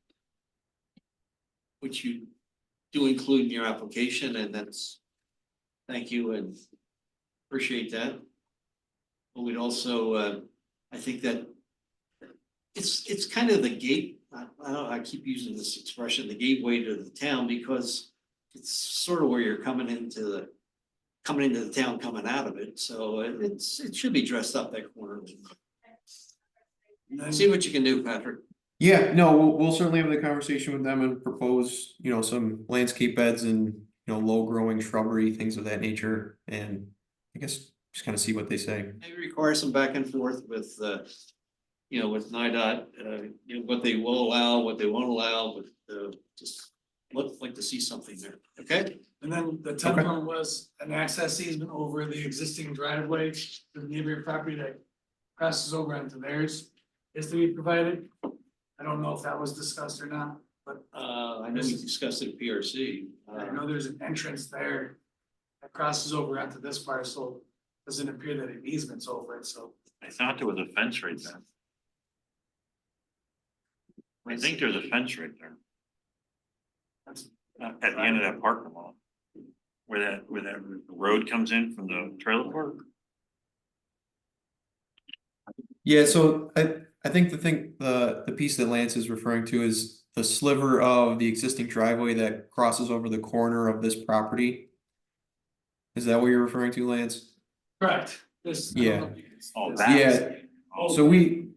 Which you do include in your application, and that's, thank you and appreciate that. But we'd also, I think that it's kind of the gate, I don't know, I keep using this expression, the gateway to the town, because it's sort of where you're coming into the town, coming out of it, so it should be dressed up that corner. And then- See what you can do, Patrick. Yeah, no, we'll certainly have the conversation with them and propose, some landscape beds and, low growing shrubbery, things of that nature. And I guess just kind of see what they say. Maybe require some back and forth with, with NIDOT, what they will allow, what they won't allow, but, just like to see something there, okay? And then the tenth one was an access easement over the existing driveway, the neighboring property that crosses over into theirs is to be provided. I don't know if that was discussed or not, but I know we discussed it at PRC. I know there's an entrance there that crosses over onto this parcel. Doesn't appear that an easement's over it, so. I thought there was a fence right there. I think there's a fence right there. That's At the end of that parking lot. Where that road comes in from the trailer park. Yeah, so I think the piece that Lance is referring to is the sliver of the existing driveway that crosses over the corner of this property. Is that what you're referring to, Lance? correct. This. Yeah. Oh, this- that. Yeah. Oh, So we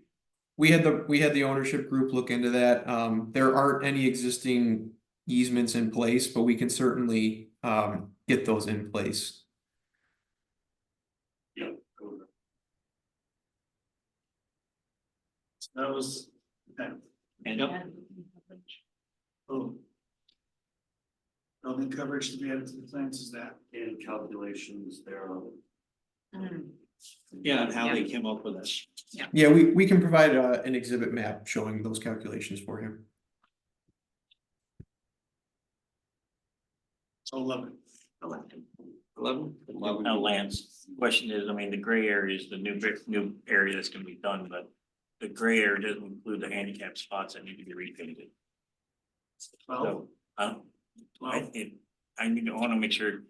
had the ownership group look into that. There aren't any existing easements in place, but we can certainly get those in place. Yeah. That was. that. And Oh. Building coverage to be added to the plans is that. And calculations thereof. yeah, and how they came up with that. Yeah, we can provide an exhibit map showing those calculations for him. So 11. 11? Now, Lance, question is, I mean, the gray area is the new area that's gonna be done, but the gray area doesn't include the handicap spots that need to be repainted. Well, So, I wanna make sure,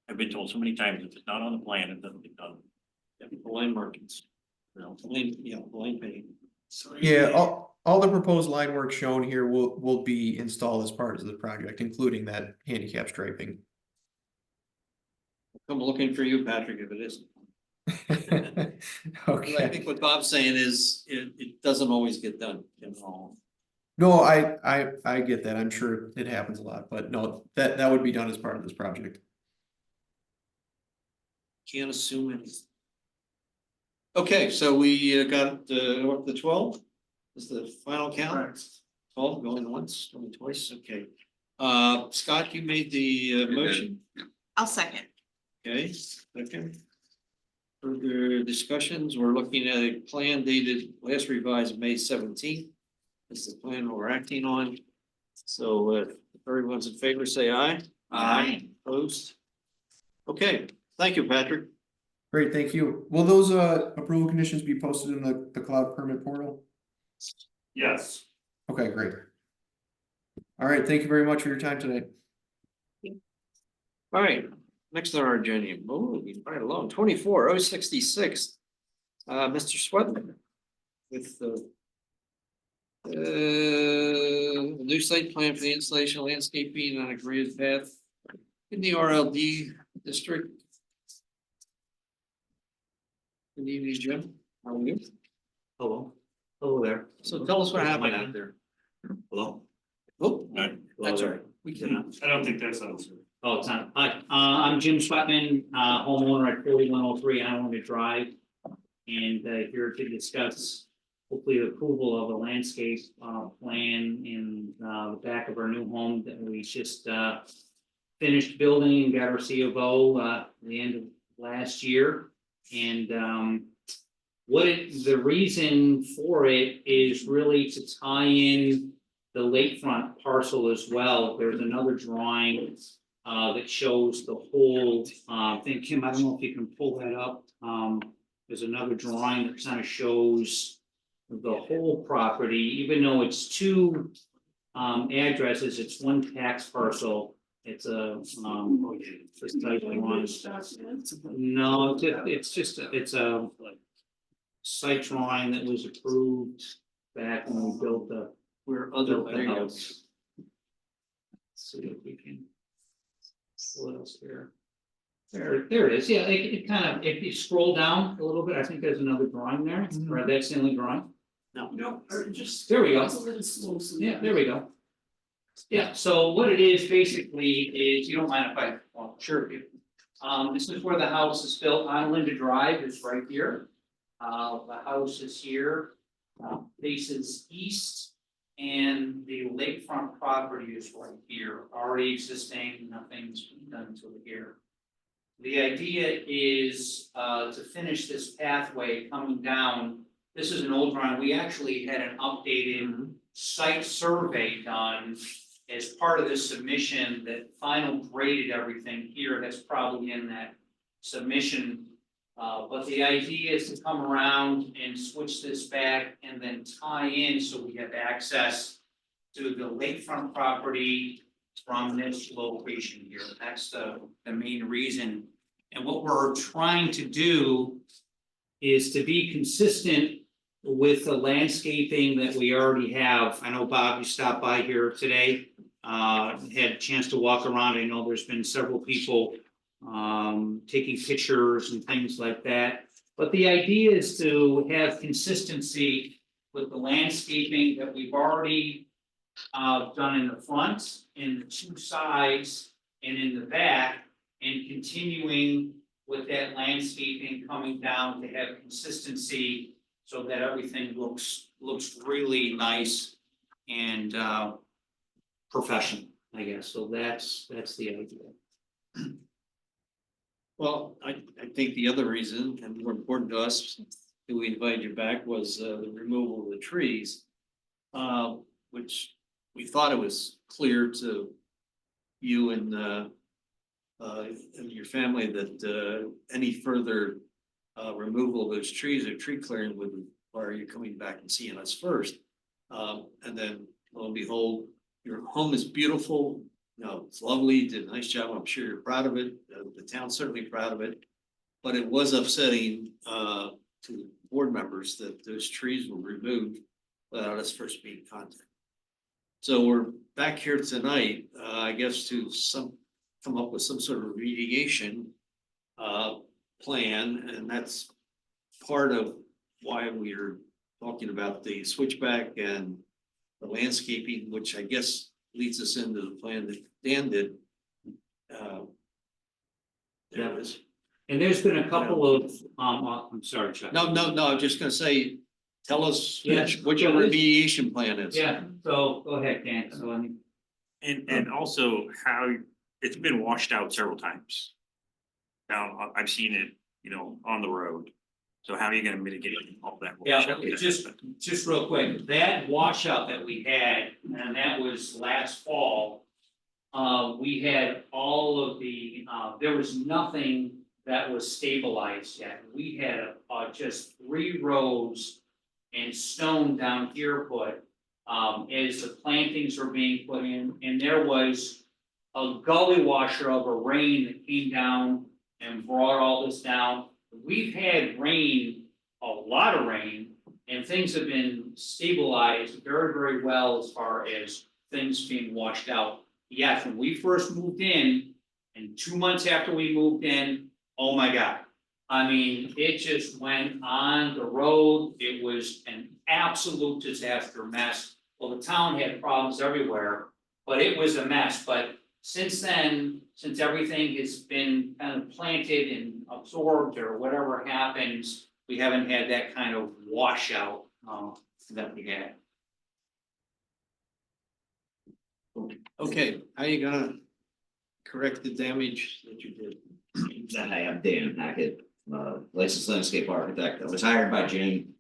I've been told so many times, if it's not on the plan, it doesn't get done. The line markings. Line painting. so. Yeah, all the proposed line work shown here will be installed as part of the project, including that handicap striping. I'm looking for you, Patrick, if it isn't. I Okay, think what Bob's saying is, it doesn't always get done, No, I get that. I'm sure it happens a lot, but no, that would be done as part of this project. Can't assume anything. Okay, so we got what, the 12 is the final count. 12 going once, going twice, okay. Scott, you made the motion, I'll second. okay, second. Further discussions, we're looking at a plan dated last revised May 17th. This is the plan we're acting on. So if everyone's in favor, say aye. Aye. Opposed? Okay, thank you, Patrick. Great, thank you. Will those approval conditions be posted in the cloud permit portal? Yes. Okay, great. All right, thank you very much for your time tonight. All right, next on our agenda, moving right along, 24/066. Mr. Swedman with the new site plan for the installation of landscaping on a graded path in the RLD district. Good evening, Jim. How are you? Hello, hello there. So tell us what happened out there. Hello? Oh, that's all right. We Yeah. can, I don't think that sounds good. Oh, it's not. Hi, I'm Jim Swetman, homeowner at 4103 Island Drive. And here to discuss hopefully the approval of a landscape plan in the back of our new home that we just finished building and got our C of O at the end of last year. And the reason for it is really to tie in the lakefront parcel as well. There's another drawing that shows the whole thing. Kim, I don't know if you can pull that up. There's another drawing that kind of shows the whole property, even though it's two addresses, it's one tax parcel. It's a it's like one. No, it's a site drawing that was approved back when we built the house. Let's see if we can. What else here? There it is. Yeah, it kind of, if you scroll down a little bit, I think there's another drawing there, or that's the only drawing. No, or just. There we go. It's a little slow, so Yeah, there we go. Yeah, so what it is basically is, you don't mind if I, well, sure. This is where the house is built on Linda Drive, it's right here. The house is here, faces east. And the lakefront property is right here, already existing, nothing's been done to it here. The idea is to finish this pathway coming down. This is an old drawing. We actually had an updated site survey done as part of this submission that final graded everything here. That's probably in that submission. But the idea is to come around and switch this back and then tie in so we have access to the lakefront property from this location here. That's the main reason. And what we're trying to do is to be consistent with the landscaping that we already have. I know, Bob, you stopped by here today, had a chance to walk around. I know there's been several people taking pictures and things like that. But the idea is to have consistency with the landscaping that we've already done in the front, in the two sides, and in the back, and continuing with that landscaping coming down to have consistency so that everything looks really nice and professional, I guess. So that's the idea. well, I think the other reason, and more important to us, that we invited you back was the removal of the trees. Which we thought it was clear to you and your family that any further removal of those trees or tree clearing would require you coming back and seeing us first. And then lo and behold, your home is beautiful. No, it's lovely, you did a nice job, I'm sure you're proud of it, the town's certainly proud of it. But it was upsetting to board members that those trees were removed without us first being contacted. So we're back here tonight, I guess to come up with some sort of remediation plan, and that's part of why we're talking about the switchback and the landscaping, which I guess leads us into the plan that Dan did. There it is. And there's been a couple of, I'm sorry, Chuck. No, I'm just gonna say, tell us Yes. what your remediation plan is. Yeah, so go ahead, Dan, so I mean. And also how it's been washed out several times. Now, I've seen it, you know, on the road. So how are you gonna mitigate all that? Yeah, washout? just real quick, that washout that we had, and that was last fall. We had all of the, there was nothing that was stabilized yet. We had, just 3 rows and stone down here put. As the plantings were being put in, and there was a gully washer of a rain that came down and brought all this down. We've had rain, a lot of rain, and things have been stabilized very, very well as far as things being washed out. Yes, when we first moved in, and 2 months after we moved in, oh my God. I mean, it just went on the road, it was an absolute disaster mess. Well, the town had problems everywhere, but it was a mess, but since then, since everything has been kind of planted and absorbed or whatever happens, we haven't had that kind of washout, that we had. Okay, how you gonna correct the damage that you did? Hi, I'm Dan Hackett, licensed landscape architect. I was hired by Jim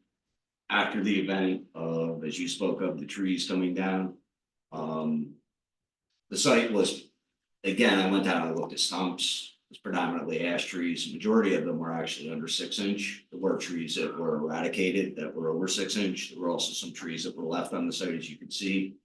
after the event of, as you spoke of, the trees coming down. The site was, again, I went down and I looked at stumps. It was predominantly ash trees. The majority of them were actually under 6 inch. There were trees that were eradicated that were over 6 inch. There were also some trees that were left on the site, as you can see.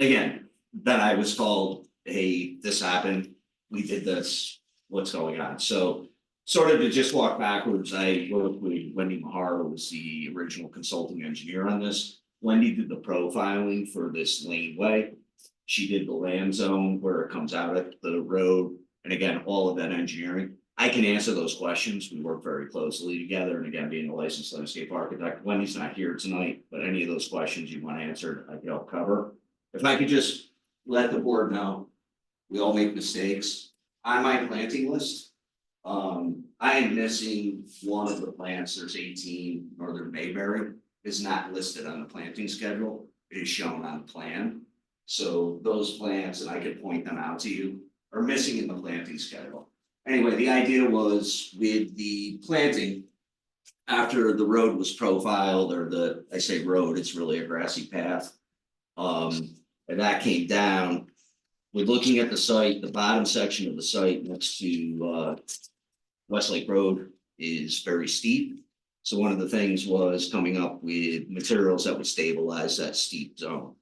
Again, then I was told, hey, this happened, we did this, what's going on? So sort of to just walk backwards, I worked with Wendy Mahar, who was the original consulting engineer on this. Wendy did the profiling for this laneway. She did the land zone where it comes out at the road, and again, all of that engineering. I can answer those questions. We work very closely together, and again, being a licensed landscape architect, Wendy's not here tonight, but any of those questions you want answered, I can help cover. If I could just let the board know, we all make mistakes. On my planting list, I am missing one of the plants. There's 18 Northern Mayberry is not listed on the planting schedule. It is shown on the plan. So those plants, and I could point them out to you, are missing in the planting schedule. Anyway, the idea was with the planting, after the road was profiled, or I say road, it's really a grassy path. And that came down. We're looking at the site, the bottom section of the site next to Westlake Road is very steep. So one of the things was coming up with materials that would stabilize that steep zone.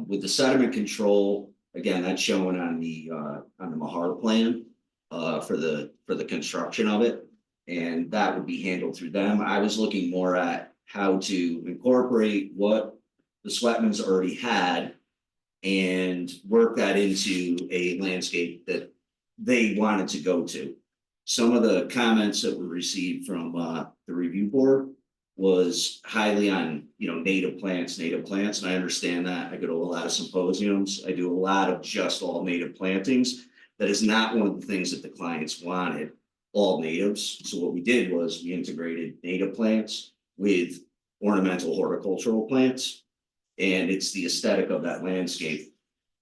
With the sediment control, again, that's shown on the Mahar plan for the construction of it. And that would be handled through them. I was looking more at how to incorporate what the Sweatmans already had and work that into a landscape that they wanted to go to. Some of the comments that were received from the review board was highly on, native plants, and I understand that. I go to a lot of symposiums. I do a lot of just all native plantings. That is not one of the things that the clients wanted, all natives. So what we did was we integrated native plants with ornamental horticultural plants. And it's the aesthetic of that landscape.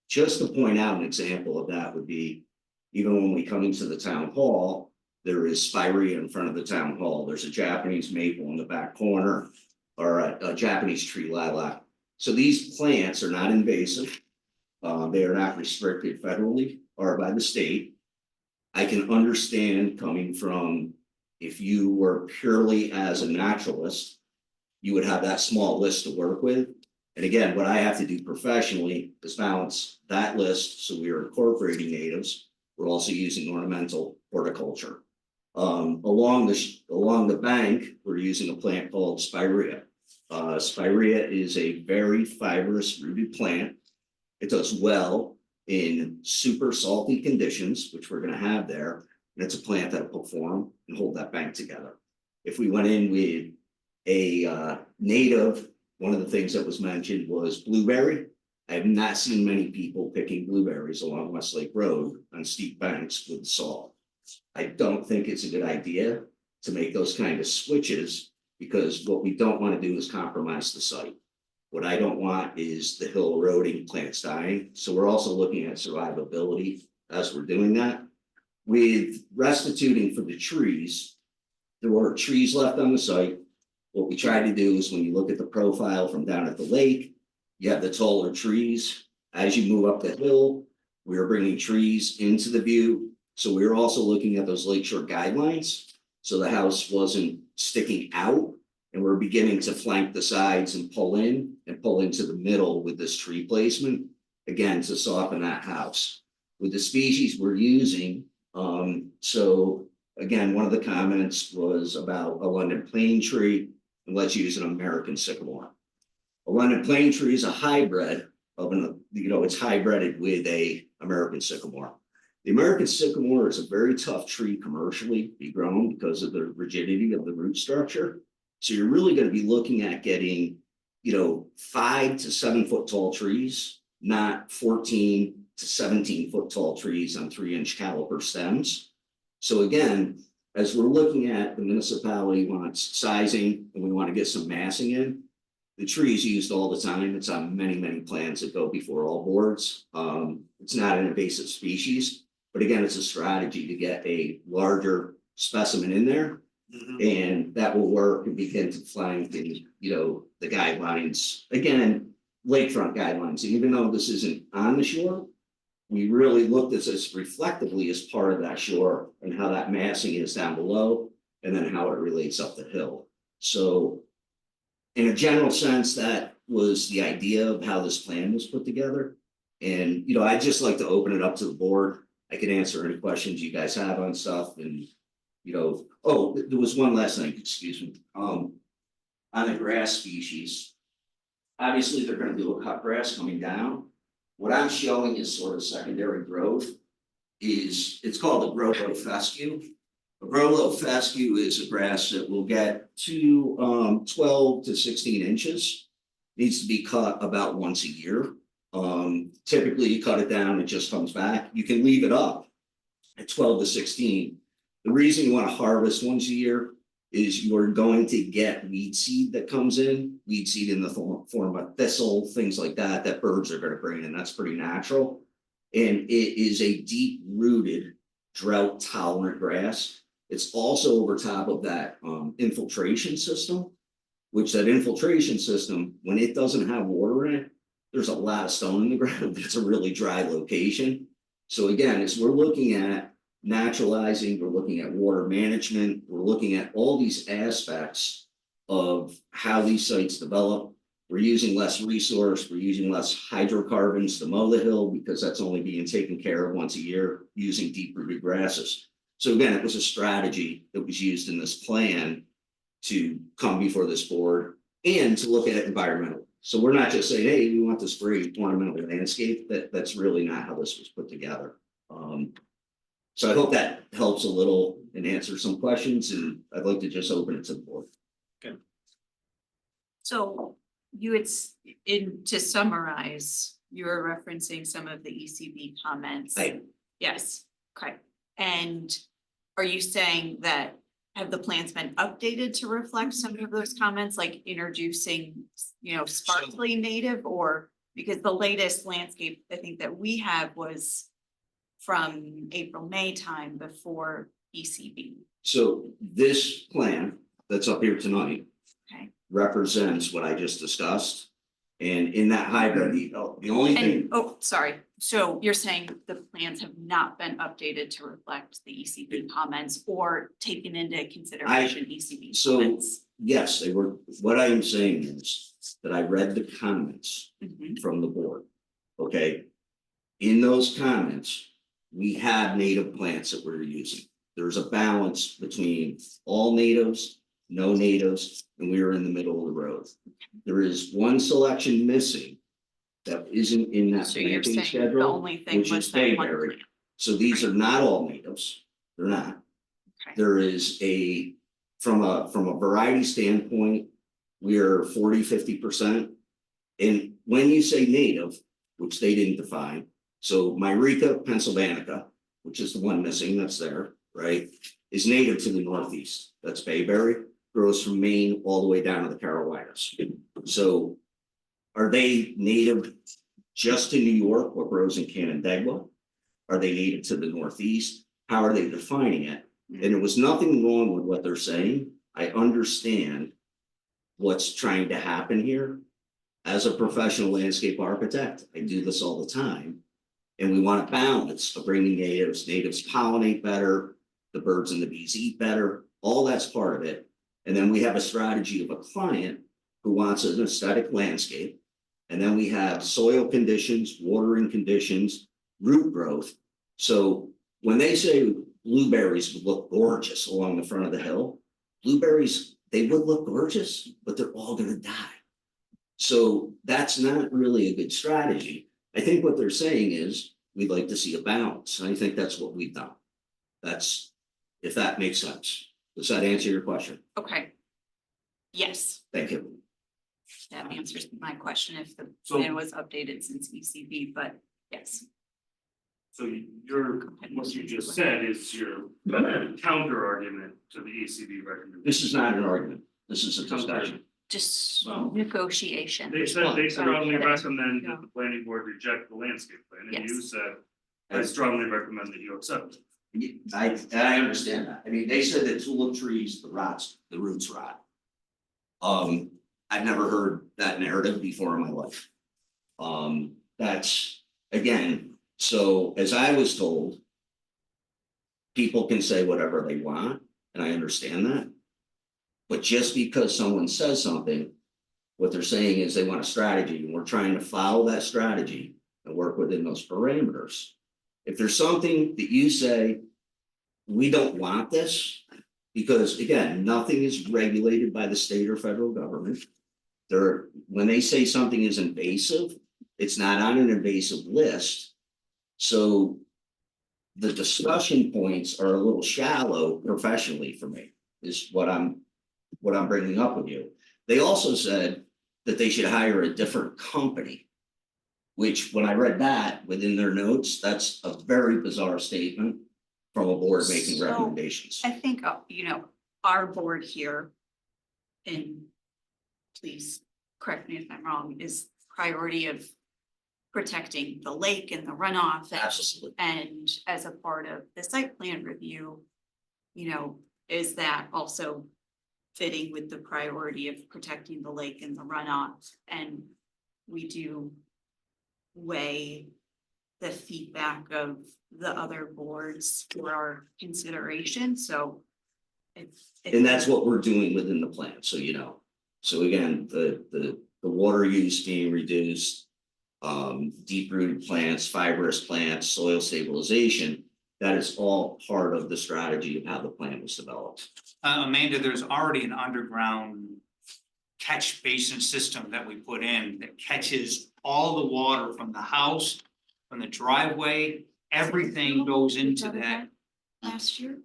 Just to point out an example of that would be, even when we come into the town hall, there is spirea in front of the town hall. There's a Japanese maple in the back corner, or a Japanese tree lilac. So these plants are not invasive. They are not restricted federally or by the state. I can understand coming from, if you were purely as a naturalist, you would have that small list to work with. And again, what I have to do professionally is balance that list. So we are incorporating natives. We're also using ornamental horticulture. Along the bank, we're using a plant called spirea. Spirea is a very fibrous rooted plant. It does well in super salty conditions, which we're going to have there. And it's a plant that will perform and hold that bank together. If we went in with native, one of the things that was mentioned was blueberry. I have not seen many people picking blueberries along Westlake Road on steep banks with salt. I don't think it's a good idea to make those kind of switches, because what we don't want to do is compromise the site. What I don't want is the hill eroding, plants dying, so we're also looking at survivability as we're doing that. With restituting for the trees, there were trees left on the site. What we tried to do is, when you look at the profile from down at the lake, you have the taller trees. As you move up the hill, we are bringing trees into the view. So we were also looking at those lakeshore guidelines. So the house wasn't sticking out, and we're beginning to flank the sides and pull into the middle with this tree placement, again, to soften that house. With the species we're using, so again, one of the comments was about a London plane tree, and let's use an American sycamore. A London plane tree is a hybrid of it's hybrided with a American sycamore. The American sycamore is a very tough tree commercially to be grown because of the rigidity of the root structure. So you're really going to be looking at getting, 5 to 7 foot tall trees, not 14 to 17 foot tall trees on 3-inch caliper stems. So again, as we're looking at, the municipality wants sizing and we want to get some massing in. The tree is used all the time. It's on many, many plans that go before all boards. It's not an invasive species, but again, it's a strategy to get a larger specimen in there. And that will work and begin to flank the guidelines, again, lakefront guidelines. Even though this isn't on the shore, we really looked at this reflectively as part of that shore and how that massing is down below, and then how it relates up the hill. So in a general sense, that was the idea of how this plan was put together. And, I'd just like to open it up to the board. I could answer any questions you guys have on stuff, and, there was one last thing, excuse me. On the grass species, obviously they're gonna do a cut grass coming down. What I'm showing is sort of secondary growth. It's called the Growlow fescue. A Growlow fescue is a grass that will get to 12 to 16 inches. Needs to be cut about once a year. Typically you cut it down, it just comes back. You can leave it up at 12 to 16. The reason you want to harvest once a year is you're going to get weed seed that comes in, weed seed in the form of thistle, things like that, that birds are going to bring in. That's pretty natural. And it is a deep rooted, drought tolerant grass. It's also over top of that infiltration system, which that infiltration system, when it doesn't have water in it, there's a lot of stone in the ground. It's a really dry location. So again, as we're looking at naturalizing, we're looking at water management, we're looking at all these aspects of how these sites develop. We're using less resource, we're using less hydrocarbons to mow the hill because that's only being taken care of once a year using deep rooted grasses. So again, it was a strategy that was used in this plan to come before this board and to look at it environmentally. So we're not just saying, hey, we want this great ornamental landscape. That's really not how this was put together. So I hope that helps a little and answers some questions, and I'd like to just open it to the board. So to summarize, you were referencing some of the ECB comments. Yes, okay. And are you saying that have the plans been updated to reflect some of those comments, like introducing, sparsely native, or because the latest landscape I think that we have was from April, May time before ECB? So this plan that's up here tonight Okay. represents what I just discussed. And in that hybrid, the only thing. Sorry. So you're saying the plans have not been updated to reflect the ECB comments or taken into consideration ECB comments? Yes, they were. What I am saying is that I read the comments from the board. Okay. In those comments, we have native plants that we're using. There's a balance between all natives, no natives, and we are in the middle of the road. There is one selection missing that isn't in that planting schedule, the only thing which is was that one bayberry. plant. So these are not all natives. They're not. Okay. There is from a variety standpoint, we're 40-50%. And when you say native, which they didn't define, so Myrica pennsylvanica, which is the one missing that's there, right? Is native to the northeast, that's Bayberry, grows from Maine all the way down to the Carolinas. So are they native just to New York, what grows in Canandaigua? Are they native to the northeast? How are they defining it? And there was nothing wrong with what they're saying. I understand what's trying to happen here. As a professional landscape architect, I do this all the time. And we want a balance of bringing natives pollinate better, the birds and the bees eat better, all that's part of it. And then we have a strategy of a client who wants an aesthetic landscape. And then we have soil conditions, watering conditions, root growth. So when they say blueberries would look gorgeous along the front of the hill, blueberries, they would look gorgeous, but they're all gonna die. So that's not really a good strategy. I think what they're saying is, we'd like to see a balance. And I think that's what we've done. That's, if that makes sense. Does that answer your question? Okay. Yes, Thank you. that answers my question if the So- plan was updated since ECB, but yes. So what you just said is your counter argument to the ECB recommendation. This is not an argument. This is a discussion. Just Well, negotiation. They said they strongly Okay. recommend Yeah. that the planning board reject the landscape plan, and you Yes. said, I strongly recommend that you accept it. I understand that. I mean, they said that tulip trees, the roots rot. I've never heard that narrative before in my life. That's, again, so as I was told, people can say whatever they want, and I understand that. But just because someone says something, what they're saying is they want a strategy, and we're trying to follow that strategy and work within those parameters. If there's something that you say, we don't want this, because again, nothing is regulated by the state or federal government. When they say something is invasive, it's not on an invasive list. So the discussion points are a little shallow professionally for me, is what I'm bringing up with you. They also said that they should hire a different company. Which, when I read that within their notes, that's a very bizarre statement from a board making So, recommendations. I think, our board here, and please correct me if I'm wrong, is priority of protecting the lake and the runoff. Absolutely. And as a part of the site plan review, is that also fitting with the priority of protecting the lake and the runoff? And we do weigh the feedback of the other boards for our consideration, so. And that's what we're doing within the plan, so you know. So again, the water use being reduced, deep rooted plants, fibrous plants, soil stabilization, that is all part of the strategy of how the plan was developed. Amanda, there's already an underground catch basin system that we put in that catches all the water from the house, from the driveway, everything goes into that. Last year?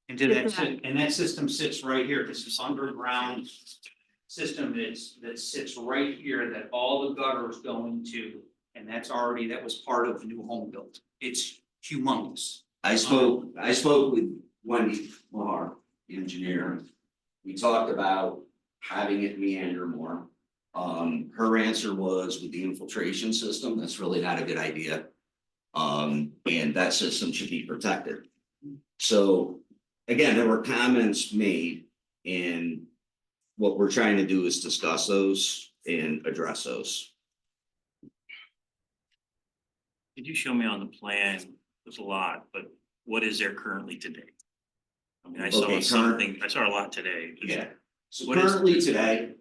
And that system sits right here, this is underground system that sits right here that all the gutters go into. And that was part of the new home build. It's humongous. I spoke with Wendy Mahar, the engineer. We talked about having it meander more. Her answer was with the infiltration system, that's really not a good idea. And that system should be protected. So again, there were comments made, and what we're trying to do is discuss those and address those. Could you show me on the plan, there's a lot, but what is there currently today? I mean, I saw Okay, something, I saw a lot today. Yeah, so What is- currently today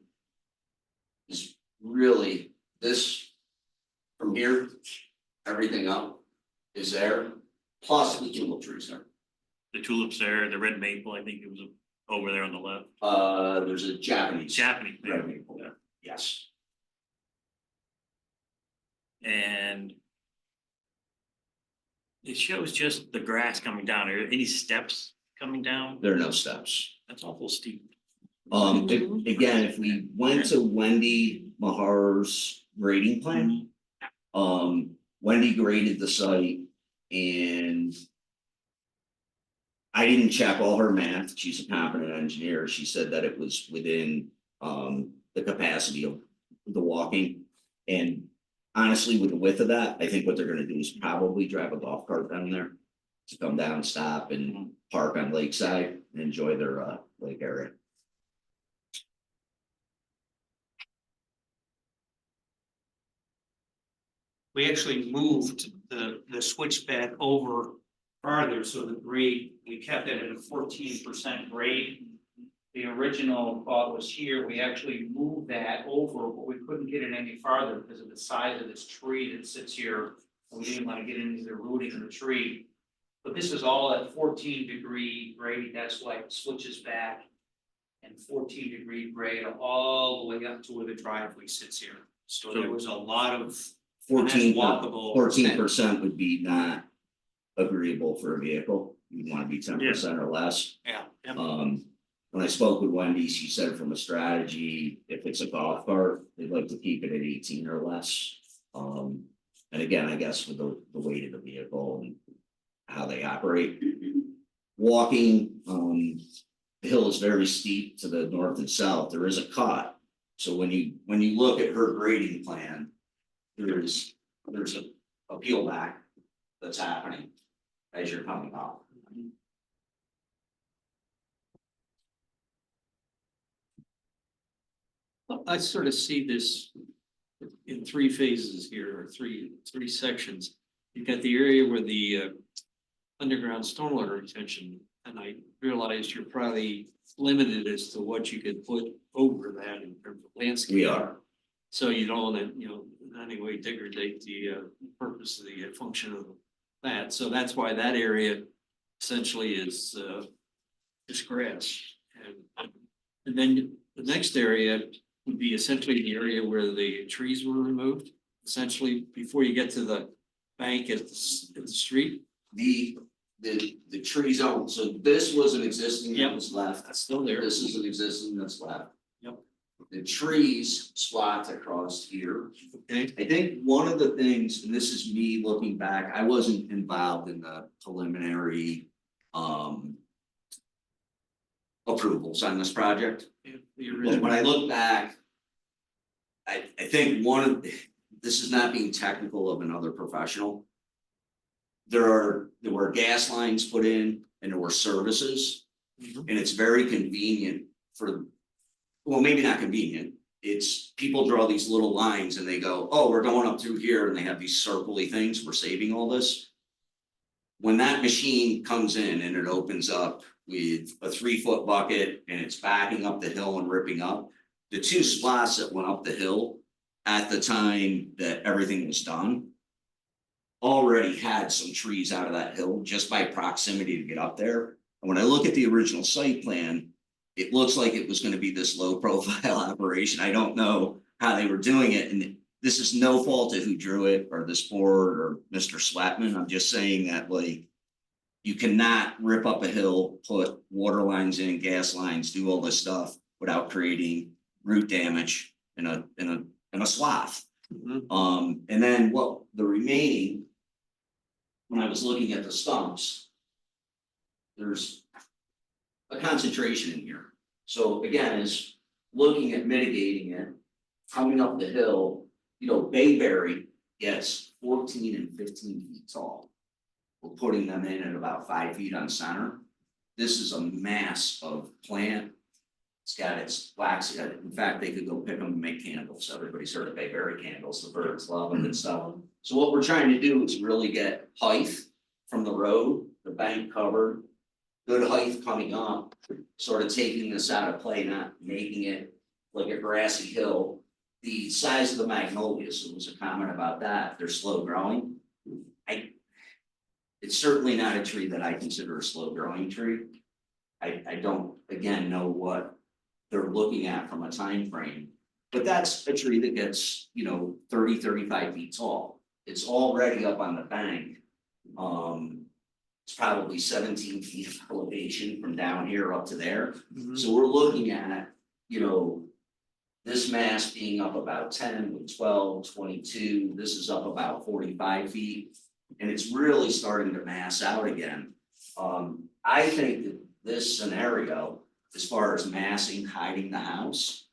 is really this from here, everything up is there, plus the tulip trees there. The tulips there, the red maple, I think it was over there on the left. There's a Japanese. Japanese red maple, maple, yes. and it shows just the grass coming down. Are there any steps coming down? There are no steps. That's awful steep. Again, if we went to Wendy Mahar's grading plan. Wendy graded the site and. I didn't check all her math, she's a competent engineer, she said that it was within the capacity of the walking. And honestly, with the width of that, I think what they're gonna do is probably drive a golf cart down there. To come down, stop and park on Lakeside and enjoy their lake area. We actually moved the switch back over farther, so the grade, we kept it at a 14% grade. The original thought was here, we actually moved that over, but we couldn't get it any farther because of the size of this tree that sits here. We didn't want to get into the rooting of the tree. But this is all at 14-degree grade, that's why it switches back. And 14-degree grade all the way up to where the driveway sits here. So there was a lot of. 14% would be not agreeable for a vehicle, you'd wanna be 10% or less. Yeah. When I spoke with Wendy, she said from a strategy, if it's a golf cart, they'd like to keep it at 18 or less. And again, I guess with the weight of the vehicle and how they operate. Walking, the hill is very steep to the north and south, there is a cut. So when you look at her grading plan, there's a peel back that's happening as you're coming up. I sort of see this in three phases here, or three sections. You've got the area where the underground stormwater retention, and I realize you're probably limited as to what you could put over that in terms of landscape. We are. So you don't want to, in any way degrade the purpose of the function of that. So that's why that area essentially is grass. And then the next area would be essentially the area where the trees were removed, essentially before you get to the bank at the street. The tree zone, so this was an existing that was left. That's still there. This is an existing that's left. Yep. The trees swapped across here. Okay. I think one of the things, and this is me looking back, I wasn't involved in the preliminary approvals on this project. But when I look back, I think this is not being technical of another professional. There were gas lines put in and there were services. And it's very convenient well, maybe not convenient. It's people draw these little lines and they go, oh, we're going up through here, and they have these circly things, we're saving all this. When that machine comes in and it opens up with a 3-foot bucket and it's backing up the hill and ripping up, the two spots that went up the hill at the time that everything was done already had some trees out of that hill just by proximity to get up there. And when I look at the original site plan, it looks like it was gonna be this low profile operation. I don't know how they were doing it, and this is no fault of who drew it or this board or Mr. Swatman. I'm just saying that you cannot rip up a hill, put water lines in, gas lines, do all this stuff without creating root damage in a swath. And then what the remaining, when I was looking at the stumps, there's a concentration in here. So again, is looking at mitigating it, coming up the hill, Bayberry gets 14 and 15 feet tall. We're putting them in at about 5 feet on center. This is a mass of plant. It's got its wax. In fact, they could go pick them and make candles. Everybody's heard of Bayberry candles. The birds love them and stuff. So what we're trying to do is really get height from the road, the bank covered, good height coming up, sort of taking this out of play, not making it like a grassy hill. The size of the magnolias, there was a comment about that, they're slow growing. It's certainly not a tree that I consider a slow growing tree. I don't, again, know what they're looking at from a time frame, but that's a tree that gets, 30, 35 feet tall. It's already up on the bank. It's probably 17 feet of elevation from down here up to there. So we're looking at you know. This mass being up about 10, 12, 22. This is up about 45 feet. And it's really starting to mass out again. I think that this scenario, as far as massing, hiding the house,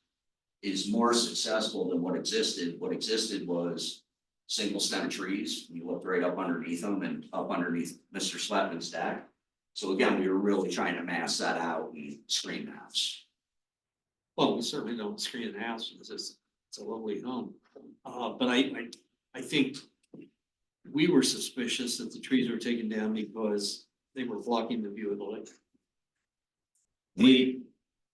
is more successful than what existed. What existed was single stem trees. You looked right up underneath them and up underneath Mr. Sletman's deck. So again, we were really trying to mass that out and screen the house. Well, we certainly don't screen the house, it's a lovely home. But I think we were suspicious that the trees were taken down because they were blocking the view of the lake.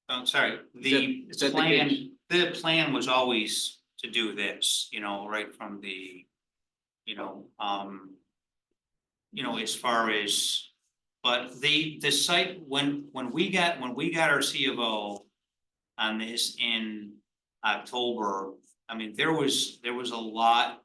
I'm sorry, the Is that the case? plan was always to do this, you know, right from the, you know, as far as, but the site, when we got our C of O on this in October, I mean, there was a lot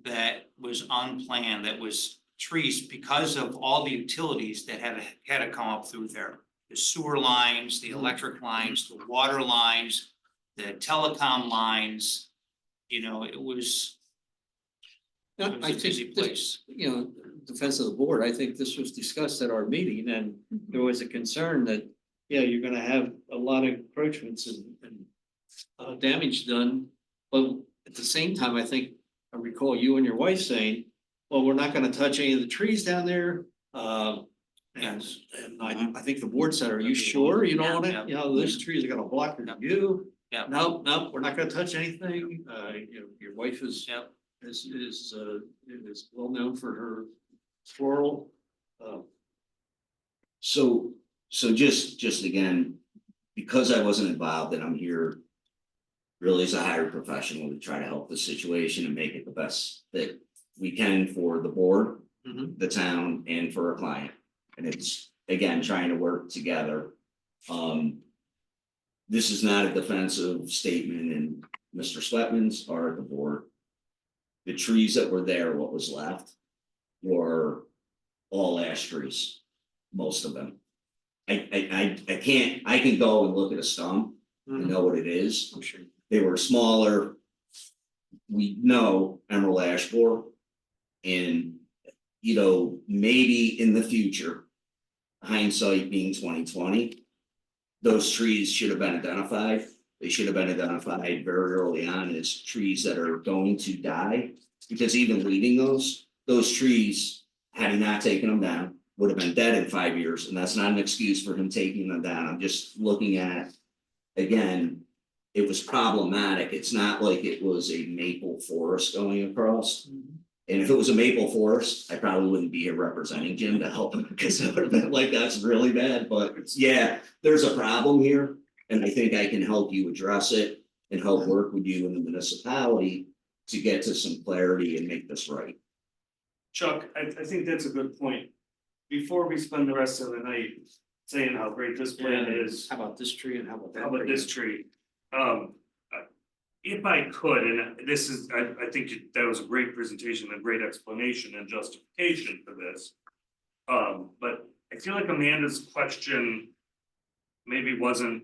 that was unplanned, that was trees because of all the utilities that had to come up through there. The sewer lines, the electric lines, the water lines, the telecom lines, you know, it was No, a I busy think, this- place. you know, defense of the board, I think this was discussed at our meeting and there was a concern that, yeah, you're gonna have a lot of encroachments and damage done. But at the same time, I think, I recall you and your wife saying, well, we're not gonna touch any of the trees down there. And I think the board said, are you sure you don't wanna, Yeah. you know, those trees are gonna block your view? Yeah. No, we're not gonna touch anything. You know, your wife is Yep. is well known for her floral. So just again, because I wasn't involved and I'm here. Really as a hired professional to try to help the situation and make it the best that we can for the board, Mhm. the town, and for our client. And it's, again, trying to work together. This is not a defensive statement and Mr. Sletman's or the board. The trees that were there, what was left, were all ash trees, most of them. I can go and look at a stump and know what it is. I'm sure. They were smaller. We know emerald ash borer. And, you know, maybe in the future, hindsight being 2020. Those trees should have been identified. They should have been identified very early on as trees that are going to die. Because even leaving those trees, had he not taken them down, would have been dead in 5 years. And that's not an excuse for him taking them down. I'm just looking at, again, it was problematic. It's not like it was a maple forest going across. And if it was a maple forest, I probably wouldn't be here representing Jim to help him because it would have been like, that's really bad. But yeah, there's a problem here. And I think I can help you address it and help work with you in the municipality to get to some clarity and make this right. Chuck, I think that's a good point. Before we spend the rest of the night saying how great this plan is, How about this tree and how about that? how about this tree? If I could, and this is, I think that was a great presentation, a great explanation and justification for this. But I feel like Amanda's question maybe wasn't,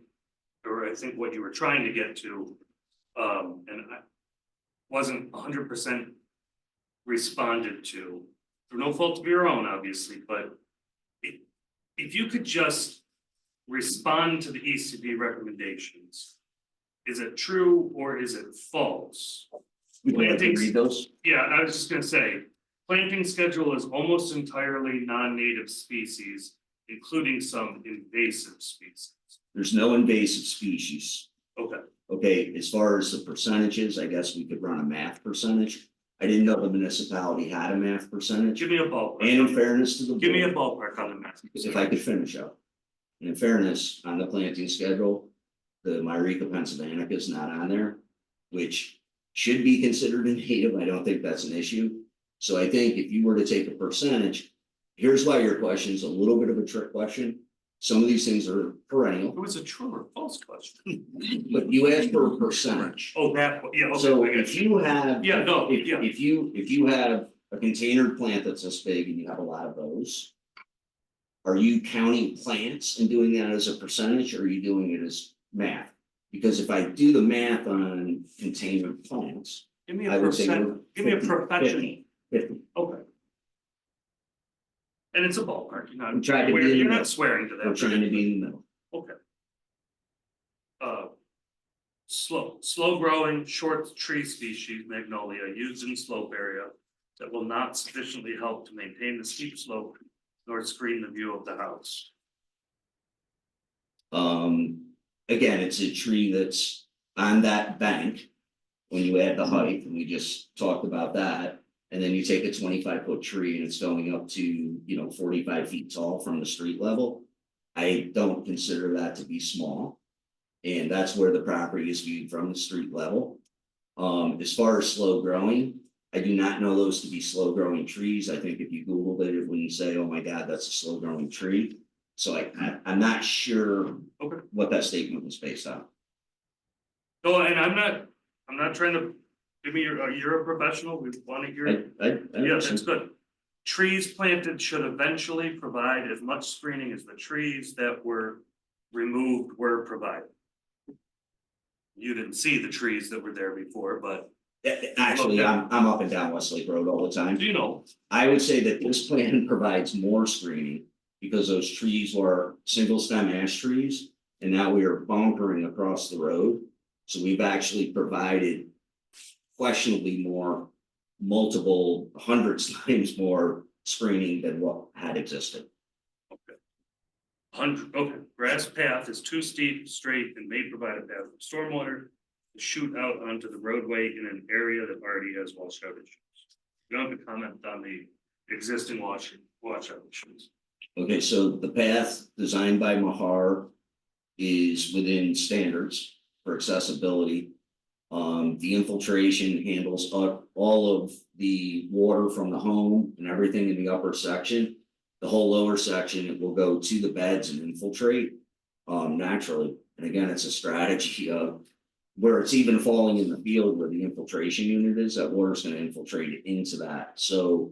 or I think what you were trying to get to, and I wasn't 100% responded to, through no fault of your own, obviously, but if you could just respond to the ECB recommendations. Is it true or is it false? Would you like to Plantings- read those? Yeah, I was just gonna say, planting schedule is almost entirely non-native species, including some invasive species. There's no invasive species. Okay, Okay, as far as the percentages, I guess we could run a math percentage. I didn't know the municipality had a math percentage. give me a ballpark. And in fairness to the Give me a board, ballpark on the math. if I could finish up. And in fairness, on the planting schedule, the Myrica pennsylvanica is not on there, which should be considered a native. I don't think that's an issue. So I think if you were to take a percentage, here's why your question is a little bit of a trick question. Some of these things are perennial, It was a true or false question. but you asked for a percentage. Oh, that, yeah, okay, So I got if you. you have. Yeah, no, If yeah. if you have a container plant that's this big and you have a lot of those. Are you counting plants and doing that as a percentage, or are you doing it as math? Because if I do the math on container plants, Give me I a would say percent, give me a 50, professional, 50. okay. And it's a ballpark, you're not, I'm trying to be in the you're middle. not swearing to that. We're trying to be in the middle. Okay. Slow growing, short tree species, magnolia, used in slope area. That will not sufficiently help to maintain the steep slope nor screen the view of the house. Again, it's a tree that's on that bank. When you add the height, and we just talked about that, and then you take a 25-foot tree and it's going up to, you know, 45 feet tall from the street level. I don't consider that to be small. And that's where the property is viewed from the street level. As far as slow growing, I do not know those to be slow growing trees. I think if you Googled it, it wouldn't say, oh my God, that's a slow growing tree. So I'm not sure Okay. what that statement was based on. No, and I'm not trying to, give me you're a professional, we want to hear. I Yeah, that's good. Trees planted should eventually provide as much screening as the trees that were removed were provided. You didn't see the trees that were there before, but Actually, I'm up and down Westlake Road all the time. do you know? I would say that this plan provides more screening because those trees were single stem ash trees. And now we are bunkering across the road. So we've actually provided questionably more, multiple hundreds times more screening than what had existed. Okay, grass path is too steep, straight, and may provide a path for stormwater to shoot out onto the roadway in an area that already has washout issues. You don't have to comment on the existing washout issues. Okay, so the path designed by Mahar is within standards for accessibility. The infiltration handles all of the water from the home and everything in the upper section. The whole lower section, it will go to the beds and infiltrate naturally. And again, it's a strategy of where it's even falling in the field where the infiltration unit is, that water's gonna infiltrate into that. So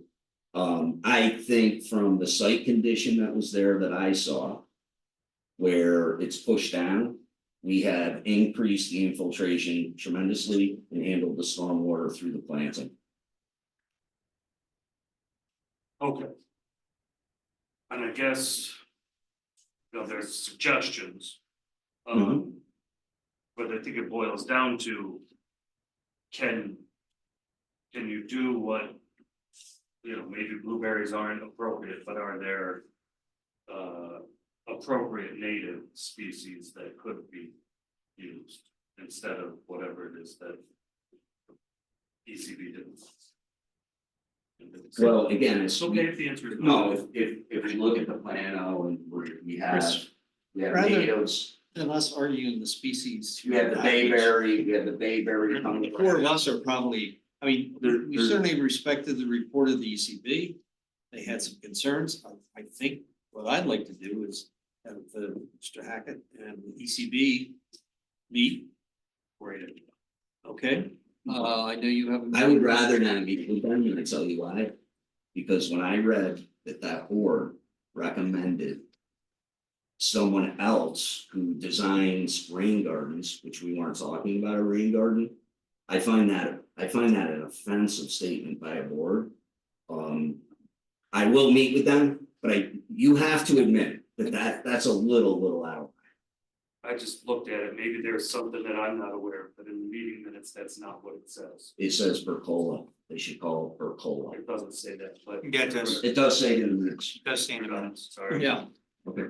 I think from the site condition that was there that I saw, where it's pushed down, we have increased the infiltration tremendously and handled the stormwater through the planting. Okay. And I guess, you know, there's suggestions. But I think it boils down to, can you do what, you know, maybe blueberries aren't appropriate, but are there appropriate native species that could be used instead of whatever it is that ECB didn't. Well, again, it's okay if the answer is no, if we look at the plan now and we have rather- natives, And us arguing the species. we have the bayberry, coming. The four of us are probably, I mean, we certainly respected the report of the ECB. They had some concerns. I think what I'd like to do is have Mr. Hackett and the ECB meet. Great. Okay, I know you have. I would rather not meet with them, and I tell you why. Because when I read that board recommended someone else who designs rain gardens, which we weren't talking about a rain garden, I find that an offensive statement by a board. I will meet with them, but you have to admit that's a little out. I just looked at it, maybe there's something that I'm not aware of, but in the meeting minutes, that's not what it says. It says percola, they should call it percola. It doesn't say that, but. It does say it in the minutes. It does stand about it. Sorry. Yeah, Okay.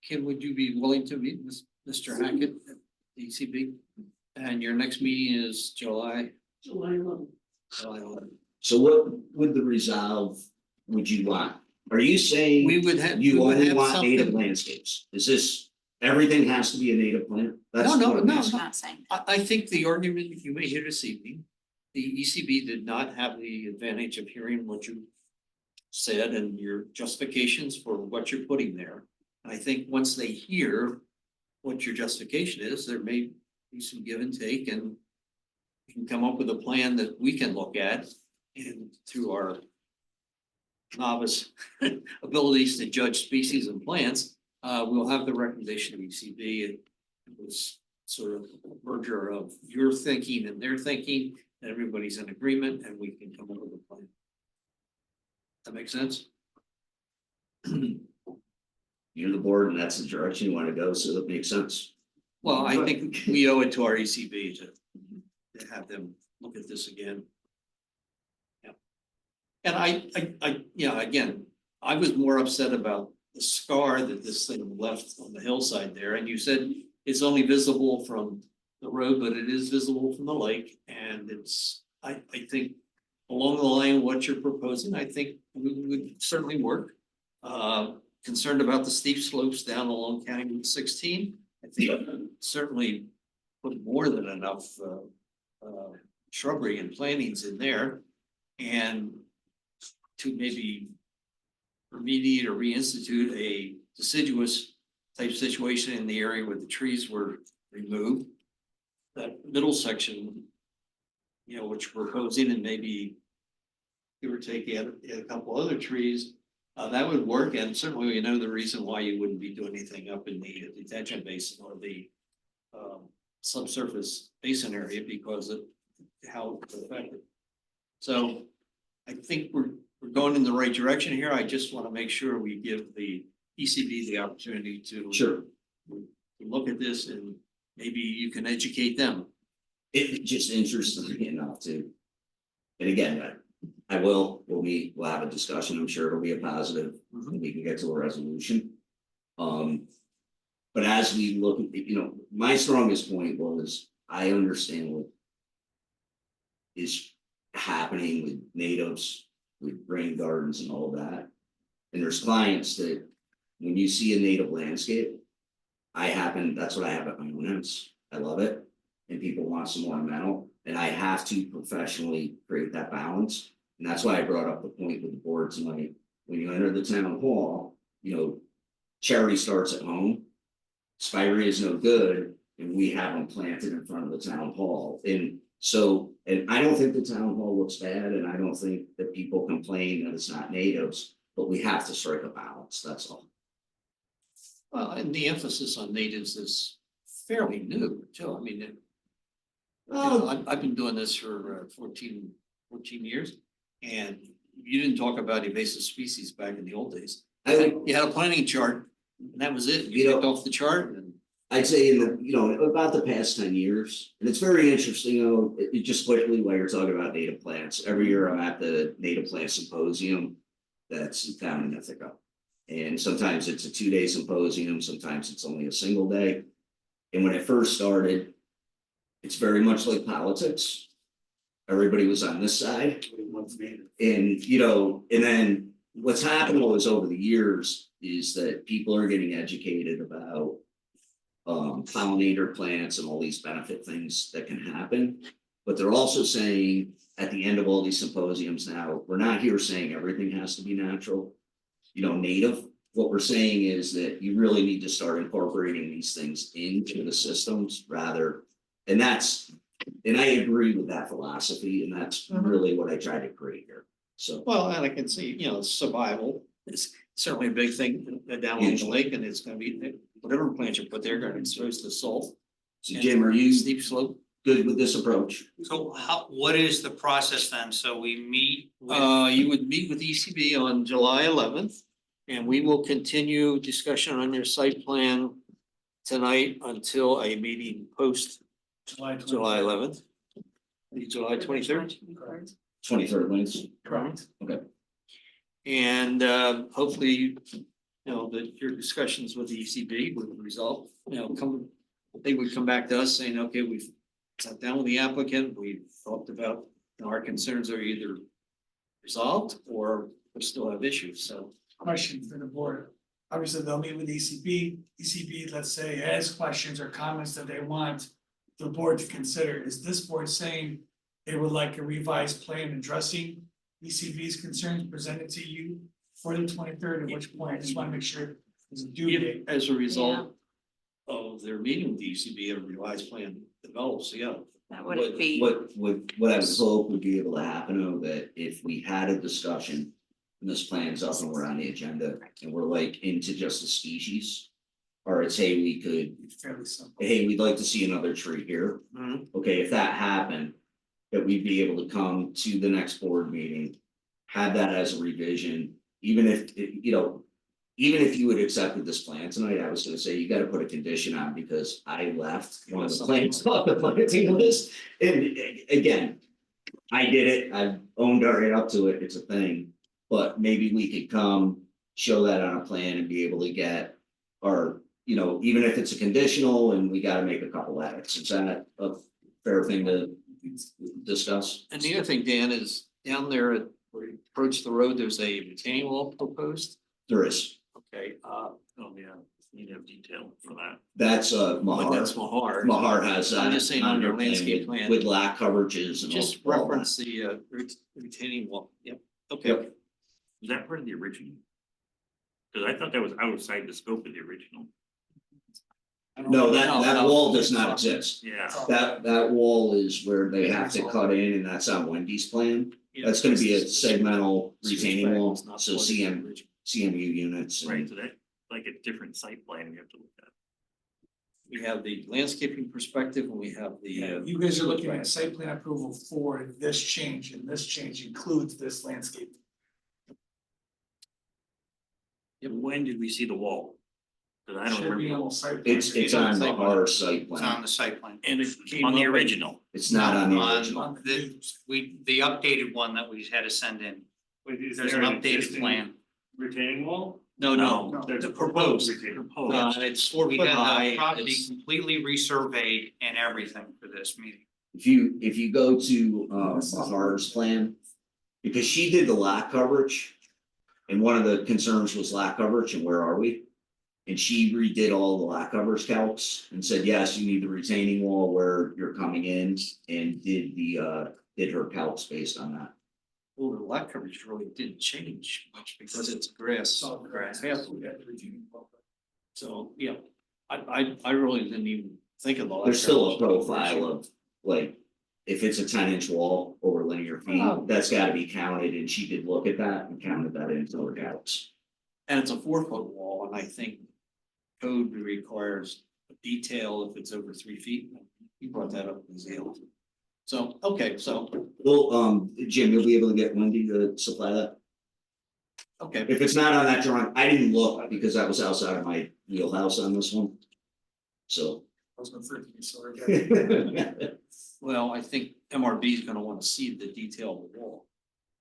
Kim, would you be willing to meet with Mr. Hackett at the ECB? And your next meeting is July 11th. So what would the resolve would you want? Are you saying We would have. you we would only have want native something- landscapes? Is this, everything has to be a native plant? That's No, what I'm no, asking. Not saying. I think the argument you may hear this evening, the ECB did not have the advantage of hearing what you said and your justifications for what you're putting there. And I think once they hear what your justification is, there may be some give and take, and we can come up with a plan that we can look at, and through our novice abilities to judge species and plants, we'll have the recommendation of ECB. It was sort of merger of your thinking and their thinking, and everybody's in agreement, and we can come up with a plan. That makes sense? You're the board and that's the direction you wanna go, so that makes sense. Well, I think we owe it to our ECB to have them look at this again. Yeah. And again, I was more upset about the scar that this thing left on the hillside there, and you said it's only visible from the road, but it is visible from the lake, and it's, I think along the line of what you're proposing, I think would certainly work. Concerned about the steep slopes down along County Route 16. I think certainly put more than enough shrubbery and plantings in there. And to maybe remediate or reinstitute a deciduous type situation in the area where the trees were removed. That middle section, which we're proposing, and maybe give or take add a couple other trees, that would work. And certainly we know the reason why you wouldn't be doing anything up in the detention basin or the subsurface basin area because of how it's affected. So I think we're going in the right direction here. I just want to make sure we give the ECB the opportunity to Sure. Look at this, and maybe you can educate them. It just interests me enough to. And again, we'll have a discussion, I'm sure it'll be a positive, and we can get to a resolution. But as we look at, my strongest point was, I understand what is happening with natives, with rain gardens and all that. And there's clients that, when you see a native landscape, that's what I have at my own house. I love it. And people want some ornamental, and I have to professionally create that balance. And that's why I brought up the point with the board tonight. When you enter the town hall, charity starts at home. Spirea is no good, and we have them planted in front of the town hall. And I don't think the town hall looks bad, and I don't think that people complain that it's not natives, but we have to strike a balance, that's all. Well, and the emphasis on natives is fairly new, too. I mean, I've been doing this for 14 years, and you didn't talk about invasive species back in the old days. You had a planting chart, and that was it. You picked off the chart, and I'd say about the past 10 years, and it's very interesting, it just quickly while you're talking about native plants, every year I'm at the Native Plant Symposium that's down in Ithaca. And sometimes it's a 2-day symposium, sometimes it's only a single day. And when it first started, it's very much like politics. Everybody was on this side. And, and then what's happened was over the years is that people are getting educated about pollinator plants and all these benefit things that can happen. But they're also saying at the end of all these symposiums now, we're not here saying everything has to be natural, native. What we're saying is that you really need to start incorporating these things into the systems rather, and I agree with that philosophy, and that's really what I try to create here. So. well, and I can see, survival is certainly a big thing down on the lake, and it's going to be whatever plants you put there, going to be exposed to salt. So Jim, are you steep slope? Good with this approach? So what is the process then? So we meet with. You would meet with ECB on July 11th, and we will continue discussion on your site plan tonight until a meeting post July 11th. July 23rd. 23rd, Wednesday. Correct. Okay. And hopefully, that your discussions with the ECB would result, they would come back to us saying, okay, we've sat down with the applicant, we've talked about, our concerns are either resolved or we still have issues, so. Question for the board. Obviously, they'll meet with ECB. ECB, let's say, has questions or comments that they want the board to consider. Is this board saying they would like a revised plan addressing ECB's concerns presented to you for the 23rd? At which point, I just want to make sure there's a due date. As a result of their meeting with the ECB, a revised plan develops, That would be. What I would hope would be able to happen, that if we had a discussion and this plan's up and we're on the agenda and we're like into just the species, or it's, hey, we could, Fairly simple. hey, we'd like to see another tree here. Okay, if that happened, that we'd be able to come to the next board meeting, have that as a revision, even if, you know, even if you would accepted this plan tonight, I was gonna say, you gotta put a condition on, because I left one of the plans off the planting list. And again, I did it, I've owned right up to it, it's a thing, but maybe we could come, show that on a plan and be able to get. Or, you know, even if it's a conditional and we gotta make a couple edits, is that a fair thing to discuss? And the other thing, Dan, is down there at where you approach the road, there's a retaining wall proposed. There is, Okay, Oh, yeah, you need to have detail for that. that's but Mahar. that's Mahar. Mahar has that. I'm just saying on on their your plan landscape with- plan. With lack coverages and all. Just all that. reference the retaining wall, yep, okay. Yep. Is that part of the original? Cause I thought that was outside the scope of the original. No, that wall does not exist. Yeah. That wall is where they have to cut in, and that's on Wendy's plan. That's gonna be a segmental retaining wall, so CMU units. and- Right, so that, like a different site plan we have to look at. We have the landscaping perspective and we have the. You guys are looking at site plan approval for this change, and this change includes this landscape. When did we see the wall? Cause I don't Should be remember. on the site plan. It's on Mahar site plan. the site plan. And it came On the up- original. It's not on the On original. the updated one that we had to send in. Wait, is There's there an updated existing plan. Retaining wall? No, No. There's a proposed. retaining. And it's 4 We foot had high. the property it's- completely resurveyed and everything for this meeting. If you go to Mahar's plan, because she did the lot coverage. And one of the concerns was lot coverage, and where are we? And she redid all the lot coverage calcs and said, yes, you need the retaining wall where you're coming in, and did her calcs based on that. Well, the lot coverage really didn't change much because it's grass. So the grass has to be at the retaining wall. So, yeah, I really didn't even think of the. lot There's still a coverage. profile of, like, if it's a 10-inch wall over linear feet, that's gotta be counted, and she did look at that and counted that into her calcs. And it's a 4 foot wall, and I think code requires a detail if it's over 3 feet. You brought that up in Zeal. So, okay, so, Well, Jim, you'll be able to get Wendy to supply that? okay, If it's not on that drawing, I didn't look because that was outside of my wheelhouse on this one. So. I was gonna freak you, sorry. well, I think MRB is gonna wanna see the detail of the wall.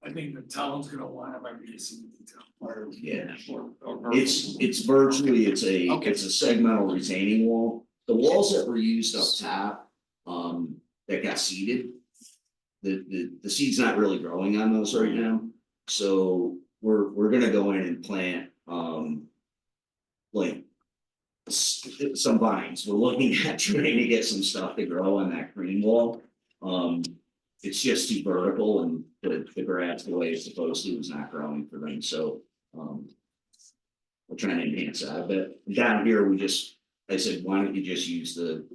I think the town's gonna want it by BDC detail. Yeah. Or- It's virtually, it's a Okay. segmental retaining wall. The walls that were used up top, that got seeded. The seed's not really growing on those right now, so we're gonna go in and plant, like. Some vines, we're looking at trying to get some stuff to grow on that green wall. It's just too vertical, and the grass, the way it's supposed to, is not growing for them, so, we're trying to enhance that a bit. Down here, I said, why don't you just use the,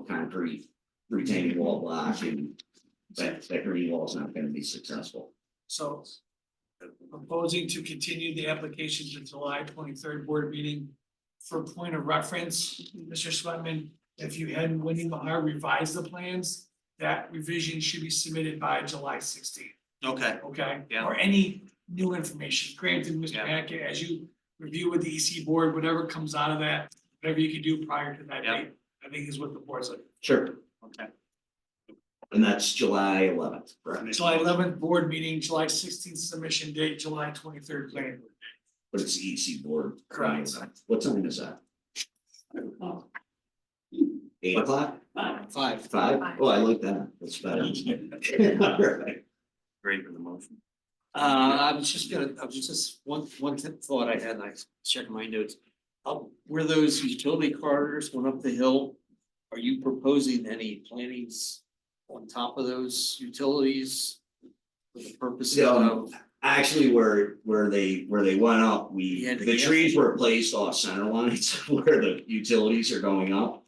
concrete retaining wall block, and that green wall's not gonna be successful. So proposing to continue the application to July 23rd board meeting. For point of reference, Mr. Sweatman, if you had Wendy Mahar revise the plans, that revision should be submitted by July 16th. Okay. Okay? Yeah. Or any new information. Granted, Mr. Yeah. Hackett, as you review with the EC board, whatever comes out of that, whatever you can do prior to that Yeah. date, I think is what the board's like. Sure. Okay. And that's July 11th, correct? July 11th board meeting, July 16th submission date, July 23rd planning board. But it's the EC board. Correct. What time is that? 8 o'clock? 5. 5? Oh, I like that, that's better. Alright. Great for the motion. I was just one thought I had, and I checked my notes. Where those utility corridors went up the hill, are you proposing any plantings on top of those utilities? For the purposes of, Actually, where they went up, Yeah, the trees were placed off center lines where the utilities are going up.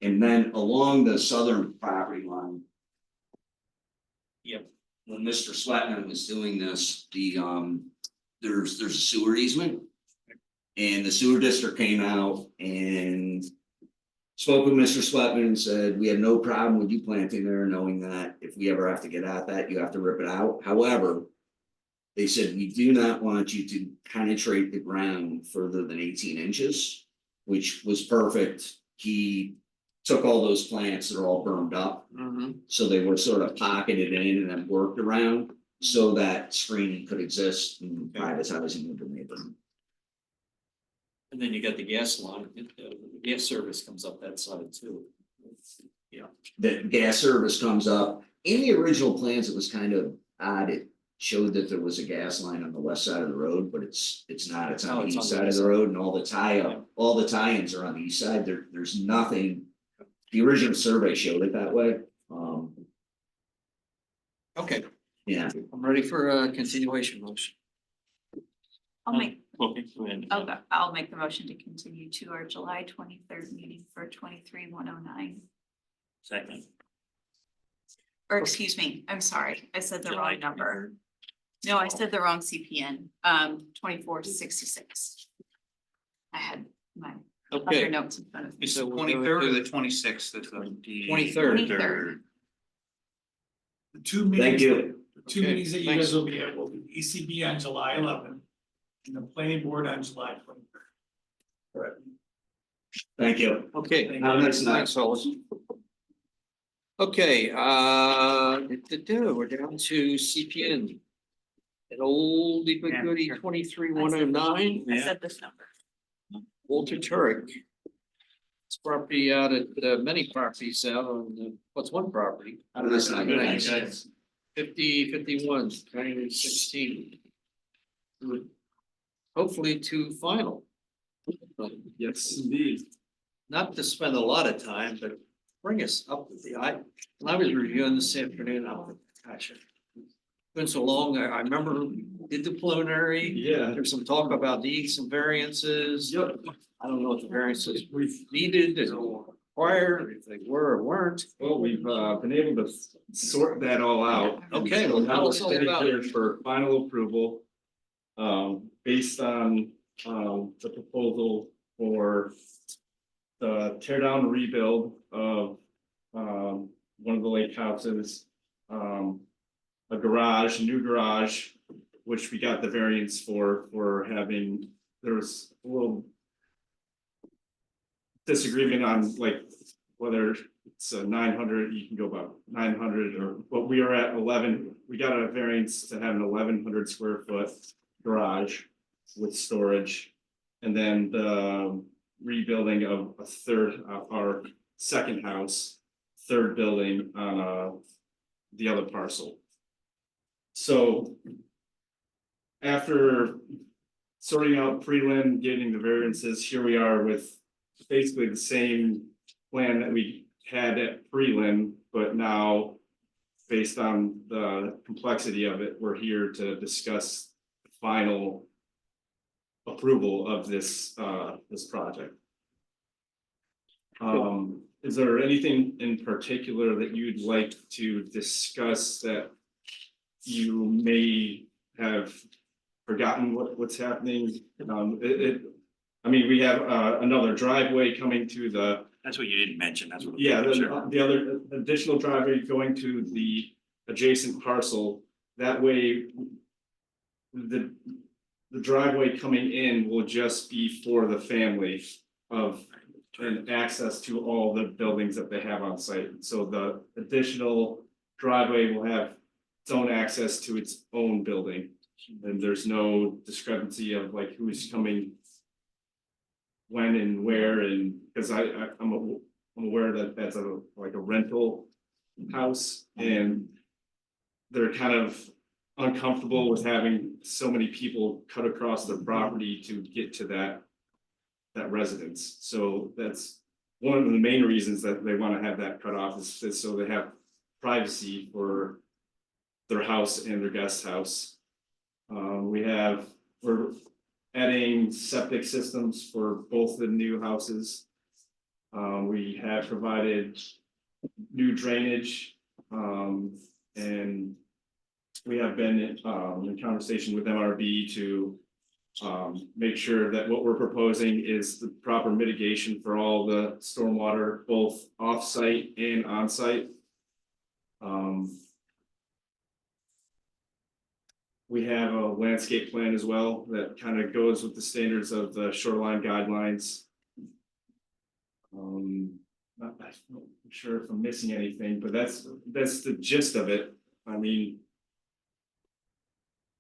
And then along the southern property line. Yep. When Mr. Sweatman was doing this, there's a sewer easement. And the sewer district came out and spoke with Mr. Sweatman and said, we have no problem with you planting there, knowing that if we ever have to get at that, you have to rip it out. However, they said, we do not want you to penetrate the ground further than 18 inches, which was perfect. He took all those plants that are all burned up. So they were sort of pocketed in and then worked around so that screening could exist in privatizing the neighborhood. And then you got the gas line, the gas service comes up that side too. Yeah. The gas service comes up. In the original plans, it was kind of odd. It showed that there was a gas line on the west side of the road, but it's not. It's on the east side of the road, and all the tie-ins are on the east side. There's nothing. The original survey showed it that way. Okay, Yeah. I'm ready for a continuation motion. I'll make, Okay, go ahead. I'll make the motion to continue to our July 23rd meeting for 23-109. Second. Or excuse me, I'm sorry, I said the July wrong number. No, I said the wrong CPN, 2466. I had my other Okay, notes in front of me. It's So the we'll go 23rd or to- the 26th of the. 23rd. 23rd. The two Thank meetings, you. the two Okay, meetings that you thanks. guys will be at will be ECB on July 11th. And the planning board on July 23rd. Thank you. Okay. Have a nice night. Thanks, Hollis. Okay, we're down to CPN. An oldie but goodie 23-109. I said this number. Walter Turek. It's property out at, many properties out on, what's one property? Have a nice night. Thanks. Thanks. 50-51, 16. Hopefully to final. Yes, indeed. Not to spend a lot of time, but bring us up with when I was reviewing this afternoon, I was, gosh, it's been so long, I remember we did the preliminary. Yeah. There's some talk about needing some variances. Yep. I don't know if the variances we've needed and required, if they were or weren't. Well, we've been able to sort that all out. Okay, well, So tell now us all it's about clear it. for final approval. Based on the proposal for the tear down and rebuild of one of the lake houses. A garage, a new garage, which we got the variance for having, there was a little disagreement on like whether it's a 900, you can go about 900 or, but we are at 11. We got a variance to have an 1,100 square foot garage with storage. And then the rebuilding of a third, our second house, third building on the other parcel. So after sorting out prelim, getting the variances, here we are with basically the same plan that we had at prelim, but now based on the complexity of it, we're here to discuss the final approval of this this project. Is there anything in particular that you'd like to discuss that you may have forgotten what's happening? I mean, we have another driveway coming to the. That's what you didn't mention, that's what. Yeah, Sure. the other additional driveway going to the adjacent parcel. That way, the driveway coming in will just be for the family of and access to all the buildings that they have on site. So the additional driveway will have its own access to its own building. And there's no discrepancy of like who's coming when and where, and because I'm aware that that's like a rental house, and they're kind of uncomfortable with having so many people cut across their property to get to that residence. So that's one of the main reasons that they want to have that cut off, is so they have privacy for their house and their guest house. We're adding septic systems for both the new houses. We have provided new drainage, and we have been in conversation with MRB to make sure that what we're proposing is the proper mitigation for all the stormwater, both off-site and on-site. We have a landscape plan as well that kind of goes with the standards of the shoreline guidelines. I'm not sure if I'm missing anything, but that's the gist of it. I mean,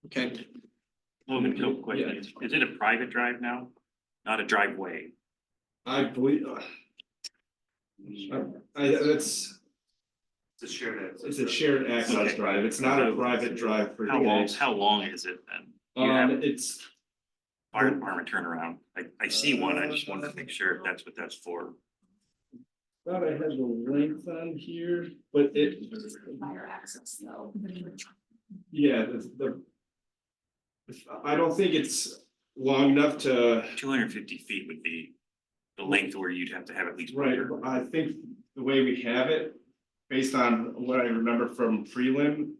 Okay, Moving to a question, is it a private drive now? Not a driveway? I believe. That's, It's a shared access. it's a shared access Okay. drive. It's not a private drive per se. How long is it then? Do you have It's, fire department turnaround? I see one, I just wanted to make sure if that's what that's for. thought I had the length on here, but it, Fire access though. yeah, I don't think it's long enough to. 250 feet would be the length where you'd have to have at least. Right, I think the way we have it, based on what I remember from prelim,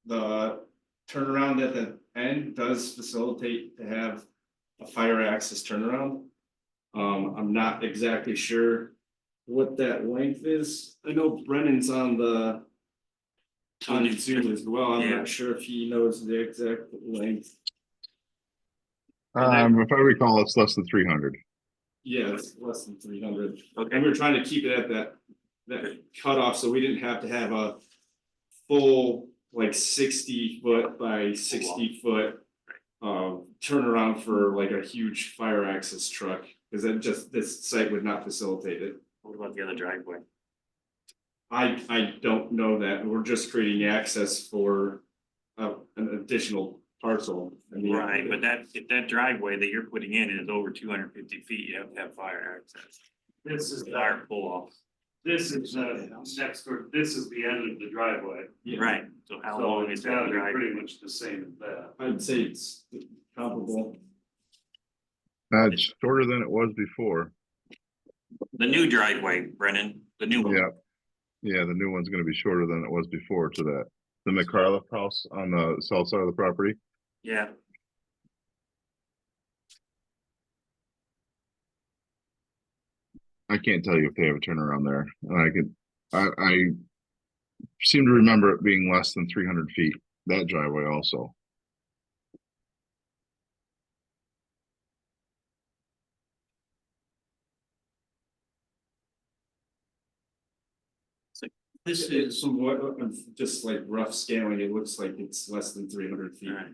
the turnaround at the end does facilitate to have a fire access turnaround. I'm not exactly sure what that length is. I know Brennan's on Zoom as well. I'm Yeah. not sure if he knows the exact length. If I recall, it's less than 300. Yeah, it's less than 300. Okay. And we were trying to keep it at that cutoff, so we didn't have to have a full like 60-foot by 60-foot turnaround for like a huge fire access truck, because this site would not facilitate it. What about the other driveway? I don't know that. We're just creating access for an additional parcel. I mean, Right, but if that driveway that you're putting in is over 250 feet, you have to have fire access. This is, Fire pull off. this is next door, this is the end of the driveway. Yeah. Right, so how So long it's is gotta that be driveway? pretty much the same as that. I'd say it's comparable. It's shorter than it was before. The new driveway, Brennan, the new one. Yeah. Yeah, the new one's gonna be shorter than it was before to that. The McCarliff house on the south side of the property. Yeah, I can't tell you if they have a turnaround there. And I seem to remember it being less than 300 feet, that driveway also. this is, From what, just like rough scaling, it looks like it's less than 300 feet. alright.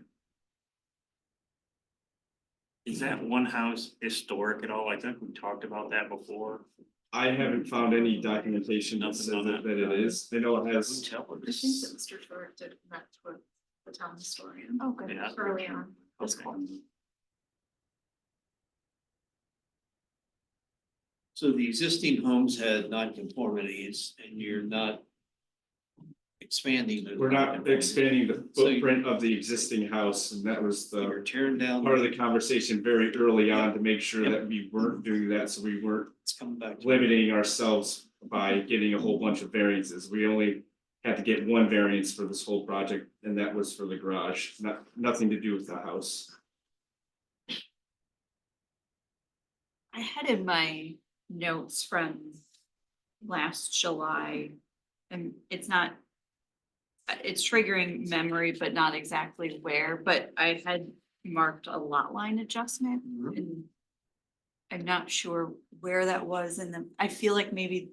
Is that one house historic at all? I think we talked about that before. I haven't found any documentation that Nothing says on that that. it is. I know it has. I think that Mr. Turek did that with the town historian. Oh, good, Yeah. early on. That's Okay. cool. so the existing homes had nonconformities and you're not expanding. the We're not nonconformities. expanding the So you- footprint of the existing house, and that was You're the tearing down. part of the conversation very early on to make sure that we weren't doing that, so we weren't It's coming back. to- limiting ourselves by getting a whole bunch of variances. We only had to get one variance for this whole project, and that was for the garage, nothing to do with the house. I had in my notes from last July, and it's not. It's triggering memory, but not exactly where, but I had marked a lot line adjustment and. I'm not sure where that was I feel like maybe.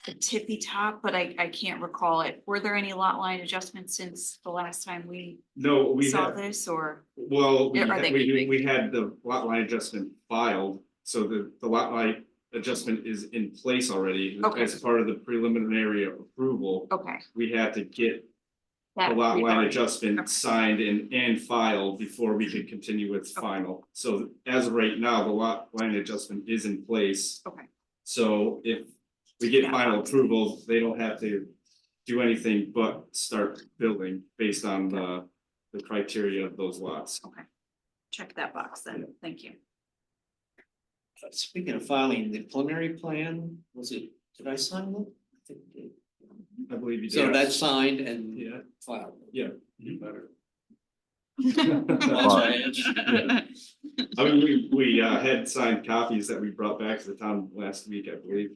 The tippy top, but I can't recall it. Were there any lot line adjustments since the last time we No, we saw have, this or? well, Are they moving? we had the lot line adjustment filed, so the lot line adjustment is in place already. Okay. As part of the preliminary approval, Okay. we had to get the that lot we've line already- adjustment okay. signed and filed before we could continue with final. So as of right now, the lot line adjustment is in place. Okay. So if we get Yeah. final approval, they don't have to do anything but start building based on the criteria of those lots. Okay. Check that box then. Thank you. Speaking of filing, the preliminary plan, did I sign it? I think I did. I believe you did. So that's signed and Yeah. filed. Yeah. You better. I mean, we had signed copies that we brought back to the town last week, I believe.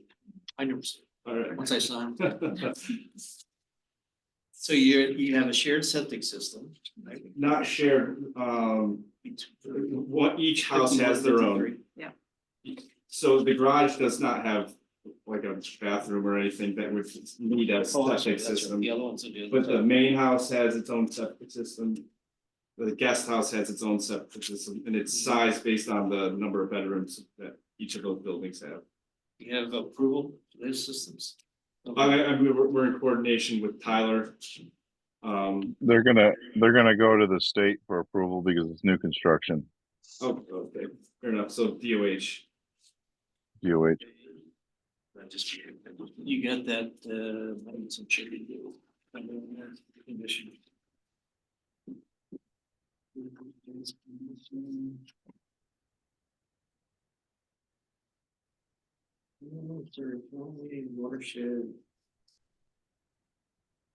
I never saw All right. it. Once I saw it. So you have a shared septic system, right? Not shared, what each house has their own. Yeah. So the garage does not have like a bathroom or anything that would need a Oh, that's right, septic that's right. system. The other ones are doing. But the main house has its own septic system. The guest house has its own septic system and it's sized based on the number of bedrooms that each of those buildings have. You have approval for those systems? We're in coordination with Tyler. They're gonna go to the state for approval because it's new construction, Oh, okay, fair enough. So DOH. DOH. You got that, some chicken deal. Condition. Watershed.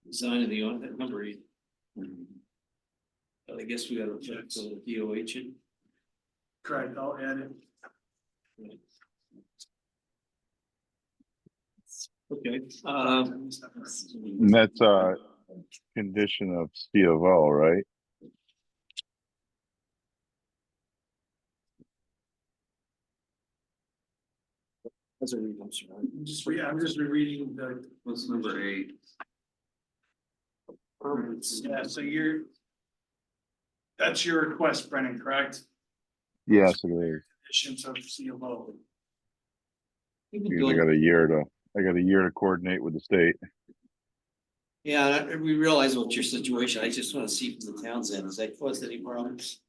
Design of the, that number 8. But I guess we gotta check the DOH in. Correct, I'll add it. Okay, And that's a condition of C of O, right? that's a read, I'm sorry. I'm just rereading the. What's number 8? Yeah, so that's your request, Brennan, correct? Yes, it is. Conditions of C of O. Because I got a year to coordinate with the state. Yeah, we realize what your situation, I just wanna see from the town's end, has that caused any problems?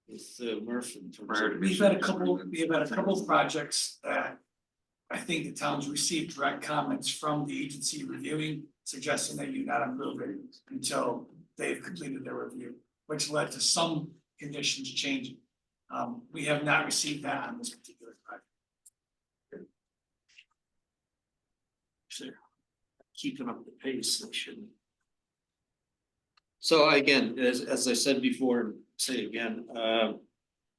With Murph in terms of- We've had a couple projects that I think the town's received direct comments from the agency reviewing, suggesting that you not approve it until they've completed their review, which led to some conditions changing. We have not received that on this particular project. They're keeping up the pace, they shouldn't. So again, as I said before, say again,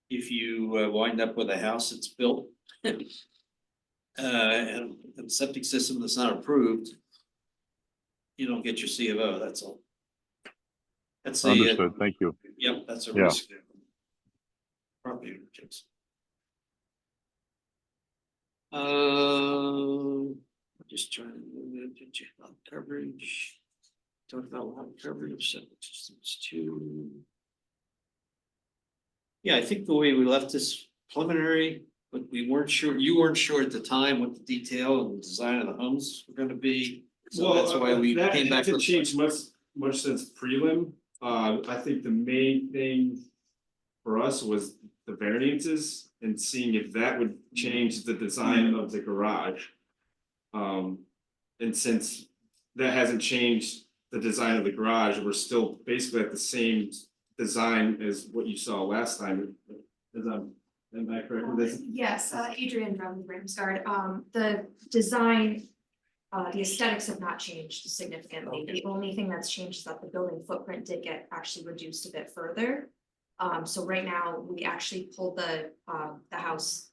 if you wind up with a house that's built. And the septic system that's not approved. You don't get your C of O, that's all. That's the. Understood, thank you. Yep, that's a Yeah. risk. Property checks. Just trying to check on coverage. Talk about lot coverage, septic systems too. Yeah, I think the way we left this preliminary, but we weren't sure, you weren't sure at the time what the detail and design of the homes were gonna be. So that's why we That came back. hasn't with- changed much since prelim. I think the main thing for us was the variances and seeing if that would change the design of the garage. And since that hasn't changed the design of the garage, we're still basically at the same design as what you saw last time. Am I correct with this? Yes, Adrian from Bramsgard, the design, the aesthetics have not changed significantly. The only thing that's changed is that the building footprint did get actually reduced a bit further. So right now, we actually pulled the house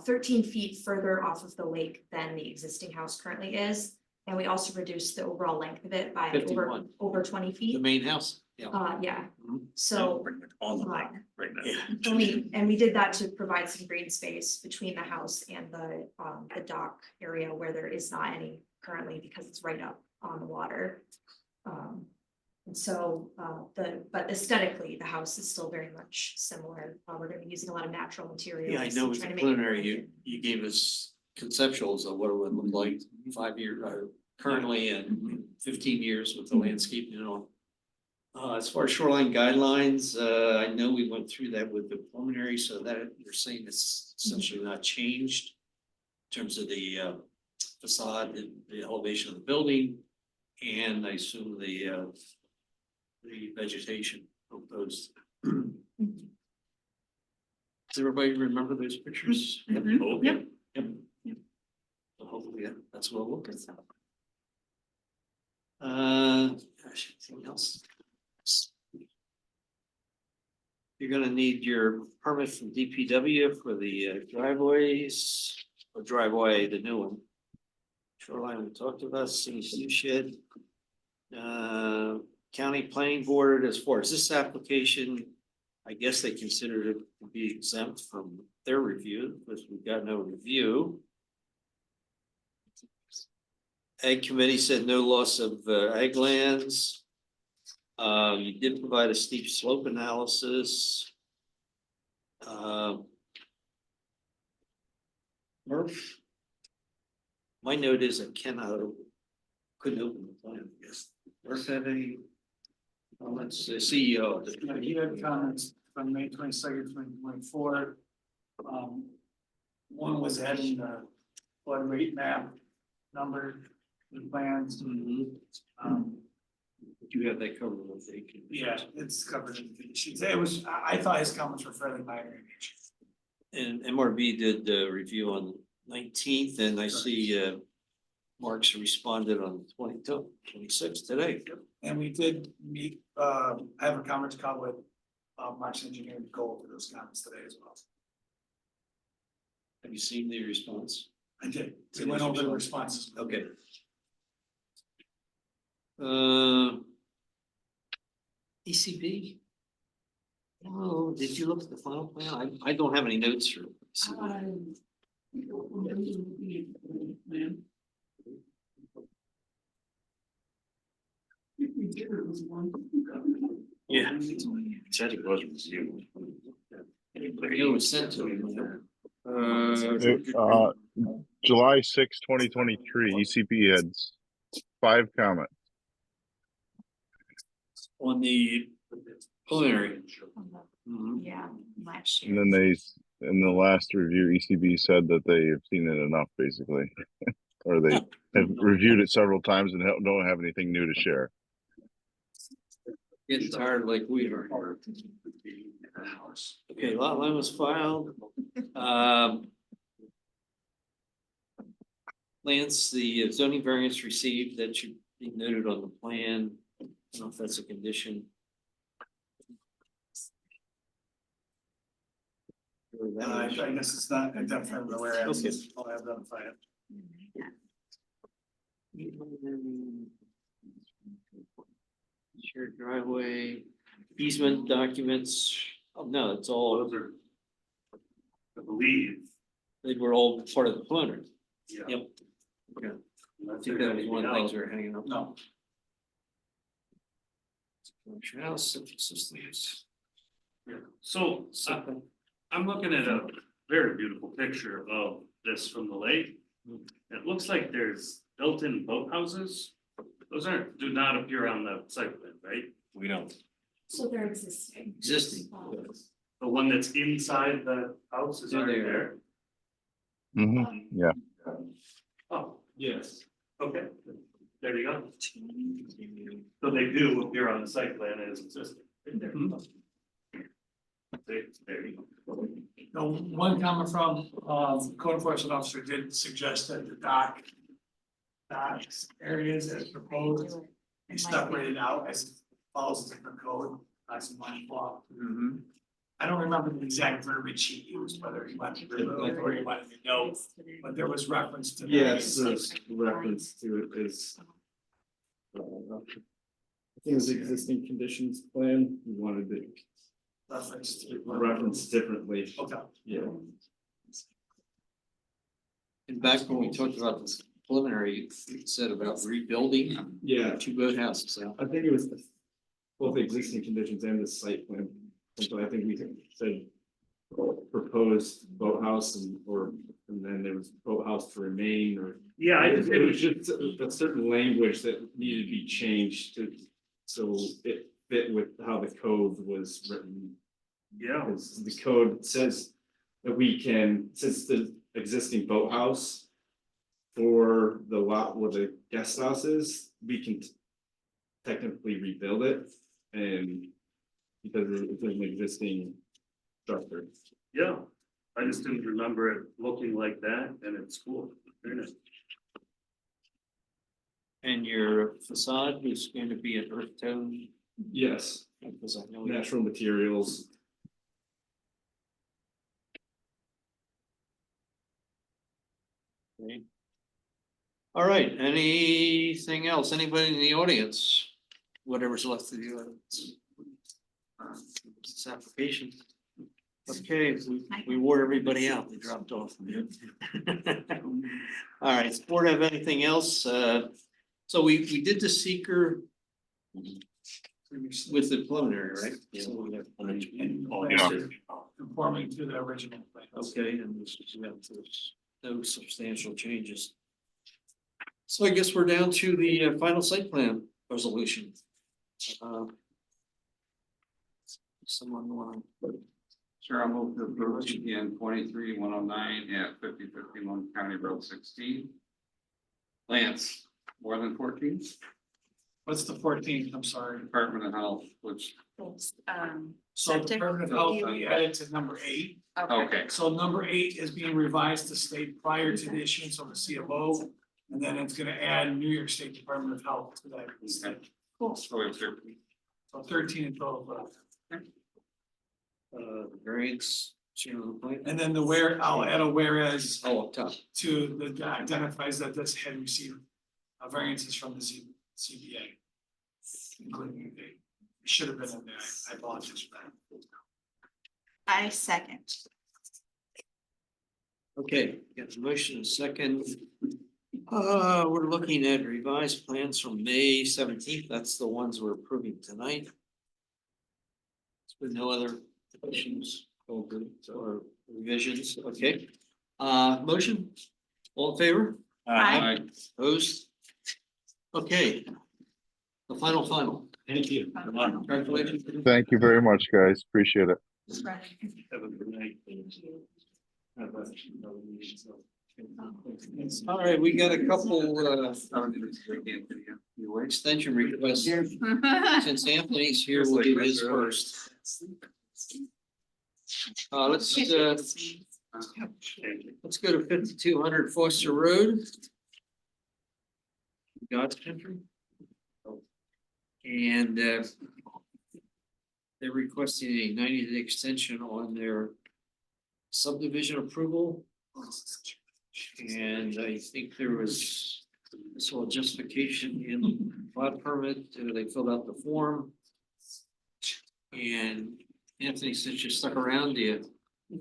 13 feet further off of the lake than the existing house currently is. And we also reduced the overall length of it by 51. over 20 feet. The main house, yeah. Yeah, Mhm. so. Bring it on the line right now. And we did that to provide some green space between the house and the dock area where there is not any currently because it's right up on the water. And so but aesthetically, the house is still very much similar. We're gonna be using a lot of natural materials. Yeah, I know with the trying to make it preliminary, you gave us conceptuals of what it would look like 5 years, currently and 15 years with the landscape, you know. As far as shoreline guidelines, I know we went through that with the preliminary, so that you're saying it's essentially not changed. In terms of the facade, the elevation of the building, and I assume the vegetation proposed. Does everybody remember those pictures? Mhm. Oh, Yep. Yep. So hopefully that's what we'll look at. Gosh, anything else? You're gonna need your permit from DPW for the driveways, or driveway, the new one. Shoreline, we talked about, CSU shed. County planning board, as far as this application, I guess they considered it to be exempt from their review, because we've got no review. Ag committee said no loss of ag lands. You did provide a steep slope analysis. Murph. My note is I couldn't open the plan, I guess. Murph have any comments, the CEO? Yeah, he had comments from May 22nd, 2024. One was adding the flood rate map number to the plans. You have that covered with the. Yeah, it's covered in the sheets. It was, I thought his comments were fairly minor in nature. And MRB did the review on the 19th, and I see Mark's responded on the 26th today. And we did meet, have a conference call with Mark's engineer to go over those comments today as well. Have you seen the response? I did. They went over the responses. Okay. ECB? Oh, did you look at the final plan? I don't have any notes for. Yeah. Said it was reviewed. It was sent to him. July 6, 2023, ECP had 5 comments. On the preliminary. Yeah, last year. And then in the last review, ECB said that they have seen it enough, basically. Or they have reviewed it several times and don't have anything new to share. Getting tired like we are. Okay, lot line was filed. Lance, the zoning variance received, that should be noted on the plan. I don't know if that's a condition. I guess it's not identified the whereas. Okay. I'll identify it. Shared driveway, easement documents. Oh, no, it's all, Those are, I believe. they were all part of the preliminary. Yeah. Yep. Okay. I think that was one of the things we were hanging up. No. House, septic systems. Yeah, so I'm looking at a very beautiful picture of this from the lake. It looks like there's built-in boathouses. Those do not appear on the site plan, right? We don't. So they're existing. Existing. The one that's inside the house is They're already there. there. Yeah. Oh, yes, okay, there you go. So they do appear on the site plan as existing. Right there. There you go. No, one comment from code enforcement officer did suggest that the docks areas as proposed be separated out as it follows a different code, that's one law. I don't remember the exact verbiage he used, whether he wanted to remove or he wanted to note, but there was reference to. Yes, there's reference to it is. I think it was existing conditions plan, we wanted to reference differently. Okay. Yeah. And back when we talked about this preliminary, it said about rebuilding. Yeah. 2 boathouses. So I think it was both the existing conditions and the site plan, and so I think we said proposed boathouse and then there was boathouse to remain or. Yeah, I It was just a certain language that needed to be changed so it fit with how the code was written. Yeah. Because the code says that we can, since the existing boathouse for the lot where the guest house is, we can technically rebuild it and because it's an existing structure. Yeah, I just didn't remember it looking like that and it's cool. Very nice. And your facade is going to be an earth tone. Yes, Because I know natural materials. Okay. All right, anything else? Anybody in the audience? Whatever's left of the audience. This application. Okay, we wore everybody out. They dropped off. All right, does the board have anything else? So we did the seeker with the preliminary, right? So we have- Conforming to the original plan. Okay, and there's no substantial changes. So I guess we're down to the final site plan resolution. Someone want to? Sure, I'll move to approve CPN 23-109 at 5051 County Road 16. Lance, more than 14? What's the 14th? I'm sorry. Department of Health, which, So Septic Department of Health, we added to number 8. okay, So number 8 is being revised to state prior to the issuance of the CFO. And then it's gonna add New York State Department of Health to that. cool. So we have 13. So 13 in total. Variance to the point. And then I'll add a whereas Oh, up top. to the that identifies that this had received variances from the CBA. Including the, it should have been in there. I apologize for that. I second. Okay, got the motion and second. We're looking at revised plans from May 17th. That's the ones we're approving tonight. With no other additions or revisions, okay? Motion, all in favor? Aye. Opposed? Okay. The final. Thank you. Congratulations. Thank you very much, guys. Appreciate it. Have a good night. All right, we got a couple extension requests. Since Anthony's here, we'll do his first. Let's go to 5200 Foster Road. God's country. And they're requesting a 90-day extension on their subdivision approval. And I think there was sort of justification in the plot permit, they filled out the form. And Anthony, since you stuck around, do you?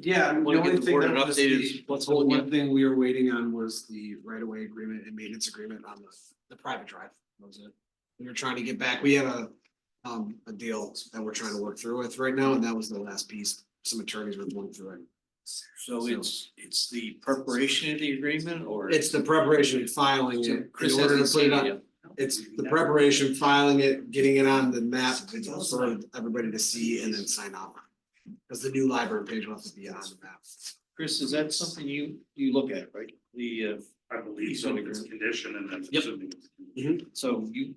Yeah, the wanna only get the thing board that an was update is what's holding one you? thing we were waiting on was the right-of-way agreement and maintenance agreement on the private drive. That was it. We were trying to get back, we have a deal that we're trying to work through with right now, and that was the last piece. Some attorneys were going through it. So it's the preparation of the agreement or? It's the preparation, filing it, in Chris order to hasn't put it seen it on. It's the preparation, filing it, getting it on the map for everybody to see and then sign off. Because the new library page will have to be on the map. Chris, is that something you look at, right? The I believe so, it's condition and then Yep. assuming. it's- so you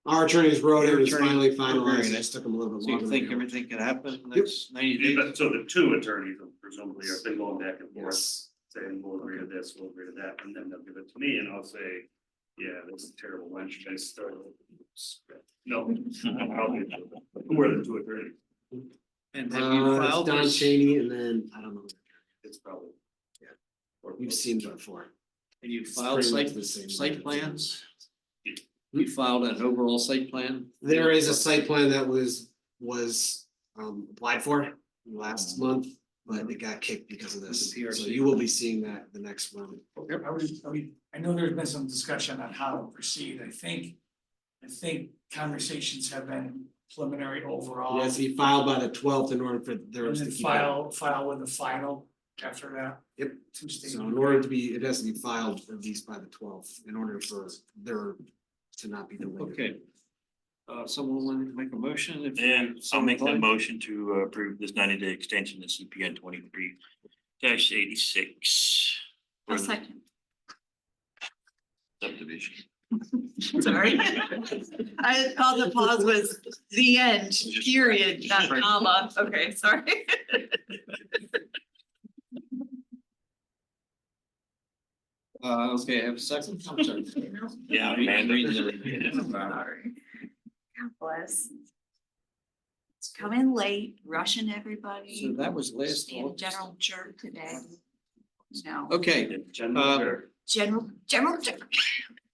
Our attorneys wrote it, Your it's attorney finally preparing finalized, it. it just took them a little bit so you longer. think than- everything can happen in the next 90 days? But so the two attorneys presumably have been going back and forth, Yes. saying, we'll agree to this, we'll agree to that, and then they'll give it to me and I'll say, yeah, this is terrible, why don't you guys start? No. Who are the two attorneys? And have you It's filed Don this? Cheney and then, I don't know, It's probably. we've seen it before. And you It's filed pretty much site the same. site plans? You filed an overall site plan? There is a site plan that was applied for last month, but it got kicked because of this. The PRC. So you will be seeing that the next round. I know there's been some discussion on how to proceed. I think conversations have been preliminary overall. It has to be filed by the 12th in order for there And to then keep it. file with the final after that. Yep. Two stages. So in order to be, it has to be filed at least by the 12th in order for there to not be delayed. Okay. Someone want to make a motion? If And I'll make the someone- motion to approve this 90-day extension to CPN 23-86. I'll second. Subdivision. Sorry. I called the pause was the end, period, not comma. Okay, sorry. Okay, I have a second. I'm sorry. Yeah, Read- Amanda. read the- Sorry. God bless. It's coming late, rushing everybody. So that was last Being a August. general jerk today. No. Okay, General, general.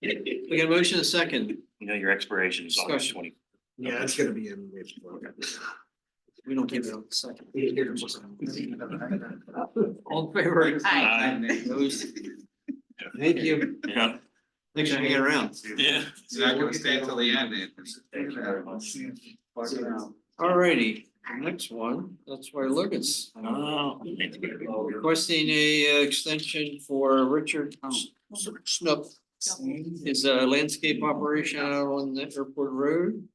We got a motion and a second. You know, your expiration is August Discussion. 20. Yeah, it's gonna be in. We don't give it a second. All in favor? Aye. Opposed? Thank you. Yeah. Thanks for hanging around. Yeah. It's not gonna stay until the end, Anthony. Thank you very much. Alrighty, next one, that's why Logan's Oh. requesting a extension for Richard Snook. His landscape operation out on the airport road.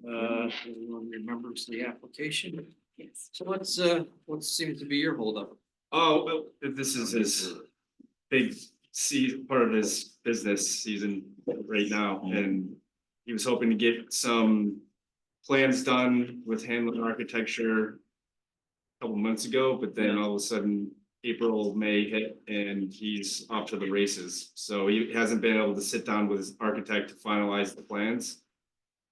Everyone remembers the application. Yes. So what seems to be your holdup? Oh, well, this is his big part of his business season right now, and he was hoping to get some plans done with Hanlon Architecture a couple months ago, but then all of a sudden April, May hit and he's off to the races. So he hasn't been able to sit down with his architect to finalize the plans.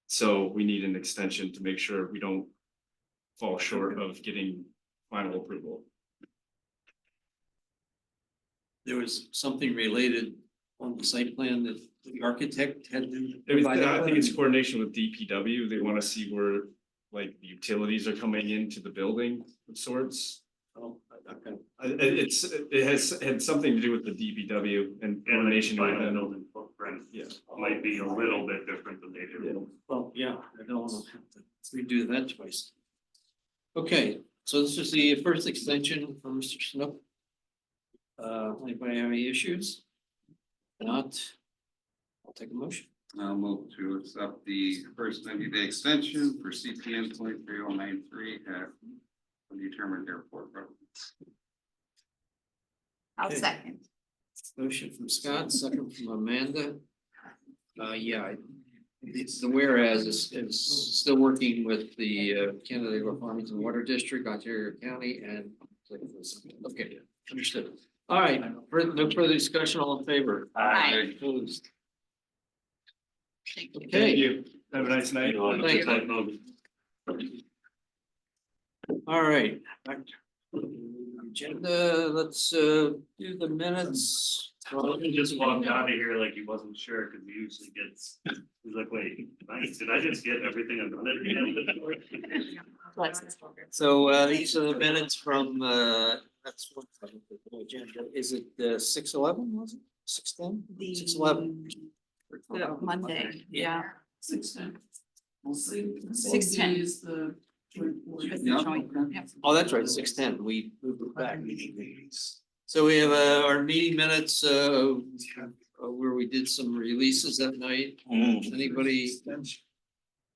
So we need an extension to make sure we don't fall short of getting final approval. There was something related on the site plan that the architect had to It was, provide. I think it's coordination with DPW. They want to see where like the utilities are coming into the building of sorts. Oh, okay. It has had something to do with the DPW and coordination with Final them. building footprint Yeah. might be a little bit different than they do. Well, yeah, I don't want to have to redo that twice. Okay, so this is the first extension for Mr. Snook. Anybody have any issues? Not, I'll take a motion. I'll move to accept the first 90-day extension for CPN 23093 at the determined airport road. I'll Okay. second. Motion from Scott, second from Amanda. Yeah, it's the whereas is still working with the Canada Farmington Water District, Ontario County, and okay, understood. All right, no further discussion, all in favor? Aye. Opposed? Thank you. Thank Okay, you. Have a nice night. Thanks. All right. Back to agenda, let's do the minutes. He just walked out of here like he wasn't sure, because he usually gets, he's like, wait, nice, did I just get everything I've done at the end? So these are the minutes from that's what the agenda, is it 6/11, was it? 6/10? 6/11. Monday, yeah. 6:10. We'll see. 6:10. Is the joint board. With the joint, yep. Oh, that's right, 6/10, we moved it back. So we have our meeting minutes where we did some releases that night. Anybody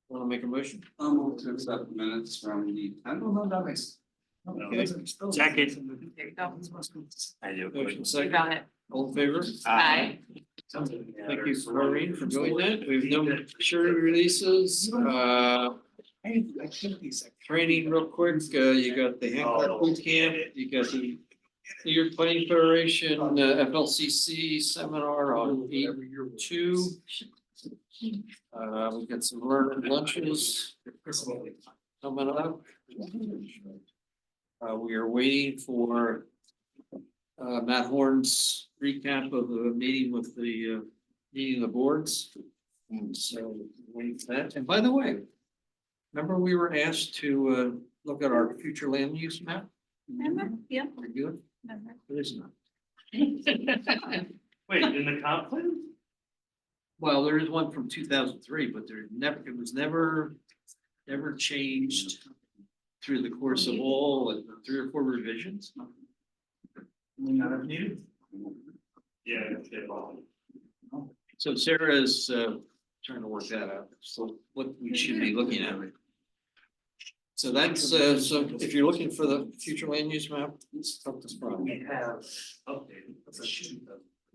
want to make a motion? I'll move to accept the minutes from the 10th. Okay. Second. There you go. I do. Motion You second, got it. all in favor? Aye. Thank you, Maureen, for doing that. We've no surety releases, training real quick, you got the Hancock Boot Camp, you got the New York Planning Federation, FLCC seminar on 8/2. We got some learning lunches coming up. We are waiting for Matt Horn's recap of the meeting with the meeting of the boards. And so waiting for that. And by the way, remember we were asked to look at our future land use map? Remember? Yeah. We're good? Remember. It is not. Wait, in the comp plan? Well, there is one from 2003, but it was never changed through the course of all 3 or 4 revisions. Not if needed. Yeah. So Sarah is trying to work that out, so what we should be looking at. So that's, so if you're looking for the future land use map, it's tough to spot. We have updated.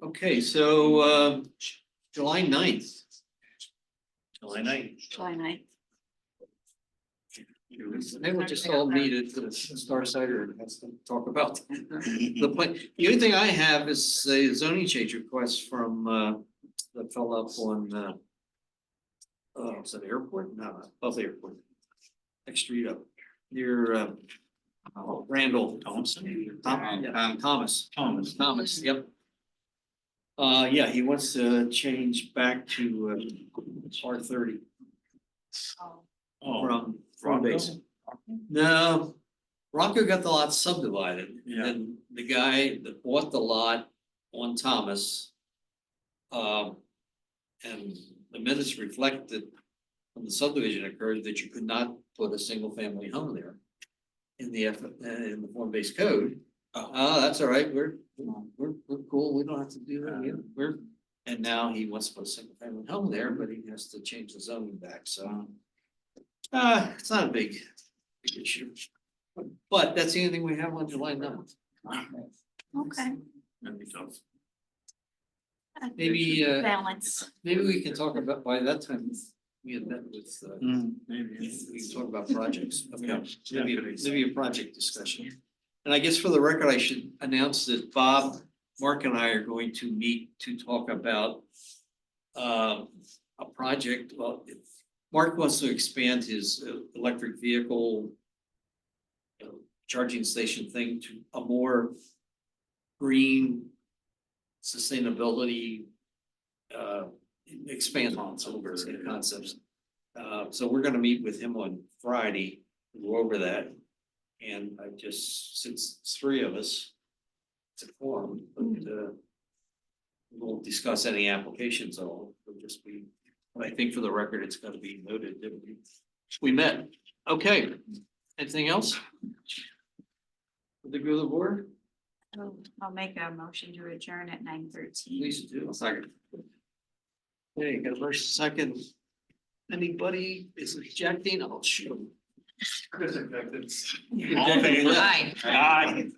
Okay, so July 9th. July 9th. July 9th. Maybe we'll just all meet at the Star Cider and have some talk about the plan. The only thing I have is a zoning change request from the fellow up on is that airport? No, above the airport. Next street up near Randall. Thompson. Thomas, yep. Yeah, he wants to change back to R30 from base. No, Rocco got the lot subdivided, and then the guy that bought the lot on Thomas. And the minutes reflected when the subdivision occurred that you could not put a single family home there. In the form-based code. Oh, that's all right, we're cool, we don't have to do that, and now he wants to put a single family home there, but he has to change the zoning back, so. It's not a big issue. But that's the only thing we have on July 9th. Okay. Maybe, Balance. maybe we can talk about, by that time, we had met with, we can talk about projects. Okay, maybe a project discussion. And I guess for the record, I should announce that Bob, Mark and I are going to meet to talk about a project, well, Mark wants to expand his electric vehicle charging station thing to a more green sustainability, expand on some of those concepts. So we're gonna meet with him on Friday, to go over that. And I just, since it's three of us, it's a forum, but we won't discuss any applications at all. It'll just be, but I think for the record, it's gotta be noted that we met. Okay, anything else? With the good of the board? I'll make a motion to adjourn at 9:13. Please do. Second. Okay, got a first, second. Anybody is objecting? I'll shoot 'em. Chris, I think that's- Objecting, Aye. Aye.